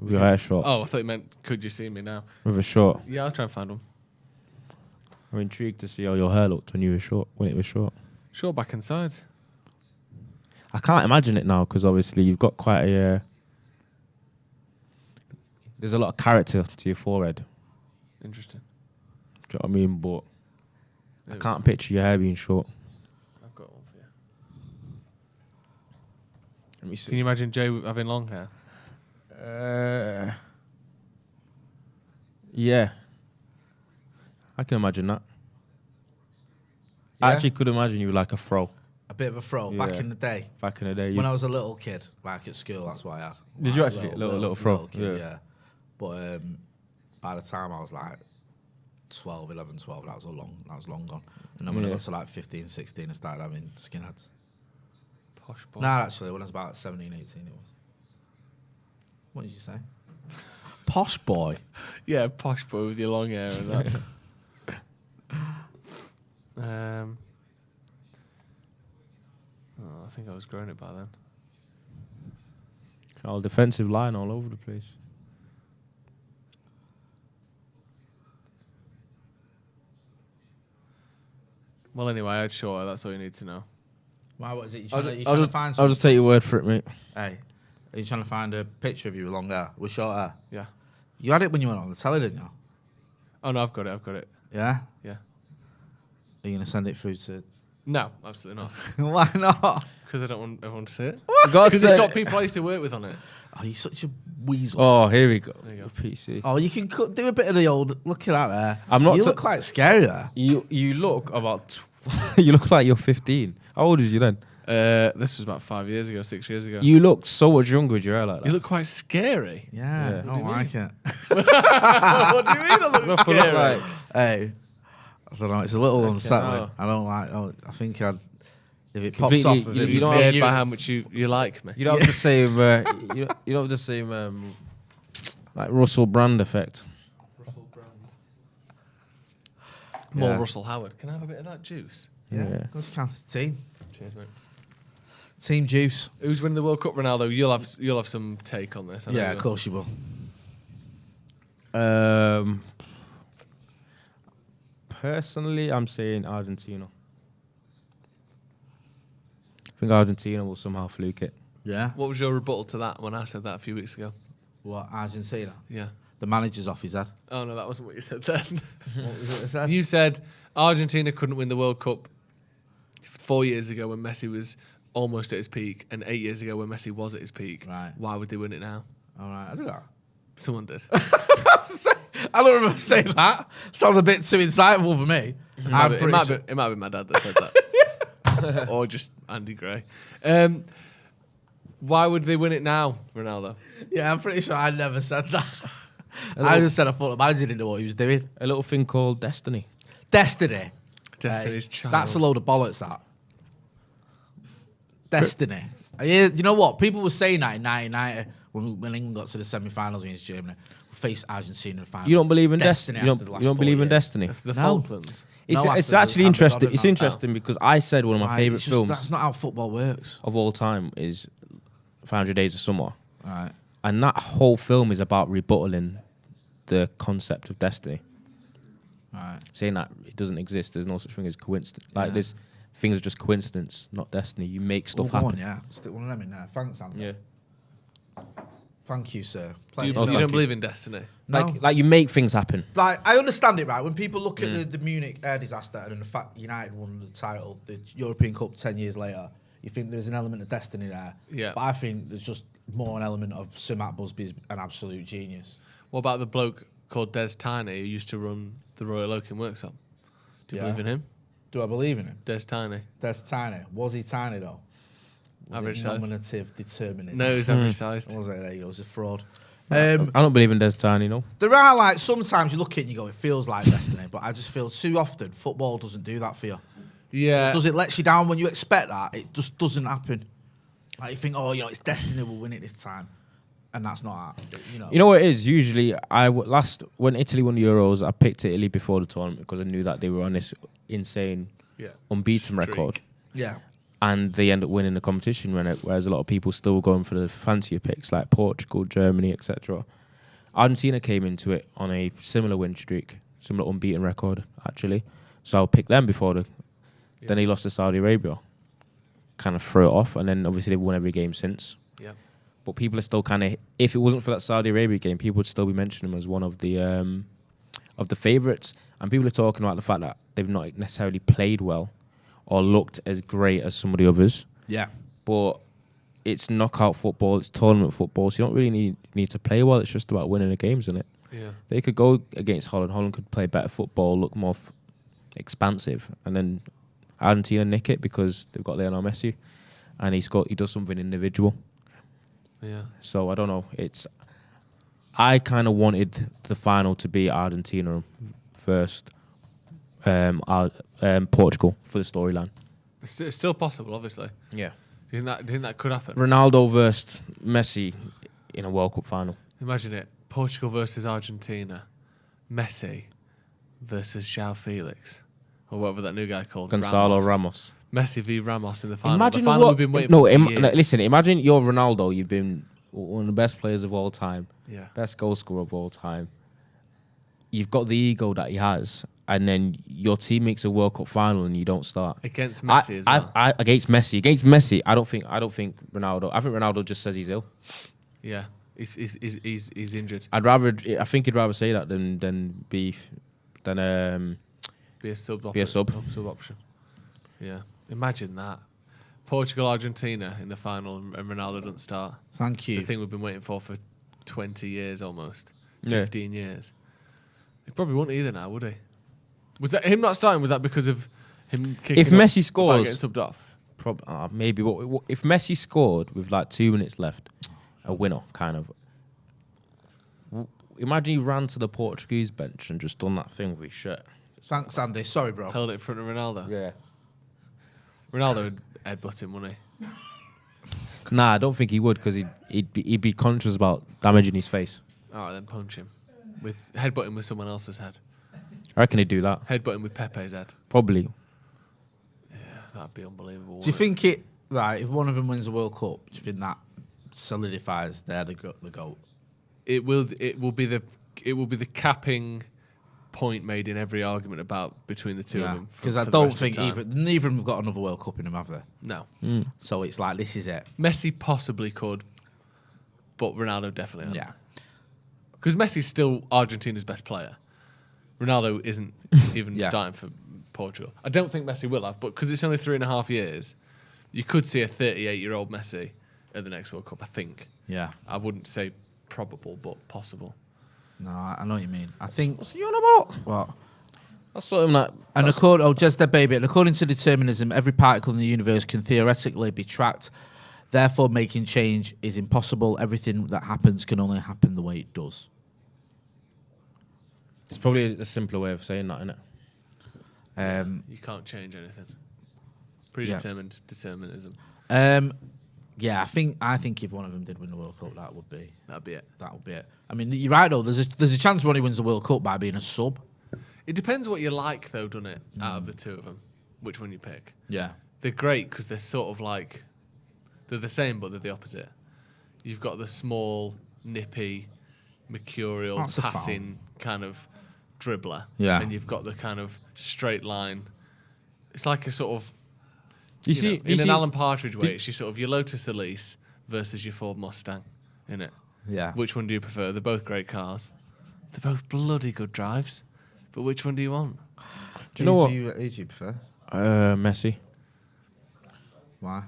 with your hair short? Oh, I thought you meant could you see me now? With a short. Yeah, I'll try and find one. I'm intrigued to see how your hair looked when you were short. When it was short. Short back and sides. I can't imagine it now because obviously you've got quite a. There's a lot of character to your forehead. Interesting. Do you know what I mean? But I There we can't picture your hair being short. go. I've got one for you. Let me see. Can you imagine Jay having long hair? Yeah. I can imagine that. Yeah? I actually could imagine you like a fro A bit of a throw back Yeah. in the day. back in the day. When I was a little kid, like at school, that's what I had. Did you Like, actually? Little fro? kid, Yeah. yeah. But by the time I was like 11, 12, that was long gone. And then when I Yeah. got to like 15, 16, I started having skinheads. Posh boy. No, actually, when I was about 17, 18, it was. What did you say? Posh boy. Yeah, posh boy with your long hair and that. I think I was growing it by then. All defensive line all over the place. Well, anyway, I had shorter. That's all you need to know. Why, what is it? I'll to find just take your word for it, mate. Hey, are you trying to find a picture of you with long hair, with short hair? Yeah. You had it when you went on the telly, didn't you? Oh no, I've got it. Yeah? Yeah. Are you going to send it through to... No, absolutely not. Why not? Because I don't want everyone to see it. Gotta Because it's say- got people I used to work with on it. Oh, you're such a weasel. Oh, here we go. There you go. PC. Oh, you can do a bit of the old... Look at that there. I'm not You t- look quite scary there. You look about. You look like you're 15. How old is you then? This was about 5 years ago, 6 years ago. You look so much younger with your hair like that. You look quite scary. Yeah, Yeah. I don't like it. What do you mean I look I look scary? like- Hey, I don't know. It's a little unsettling. hell. I don't like... Oh, I think I'd... If it pops Completely- off of you it... know- You're you don't scared have- by how much you like me. You don't have the same. You don't have the same like Russell Brand effect. More Yeah. Russell Howard. Can I have a bit of that juice? Yeah, Yeah. good chance. Team. Cheers, mate. Team juice. Who's winning the World Cup, Ronaldo? You'll have some take on this. I know Yeah, you of will. course you will. Personally, I'm saying Argentina. I think Argentina will somehow fluke it. Yeah. What was your rebuttal to that when I said that a few weeks ago? What, Argentina? Yeah. The manager's off his head. Oh no, that wasn't what you said then. What was it I said? You said Argentina couldn't win the World Cup 4 years ago when Messi was almost at his peak, and 8 years ago when Messi was at his peak. Right. Why would they win it now? All right, I did that. Someone did. I don't remember saying that. Sounds a bit too insightful for me. It might be my dad that said that. Or just Andy Gray. Why would they win it now, Ronaldo? Yeah, I'm pretty sure I never said that. I just said I thought the manager didn't know what he was doing. A little thing called destiny. Destiny. Destiny's Child. That's a load of bollocks, that. Destiny. You know what? People were saying that in 1990 when England got to the semi-finals against Germany, we faced Argentina in the final. You don't believe in Destiny destiny? You after the last don't 4 believe in years. destiny? If the No. Falklands. It's No, after the actually Hamilton interesting. Donald It's now. interesting because I said one of my Right, favorite it's just- films That's not how football works. of all time is 500 Days of Summer, Right. and that whole film is about rebuttaling the concept of destiny, Right. saying that it doesn't exist. There's no such thing as coincidence. Like Yeah. this, things are just coincidence, not destiny. You make stuff Go on, happen. yeah. Stick one of them in there. Thanks, Andy. Yeah. Thank you, sir. You, Plenty you of thank don't you. believe in destiny? No. Like you make things happen. Like, I understand it, right? When people look at the Munich air disaster and the fact United won the title, the European Cup 10 years later, you think there's an element of destiny there. Yeah. But I think there's just more an element of Sir Matt Busby's an absolute genius. What about the bloke called Des Tiny who used to run the Royal Oaken Workshop? Do you Yeah. believe in him? Do I believe in him? Des Tiny. That's tiny. Was he tiny, though? Was Average it size. nominative determinism? No, he's average sized. Was it? There you go. It was a fraud. I don't believe in Des Tiny, no. There are, like, sometimes you look at it and you go, it feels like destiny, but I just feel too often football doesn't do that for you. Yeah. Does it let you down when you expect that? It just doesn't happen. Like, you think, oh, it's destiny, we'll win it this time. And that's not that, You know what it is? Usually, when Italy won the Euros, I picked Italy before the tournament because I knew that they were on this insane unbeaten Streak. record, Yeah. and they end up winning the competition. Whereas a lot of people still were going for the fancier picks like Portugal, Germany, etc. Argentina came into it on a similar win streak, similar unbeaten record actually. So I'll pick them before Then he lost to Saudi Arabia, kind of threw it off, and then obviously they've won every game since. Yeah. But people are still kind of, if it wasn't for that Saudi Arabia game, people would still be mentioning him as one of the favourites. And people are talking about the fact that they've not necessarily played well or looked as great as some of the others. Yeah. But it's knockout football, it's tournament football, so you don't really need to play well. It's just about winning the games, isn't it? Yeah. They could go against Holland. Holland could play better football, look more expansive, and then Argentina nick it because they've got Lionel Messi, and he does something individual. Yeah. So I don't know. I kind of wanted the final to be Argentina first, Portugal for the storyline. It's still possible, obviously. Yeah. Do you think that could happen? Ronaldo versus Messi in a World Cup final. Imagine it. Portugal versus Argentina. Messi versus João Felix. Or whatever that new guy called. Gonzalo Ramos. Messi v Ramos in the final. Imagine the final what. we've been waiting No, for years. listen. Imagine you're Ronaldo. You've been one of the best players of all time. Yeah. Best goal scorer of all time. You've got the ego that he has, and then your team makes a World Cup final and you don't start Against Messi as well. Against Messi. I don't think Ronaldo. I think Ronaldo just says he's ill. Yeah. He's injured. I think he'd rather say that than be Be a sub. Be a sub. Sub option. Yeah. Imagine that. Portugal, Argentina in the final, and Ronaldo doesn't start. Thank you. The thing we've been waiting for 20 years almost. Yeah. 15 years. He probably wouldn't either now, would he? Was that him not starting? Was that because of him kicking If up Messi by scores- getting subbed off? Maybe. What if Messi scored with like 2 minutes left, a winner kind of. Imagine he ran to the Portuguese bench and just done that thing with his shirt. Thanks, Andy. Sorry, bro. Held it in front of Ronaldo. Yeah. Ronaldo would headbutt him, wouldn't he? Nah, I don't think he would because he'd be conscious about damaging his face. All right, then punch him. Headbutt him with someone else's head. I reckon he'd do that. Headbutt him with Pepe's head. Probably. That'd be unbelievable. Do you think if one of them wins the World Cup, do you think that solidifies they're the GOAT? It will be the capping point made in every argument between the two of them. Because I don't think neither of them have got another World Cup in them, have they? No. So it's like, this is it. Messi possibly could, but Ronaldo definitely. Yeah. Because Messi's still Argentina's best player. Ronaldo isn't even starting for Portugal. I don't think Messi will have, but because it's only 3.5 years, you could see a 38-year-old Messi at the next World Cup, I think. Yeah. I wouldn't say probable, but possible. No, I know what you mean. I think... What's he on about? What? That's something that. Just that baby. And according to determinism, every particle in the universe can theoretically be tracked. Therefore, making change is impossible. Everything that happens can only happen the way it does. It's probably a simpler way of saying that, isn't it? You can't change anything. Predetermined determinism. Yeah, I think if one of them did win the World Cup, that would be it. That would be it. I mean, you're right though. There's a chance Ronnie wins the World Cup by being a sub. It depends what you like, though, doesn't it? Out of the two of them, which one you pick? Yeah. They're great because they're sort of like they're the same, but they're the opposite. You've got the small, nippy, mercurial, That's a passing kind of dribbler, Yeah. and you've got the kind of straight line. It's like a sort of You an Alan Partridge way. It's your Lotus Elise versus your Ford Mustang, innit? Yeah. Which one do you prefer? They're both great cars. They're both bloody good drives. But which one do you want? Do you know what? Who do you prefer? Messi. Why?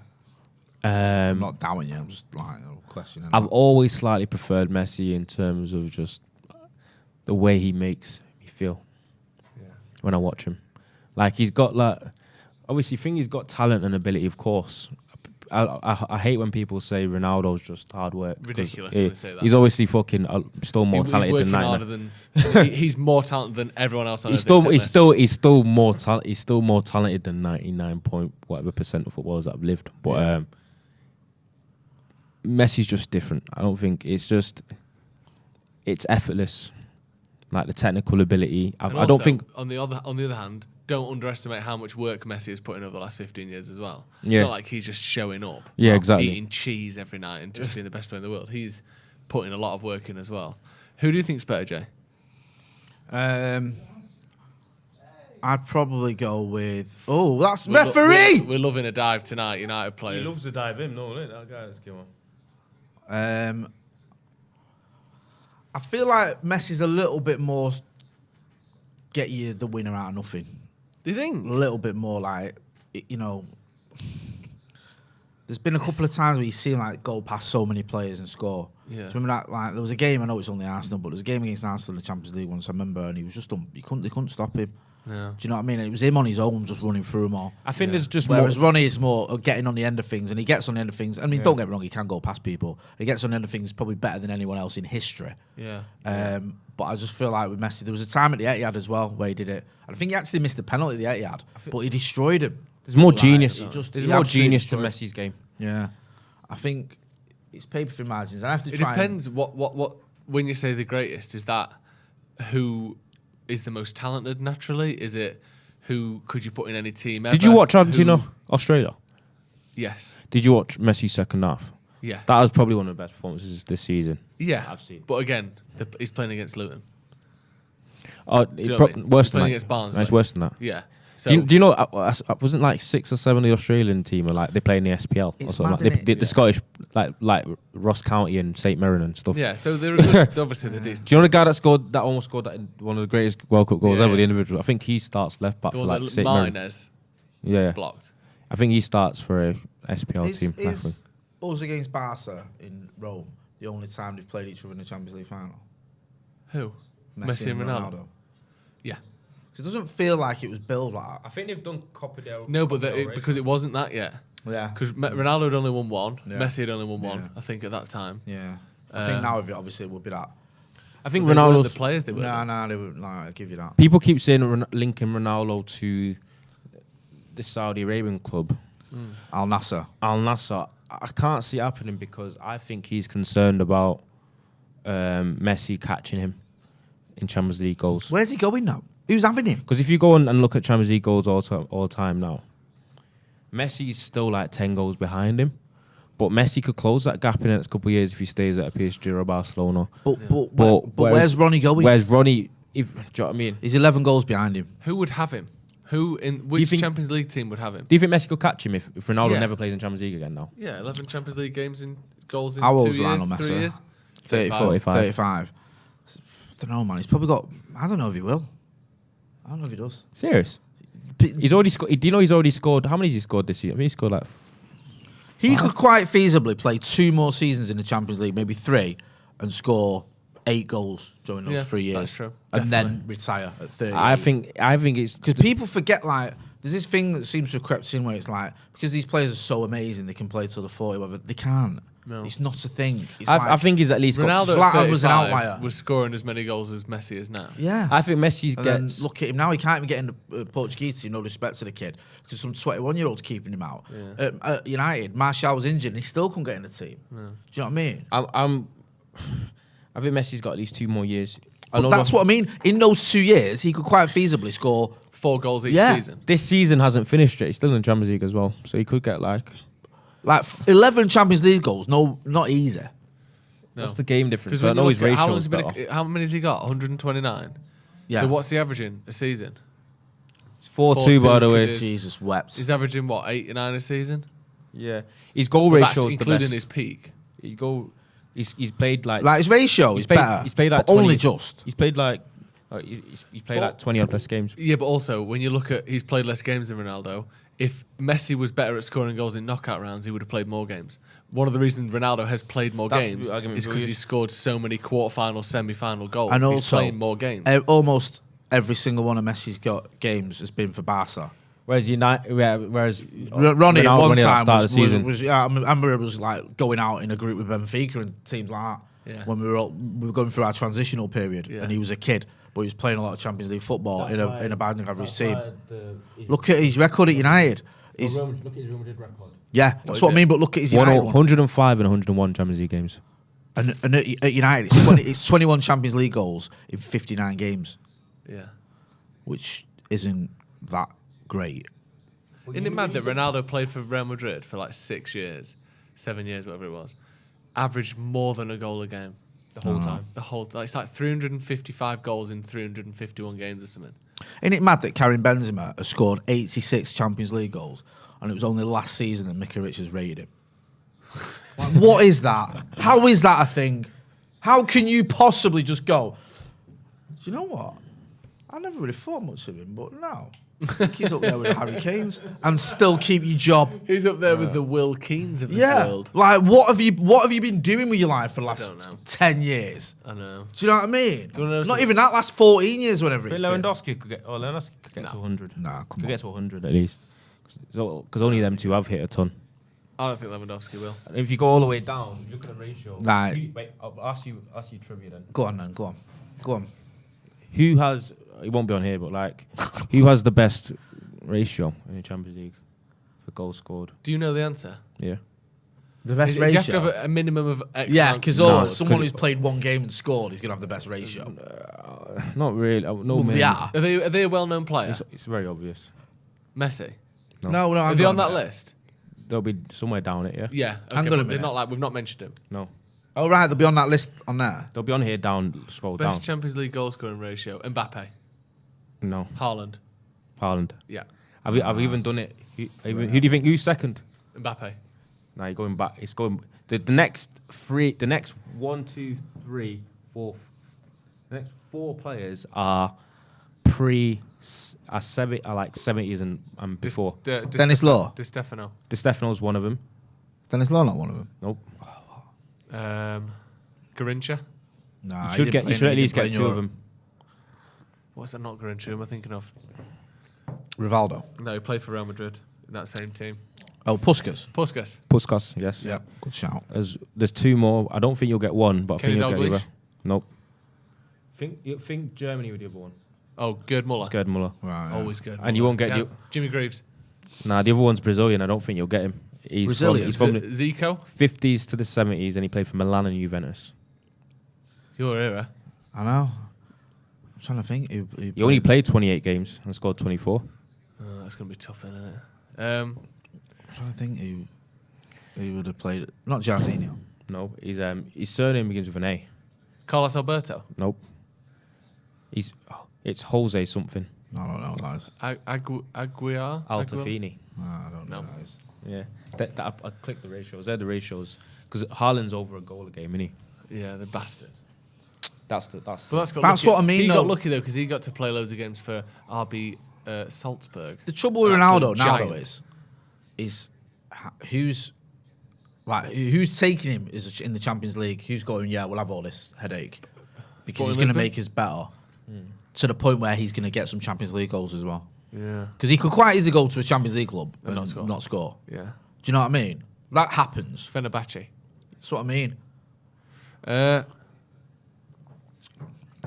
I'm Um, not doubting you. I'm just like questioning. I've always slightly preferred Messi in terms of just the way he makes me feel when I watch him. Like he's got like, obviously, think he's got talent and ability, of course. I hate when people say Ronaldo's just hard work. Ridiculous when they say that. He's obviously fucking still more talented than He's working harder 99. than he's more talented than everyone else on He's earth still except he's still more talented than 99 point whatever percent of footballers that have lived. But Messi's just different. I don't think it's effortless, like the technical ability. And I don't think. on the other hand, don't underestimate how much work Messi has put in over the last 15 years as well. It's Yeah. not like he's just showing up. Yeah, exactly. Eating cheese every night and just being the best player in the world. He's putting a lot of work in as well. Who do you think's better, Jay? I'd probably go with. Oh, that's referee. We're loving a dive tonight, United players. to dive in, no, that guy. Let's go on. I feel like Messi's a little bit more get you the winner out of nothing. Do you think? A little bit more like, there's been a couple of times where you see him like go past so many players and score. Yeah. So remember that, like, there was a game, I know it's only Arsenal, but there was a game against Arsenal in the Champions League once, I remember, and he was just they couldn't stop him. Yeah. Do you know what I mean? And it was him on his own just running through them all. I think there's just Whereas more. Ronnie is more getting on the end of things, and he gets on the end of things. I mean, don't get me wrong, he can go past people. He gets on the end of things probably better than anyone else in history. Yeah. But I just feel like with Messi, there was a time at the Etihad as well where he did it. And I think he actually missed the penalty at the Etihad, but he destroyed him. There's more Like, genius. he just- There's he more absolutely genius to destroyed- Messi's game. Yeah, I think it's paper thin margins. I have to It try. depends what when you say the greatest, is that who is the most talented naturally? Is it who could you put in any team ever? Did you watch Argentina, Who- Australia? Yes. Did you watch Messi's second half? Yes. That was probably one of the best performances this season. yeah. I've seen. But again, he's playing against Luton. Oh, you know what I mean? worse He's than playing that. against Barnsley. No, it's worse than that. Yeah. So Do you know? Wasn't like 6 or 7 of the Australian team are like they play in the SPL or It's something. mad, Like, innit? the Scottish like Ross County and St Mirren and stuff. yeah, so they're a good, obviously they're decent. Do you know the guy that almost scored that one of the greatest World Cup goals Yeah, ever? yeah. The individual. I think he starts left back The for one like that St Mirren. Martinez Yeah, blocked. I think he starts for a SPL team. definitely. Is us against Barca in Rome the only time they've played each other in the Champions League final? Who? Messi and Ronaldo. Yeah. 'Cause it doesn't feel like it was billed like I think they've done Copa del. No, but because it wasn't that yet. that. Yeah. Because Ronaldo had only won one. Yeah. Messi had only won one, Yeah. I think, at that time. Yeah. I think now obviously it would be that. I think They weren't Ronaldo's. the players they were. No, they would. I'll give you that. People keep saying linking Ronaldo to the Saudi Arabian club Al Nasser. Al Nassr. I can't see it happening because I think he's concerned about Messi catching him in Champions League goals. Where's he going now? Who's having him? Because if you go and look at Champions League goals all time now, Messi's still like 10 goals behind him. But Messi could close that gap in the next couple of years if he stays at a PSG or Barcelona. But where's Ronnie going? Where's Ronnie? Do you know what I mean? He's 11 goals behind him. Who would have him? Which think- Champions League team would have him? Do you think Messi could catch him if Ronaldo Yeah. never plays in Champions League again now? Yeah, 11 Champions League games in goals in How 2 old's years, Lionel 3 Messi? years. 34, 35. 35. I don't know, man. He's probably got. I don't know if he will. I don't know if he does. Serious? He's already scored. Do you know he's already scored? How many has he scored this year? I mean, he scored like. He could quite feasibly play 2 more seasons in the Champions League, maybe 3, and score 8 goals during those Yeah, 3 years. that's true. And then retire at 30. I think it's Because people forget, like, there's this thing that seems to have crept in where it's like, because these players are so amazing, they can play till the 40, whatever. They can't. No. It's not a thing. It's I think he's at least got. Ronaldo Zlatan at was an 35 outlier. was scoring as many goals as Messi is now. Yeah. I think Messi And then gets. look at him now. He can't even get in the Portuguese team. No respect to the kid, because some 21-year-olds keeping him out. Yeah. At United, Martial was injured and he still couldn't get in the team. Do you know what I mean? I think Messi's got at least 2 more years. But that's what I mean. In those 2 years, he could quite feasibly score 4 goals each Yeah. season. This season hasn't finished yet. He's still in the Champions League as well, so he could get like. 11 Champions League goals. No, not easy. No. What's the game difference? Because I know his how, ratio long is has he better. been how many has he got? 129. Yeah. So what's he averaging a season? It's 4-2 by the way. Cadiz. Jesus wept. He's averaging what, 89 a season? Yeah, his goal But that's ratio is the including best. his peak. His goal. He's played like. Like his ratio he's is played, better. He's played like but 20, only just. He's played like. He's played Well- like 20 odd less games. Yeah, but also when you look at he's played less games than Ronaldo. If Messi was better at scoring goals in knockout rounds, he would have played more games. One of the reasons Ronaldo has played more That's games the argument is for because you. he scored so many quarterfinal, semi-final goals. And He's also, playing more games. Almost every single one of Messi's games has been for Barca. Whereas United, whereas Ronnie at Ronaldo one at the time start of was, the season. I remember it was like going out in a group with Benfica and teams like that. Yeah. When we were going through our transitional period, Yeah. and he was a kid, but he was playing a lot of Champions League football in a band average team. Look at his record at United. He's, look at his Real Madrid record. yeah, that's is what I it? mean. But look at his United one. 105 and 101 Champions League games. And at United, it's 21 Champions League goals in 59 games, Yeah. which isn't that great. Isn't it mad that Ronaldo played for Real Madrid for like 6 years, 7 years, whatever it was, averaged more than a goal a game the whole time? It's like 355 goals in 351 games or something. Isn't it mad that Karim Benzema has scored 86 Champions League goals, and it was only last season that Mickey Richards rated him? Like, what is that? How is that a thing? How can you possibly just go, do you know what? I never really thought much of him, but now I think he's up there with the Harry Kanes and still keep your job. He's up there with the Will Keanes of this Yeah. world. Like, what have you been doing with your life for the last don't know. 10 years? I know. Do you know what I mean? Do you wanna know Not something? even that, last 14 years, whatever it's been. Lewandowski could get. Lewandowski could get to 100. Nah, come Could on. get to 100 at least. Because only them two have hit a ton. I don't think Lewandowski will. And if you go all the way down, look at the ratio. Nah. Wait, I'll ask you trivia then. Go on, then. Go on. Who has? It won't be on here, but like, who has the best ratio in the Champions League for goals scored? Do you know the answer? Yeah. The best Do you have to have a minimum of X Yeah, amount? because No, someone 'cause- who's played one game and scored is going to have the best ratio. Not really. No, Well, man. they are. Are they a well-known player? It's very obvious. Messi. No, Are I'm they on going that there. list? They'll be somewhere down it. Yeah. Yeah. Okay, Hang on a but they're minute. not like we've not mentioned him. No. Oh, right, they'll be on that list on there. They'll be on here down. Scroll Best down. Champions League goal scoring ratio. Mbappe. No. Haaland. Haaland. Yeah. I've even done it. Who do you think? Who's second? Mbappe. Now you're going back. It's going. The next three. The next 1, 2, 3, 4. The next 4 players are are like 70s and before. Dennis Law. Di Stefano. Di Stefano's one of them. Dennis Law, not one of them. Nope. Garincha. Nah, You should at least get 2 of them. What's that? Not Garincha. Who am I thinking of? Rivaldo. No, he played for Real Madrid in that same team. Oh, Puskas. Puskas. Puskas, yes. Yep. Good shout. There's 2 more. I don't think you'll get one, but I Kenny think you'll get the Dalglish? other. Nope. Think Germany with the other one. Oh, Gerd Muller. It's Gerd Muller. Right, yeah. Always good. And you won't get Jimmy Greaves. Nah, the other one's Brazilian. I don't think you'll get him. Brazilian? He's from the Zico. 50s to the 70s, and he played for Milan and Juventus. Your era. I know. I'm trying to think. He only played 28 games and scored 24. That's gonna be tough, then, isn't it? I'm trying to think who would have played. Not Jarzinho. No, his surname begins with an A. Carlos Alberto. Nope. It's Jose something. I don't know what that is. Aguiar. Altafini. I don't know No. what that is. Yeah. I clicked the ratios. They're the ratios. Because Haaland's over a goal a game, isn't he? Yeah, the bastard. That's But That's lucky. what I mean, He though. got lucky though because he got to play loads of games for RB Salzburg. The trouble with Absolute Ronaldo now though giant. is who's taking him is in the Champions League. Who's going? Yeah, we'll have all this headache because he's Sporting going to Lisbon? make us better to the point where he's going to get some Champions League goals as well. Yeah. Because he could quite easily go to a Champions League club and not score. not score. Yeah. Do you know what I mean? That happens. Fenerbahce. That's what I mean.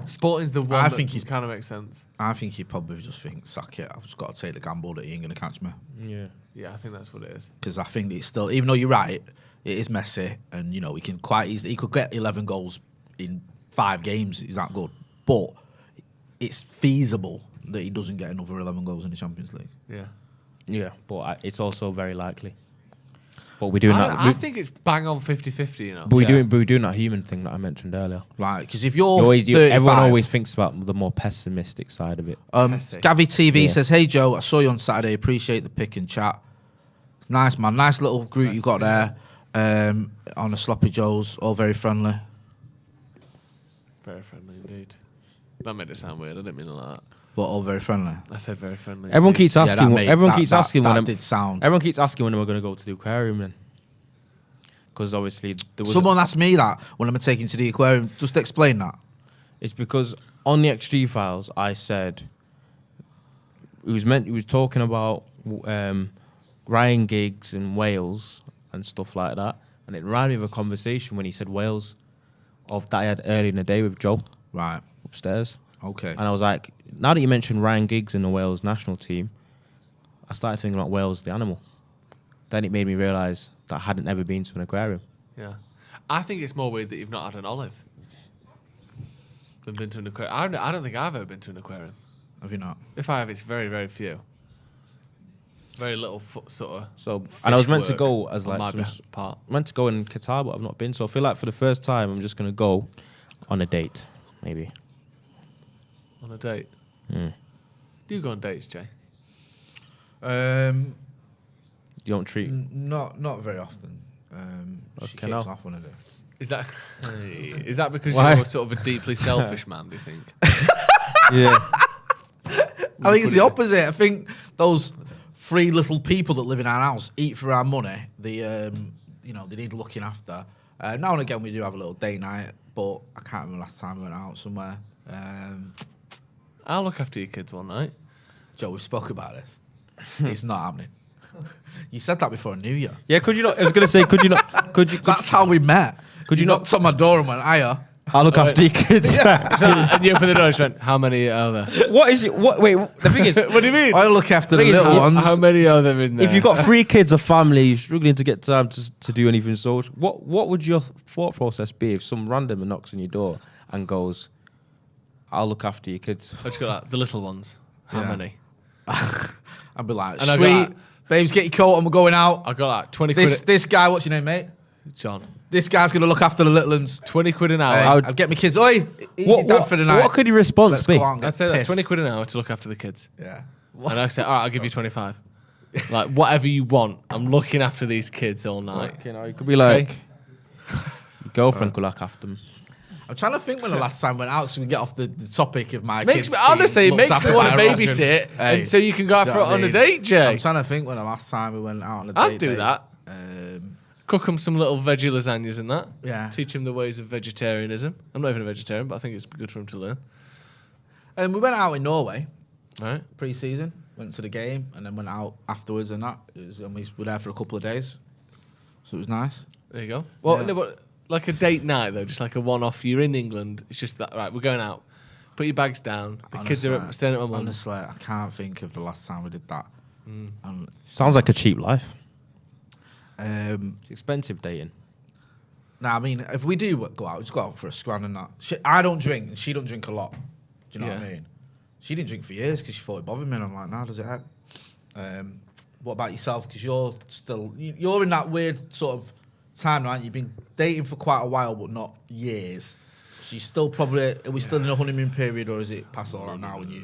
Sporting's the one I that think he's- kind of makes sense. I think he probably just thinks, sack it. I've just got to take the gamble that he ain't going to catch me. Yeah. Yeah, I think that's what it is. Because I think it's still, even though you're right, it is messy, and you know he can quite easily. He could get 11 goals in 5 games. He's that good, but it's feasible that he doesn't get another 11 goals in the Champions League. Yeah. Yeah, but it's also very likely. But we're doing I think it's bang on 50-50, you know. But we're doing that human thing that I mentioned earlier. Right, because if you're 35, everyone always thinks about the more pessimistic side of it. Gavi TV says, "Hey Joe, I saw you on Saturday. Appreciate the pick and chat. Nice man, nice little group you got there. On the Sloppy Joes, all very friendly. Very friendly indeed. That made it sound weird. I didn't mean it like that. But all very friendly. I said very friendly. Everyone indeed. keeps asking. That did sound. Everyone keeps asking when we're going to go to the aquarium then. Because obviously there was Someone asked me that when I'm taking to the aquarium. Just explain that. It's because on the XG files I said he was talking about Ryan Giggs in Wales and stuff like that, and it reminded me of a conversation when he said Wales that I had early in the day with Joe Right. upstairs. Okay. And I was like, now that you mentioned Ryan Giggs in the Wales national team, I started thinking about Wales the animal. Then it made me realise that I hadn't ever been to an aquarium. Yeah. I think it's more weird that you've not had an olive than been to an aquarium. I don't think I've ever been to an aquarium. Have you not? If I have, it's very, very few. Very little sort of. So, and I was meant to work go as on like my some part. meant to go in Qatar, but I've not been. So I feel like for the first time, I'm just going to go on a date, maybe. On a date. Mm. Do you go on dates, Jay? You don't treat. Not very often. She Okay, kicks no. off when I do. Is that because Why? you're sort of a deeply selfish man, do you think? Yeah. I think it's the opposite. I think those 3 little people that live in our house eat for our money. They, they need looking after. Now and again we do have a little date night, but I can't remember last time we went out somewhere. I'll look after your kids one night. Joe, we spoke about this. It's not happening. You said that before New Year. Yeah. Could you not? I was going to say, could you not? That's how we met. Could you not- knocked on my door and went, "Hiya." I'll look after your kids. So, and you opened the door and just went, how many are there? What is it? What? Wait. The thing is, What do you mean? I look after the Thing is, little ones. How many are there in there? if you've got 3 kids, a family, you're struggling to get time to do anything social. What would your thought process be if some randomer knocks on your door and goes, "I'll look after your kids"? I just got like, the little ones. How Yeah. many? I'd be like, And I "Sweet, got- babes, get your coat and we're going out." I got like 20 quid. This guy, what's your name, mate? John. This guy's gonna look after the little ones. 20 quid an hour. I'd get my kids. Oi, eat dad for the night. What could your response Let's be? go out and get I'd say that pissed. 20 quid an hour to look after the kids. Yeah. And I say, all right, I'll give you 25. Like, whatever you want. I'm looking after these kids all night. You know, it could be like your girlfriend could look after them. I'm trying to think when the last time I went out so we get off the topic of my Makes kids. me, honestly, it being makes looked me after want to by a rock babysit, and- Hey, and so you can go out do you for know what on I a mean? date, Jay. I'm trying to think when the last time we went out on a date. I'd do mate. that. Cook them some little veggie lasagnas and that. Yeah. Teach them the ways of vegetarianism. I'm not even a vegetarian, but I think it's good for them to learn. And we went out in Norway All right. pre-season, went to the game, and then went out afterwards and that. And we were there for a couple of days, so it was nice. There you go. Well, Yeah. no, but like a date night though, just like a one-off. You're in England. It's just that right. We're going out. Put your bags down. The kids are Honestly, staying at my mum's. Honestly, I can't think of the last time we did that. And, Sounds like a cheap life. um, It's expensive dating. Nah, I mean, if we do go out, just go out for a scran and that. I don't drink, and she don't drink a lot. Do you know what I Yeah. mean? She didn't drink for years because she thought it bothered me, and I'm like, nah, does it help? What about yourself? Because you're in that weird sort of time, right? You've been dating for quite a while, but not years. So you still probably, are we still in a honeymoon period, or is it past all that now? Do you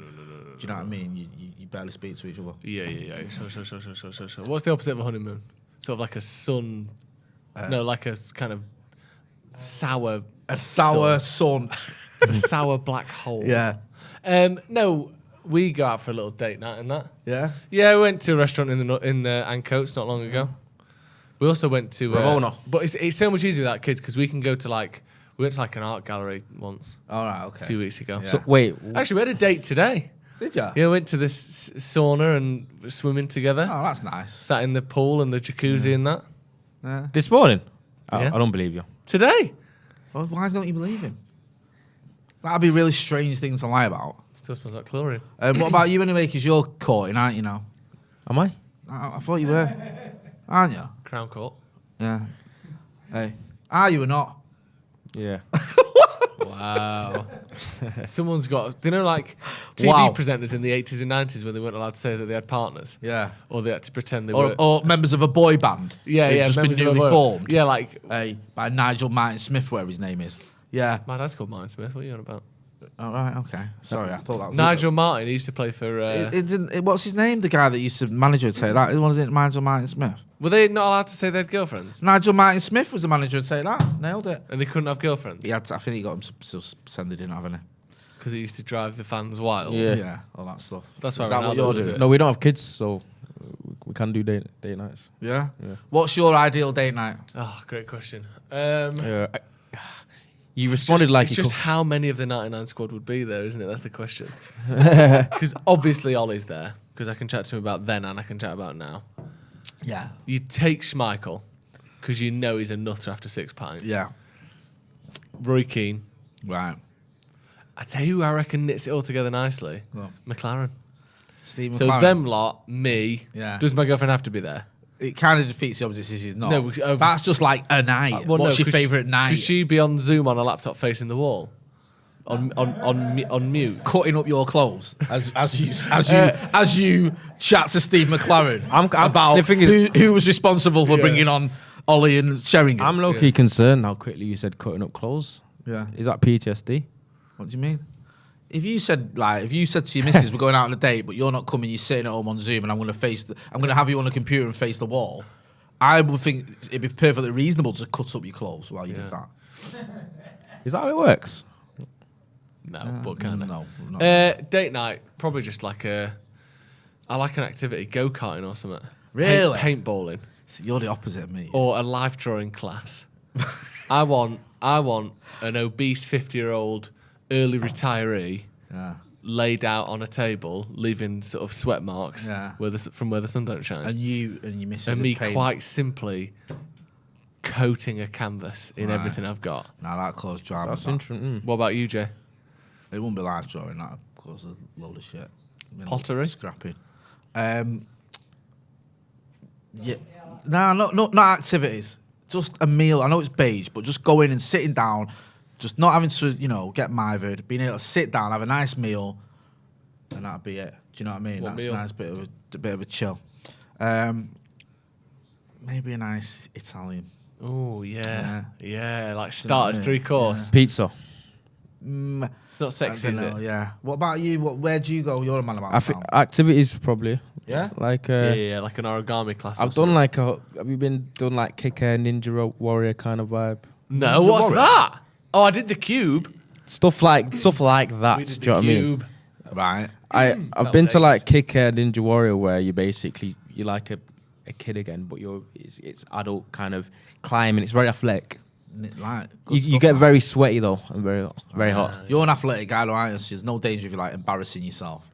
know what I mean? You barely speak to each other. Yeah. Sure. What's the opposite of a honeymoon? Sort of like a sun. No, like a kind of sour. A sour sun. son. A sour black hole. Yeah. No, we go out for a little date night and that. Yeah? Yeah, we went to a restaurant in Ancoats not long ago. We also went to Ramona. but it's so much easier with that kids because we can go to we went to like an art gallery once All right, okay. a few weeks ago. Yeah. So wait, Actually, we had a date today. Did you? Yeah, we went to this sauna and swimming together. Oh, that's nice. Sat in the pool and the jacuzzi and that. Yeah. this morning? I don't believe you. Today. Well, why don't you believe him? That'd be a really strange thing to lie about. Still smells like chlorine. What about you anyway? Because you're courting, aren't you now? Am I? I thought you were. Aren't you? Crown Court. Yeah. Hey. Are you or not? Yeah. Wow. Someone's got, do you know, like TV Wow. presenters in the 80s and 90s when they weren't allowed to say that they had partners? Yeah. Or they had to pretend they were. Or members of a boy band. Yeah, They've yeah. just been members of a newly boy- formed. Yeah, like. Hey, by Nigel Martin Smith, whatever his name is. Yeah. My dad's called Martin Smith. What are you on about? All right, okay. Sorry, I thought that was Nigel Martin, he used to play for. what's his name? The guy that used to manager would say that. Was it Nigel Martin Smith? Were they not allowed to say they had girlfriends? Nigel Martin Smith was the manager would say that. Nailed it. And they couldn't have girlfriends? He had to, I think he got him suspended in, haven't he? Because it used to drive the fans wild. Yeah. All that stuff. That's Is why that what Ronaldo you're does doing? it. No, we don't have kids, so we can do date nights. Yeah? Yeah. What's your ideal date night? Oh, great question. Yeah. You responded like it's you just co- how many of the 99 squad would be there, isn't it? That's the question. Because obviously Ollie's there, because I can chat to him about then and I can chat about now. Yeah. You'd take Schmeichel, because you know he's a nutter after 6 pints. Yeah. Roy Keane. Right. I tell you who I reckon knits it all together nicely. Well, McLaren. Steve So McLaren. them lot, me. Yeah. Does my girlfriend have to be there? It kind of defeats the object if she's not. No, that's just like a night. Well, What's no, your favourite night? Could she be on Zoom on a laptop facing the wall? On mute? Cutting up your clothes as you chat to Steve McLaren about the thing is- who was responsible for Yeah. bringing on Ollie and Sheringham. I'm low key concerned how quickly you said cutting up clothes. Yeah. Is that PTSD? What do you mean? If you said to your missus, we're going out on a date, but you're not coming, you're sitting at home on Zoom, and I'm going to have you on a computer and face the wall, I would think it'd be perfectly reasonable to cut up your clothes while you did that. Is that how it works? No, but kind of. No, not. Date night, probably just like I like an activity, go-karting or something. Really? Paintballing. So you're the opposite of me. Or a life drawing class. I want an obese 50-year-old early retiree Yeah. laid out on a table, leaving sort of sweat marks from where the sun don't shine. And you and your missus And are me paint. quite simply coating a canvas in Right. everything I've got. Nah, that close drama. That's that. interesting. What about you, Jay? It wouldn't be live drawing, that would cause a load of shit. Pottery? Scrapping. Yeah. Nah, not activities. Just a meal. I know it's beige, but just going and sitting down, just not having to, get mithered, being able to sit down, have a nice meal, and that'd be it. Do you know what I mean? What That's meal? a nice bit of a chill. Maybe a nice Italian. Oh, yeah. Yeah. Like starters, I mean? 3-course. Pizza. It's not sexy, is it? Yeah. What about you? Where do you go? You're a man about I think town. activities probably. Yeah? Like Yeah, like an origami class. or I've something. done like have you been done like Kicker, Ninja Warrior kind of vibe? No, Ninja what's Warrior? that? Oh, I did the cube. Stuff like that. We Do did you know the what I mean? cube. Right. I've That been was to ace. like Kicker, Ninja Warrior, where you're like a kid again, but it's adult kind of climbing. It's very athletic. Like, good You stuff, get man. very sweaty though, and very hot. You're an athletic guy, though, aren't you? So there's no danger of you like embarrassing yourself.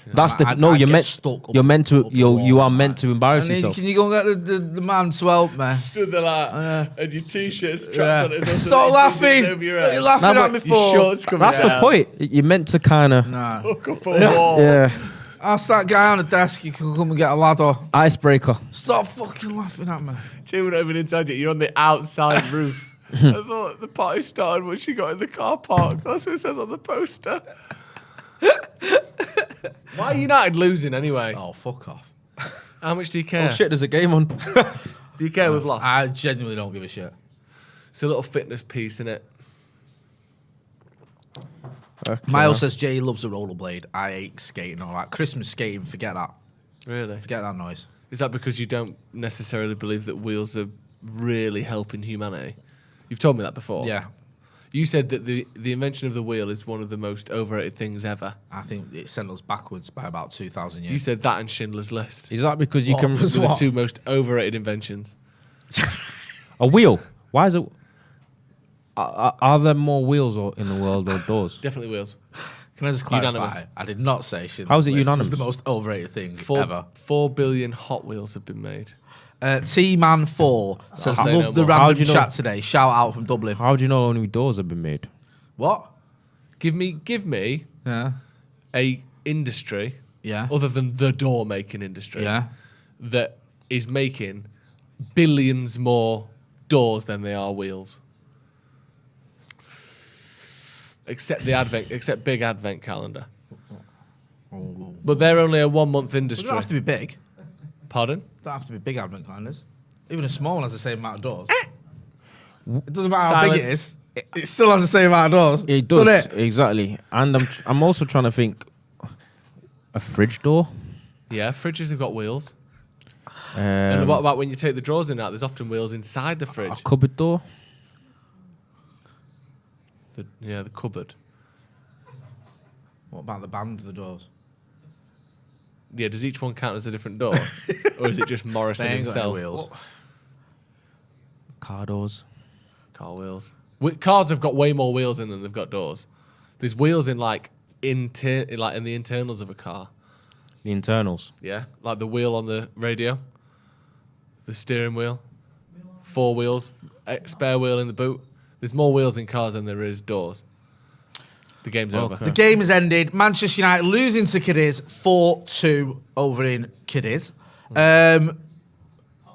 That's the I'd no. get You're meant. stuck up- You're meant to. up the You wall, are like. meant to embarrass And then yourself. can you go and get the man to help me? Stood there like, and your t-shirt's trapped on it. Stop laughing! You're laughing No, at me but Your for. shorts coming That's the out. point. You're meant to kind of. Nah. Hook up a wall. Yeah. Ask that guy on the desk. You can come and get a ladder. Icebreaker. Stop fucking laughing at me. Jay, we're not even inside yet. You're on the outside roof. I thought the party started when she got in the car park. That's what it says on the poster. Why are United losing anyway? Oh, fuck off. How much do you care? Oh shit! There's a game on. Do you care we've lost? I genuinely don't give a shit. It's a little fitness piece, in it. Miles says Jay loves the rollerblade. I hate skating and all that. Christmas skating, forget that. Really? Forget that noise. Is that because you don't necessarily believe that wheels are really helping humanity? You've told me that before. Yeah. You said that the invention of the wheel is one of the most overrated things ever. I think it sent us backwards by about 2,000 years. You said that and Schindler's List. Is that because you What? can They're the What? two most overrated inventions. a wheel? Why is it? Are there more wheels in the world or doors? Definitely wheels. Can I just clarify? Unanimous. I did not say Schindler's How's it List unanimous? was the most overrated thing 4 ever. 4 billion Hot Wheels have been made. T-Man 4 says, I'll I say love no the more. random How do you know- chat today. Shout out from Dublin. How do you know only doors have been made? What? Give me Yeah. a industry Yeah. other than the door making industry Yeah. that is making billions more doors than they are wheels. Except big advent calendar. But they're only a 1 month It industry. doesn't have to be big. Pardon? Don't have to be big advent calendars. Even a small one has the same amount of doors. It doesn't matter how Silence. big it is. It still has the same amount of doors. It does, Doesn't it? exactly. And I'm also trying to think, a fridge door? Yeah, fridges have got wheels. And Um, what about when you take the drawers in and out? There's often wheels inside the a fridge. cupboard door? The cupboard. What about the band of the doors? Yeah, does each one count as a different door? Or is it just Morrison They ain't got any himself? wheels. Car doors? Car wheels. Cars have got way more wheels in than they've got doors. There's wheels in in the internals of a car. The internals? Yeah, like the wheel on the radio, the steering wheel, 4 wheels, spare wheel in the boot. There's more wheels in cars than there is doors. The game's over. Okay. The game has ended. Manchester United losing to Cadiz 4-2 over in Cadiz.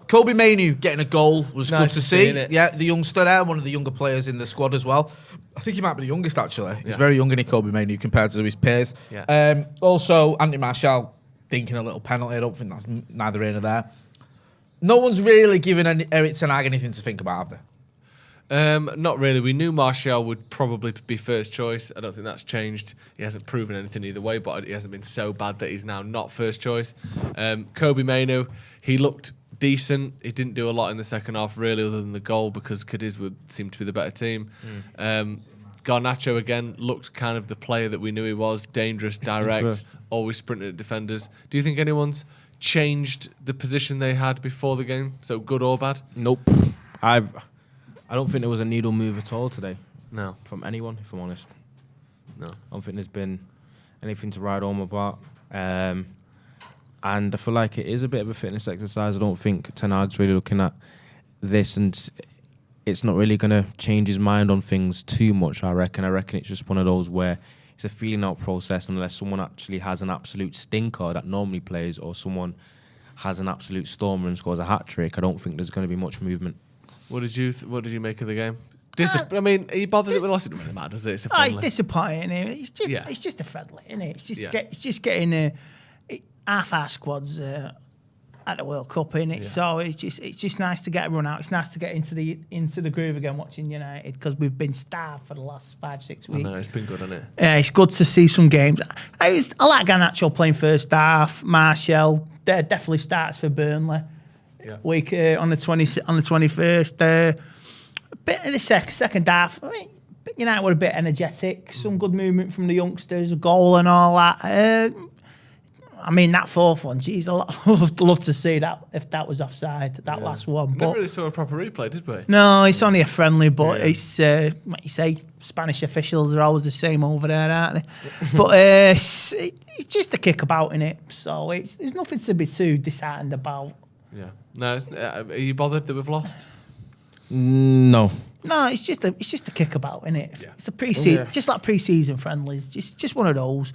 Kobe Mainu getting a goal was Nice good to to see. see, innit? Yeah, the youngster there, one of the younger players in the squad as well. I think he might be the youngest actually. He's Yeah. very young, isn't he, Kobe Mainu, compared to his peers. Yeah. Also, Anthony Martial dinking a little penalty. I don't think that's neither here nor there. No one's really given Eric Ten Hag anything to think about, have they? Not really. We knew Martial would probably be first choice. I don't think that's changed. He hasn't proven anything either way, but he hasn't been so bad that he's now not first choice. Kobe Mainu, he looked decent. He didn't do a lot in the second half, really, other than the goal, because Cadiz would seem to be the better team. Garnacho, again, looked kind of the player that we knew he was. Dangerous, direct, always sprinting at defenders. Do you think anyone's changed the position they had before the game? So good or bad? Nope. I don't think there was a needle move at all today No. from anyone, if I'm honest. No. I don't think there's been anything to write home about. And I feel like it is a bit of a fitness exercise. I don't think Ten Hag's really looking at this, and it's not really going to change his mind on things too much, I reckon. I reckon it's just one of those where it's a feeling out process unless someone actually has an absolute stinker that normally plays, or someone has an absolute stormer and scores a hat-trick. I don't think there's going to be much movement. What did you make of the game? I mean, are you bothered that we lost? It doesn't really matter, does it? It's a It's friendly. disappointing. It's just a friendly, isn't it? It's just getting half our squads at the World Cup, innit? Yeah. So it's just nice to get a run out. It's nice to get into the groove again watching United, because we've been starved for the last 5-6 I weeks. know, it's been good, hasn't it? It's good to see some games. I like Garnacho playing first half. Martial definitely starts for Burnley. Yeah. Week on the 21st. A bit in the second half. I mean, United were a bit energetic. Some good movement from the youngsters, a goal and all that. I mean, that fourth one, geez, I'd love to see that if that was offside, that last one. Never But really saw a proper replay, did we? no, it's only a friendly, but Yeah. it's, what you say, Spanish officials are always the same over there, aren't they? But it's just a kickabout in it, so there's nothing to be too disheartened about. Yeah. No, are you bothered that we've lost? No. No, it's just a kickabout, isn't it? Yeah. It's a pre-season, Yeah. just like pre-season friendlies, just one of those.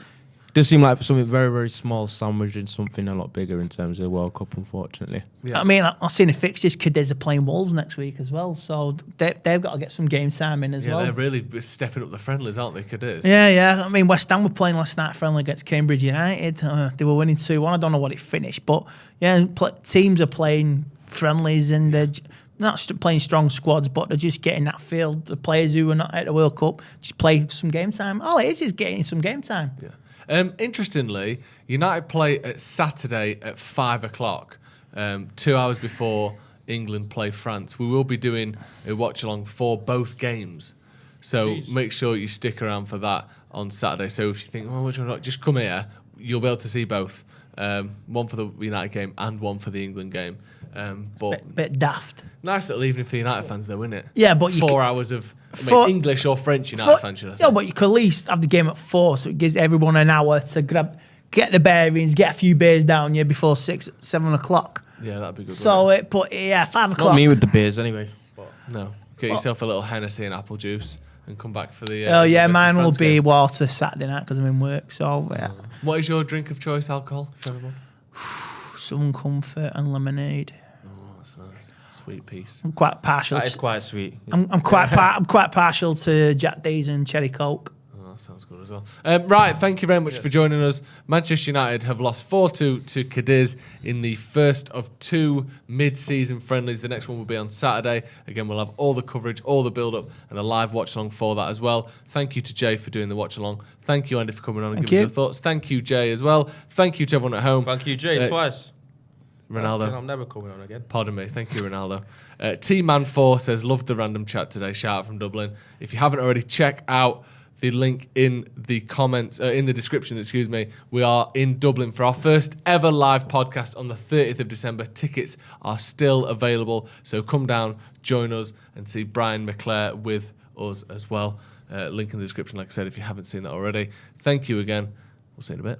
Does seem like something very, very small sandwiched in something a lot bigger in terms of the World Cup, unfortunately. Yeah. I mean, I've seen the fixtures. Cadiz are playing Wolves next week as well, so they've got to get some game time in as Yeah, well. they're really stepping up the friendlies, aren't they, Cadiz? Yeah. I mean, West Ham were playing last night friendly against Cambridge United. They were winning 2-1. I don't know what it finished, but yeah, teams are playing friendlies and they're not playing strong squads, but they're just getting that feel. The players who are not at the World Cup just play some game time. All it is getting some game time. Yeah. Interestingly, United play at Saturday at 5 o'clock, 2 hours before England play France. We will be doing a watch-along for both games. So make sure you stick around for that on Saturday. So if you think, well, which one not, just come here. You'll be able to see both. One for the United game and one for the England game. But Bit daft. nice little evening for United fans, though, isn't it? Yeah, but 4 hours of English or French United fans, should I say? Yeah, but you could at least have the game at 4, so it gives everyone an hour to get the bearings, get a few beers down you before 6, 7 o'clock. Yeah, that'd be good. So, wouldn't but yeah, 5 Not o'clock. me with the beers anyway. it? No. Get yourself a little Hennessy and apple juice and come back for the. Oh yeah, versus mine will France be game. water Saturday night because I'm in work. So yeah, What is your drink of choice? Alcohol, if you have one. Southern Comfort and lemonade. Oh, that's nice. Sweet piece. I'm quite partial. That is quite sweet. I'm quite partial to Jack D's and Cherry Coke. Oh, that sounds good as well. Right, thank you very much for joining us. Manchester United have lost 4-2 to Cadiz in the first of 2 mid-season friendlies. The next one will be on Saturday. Again, we'll have all the coverage, all the build-up, and a live watch-along for that as well. Thank you to Jay for doing the watch-along. Thank you, Andy, for coming on and giving us your thoughts. Thank you, Jay, as well. Thank you to everyone at home. Thank you, Jay, twice. Ronaldo. I'm never coming on again. Pardon me. Thank you, Ronaldo. T-Man4 says, loved the random chat today. Shout out from Dublin. If you haven't already, check out the link in the comments, in the description, excuse me. We are in Dublin for our first ever live podcast on the 30th of December. Tickets are still available. So come down, join us, and see Brian McClare with us as well. Link in the description, like I said, if you haven't seen that already. Thank you again. We'll see you in a bit.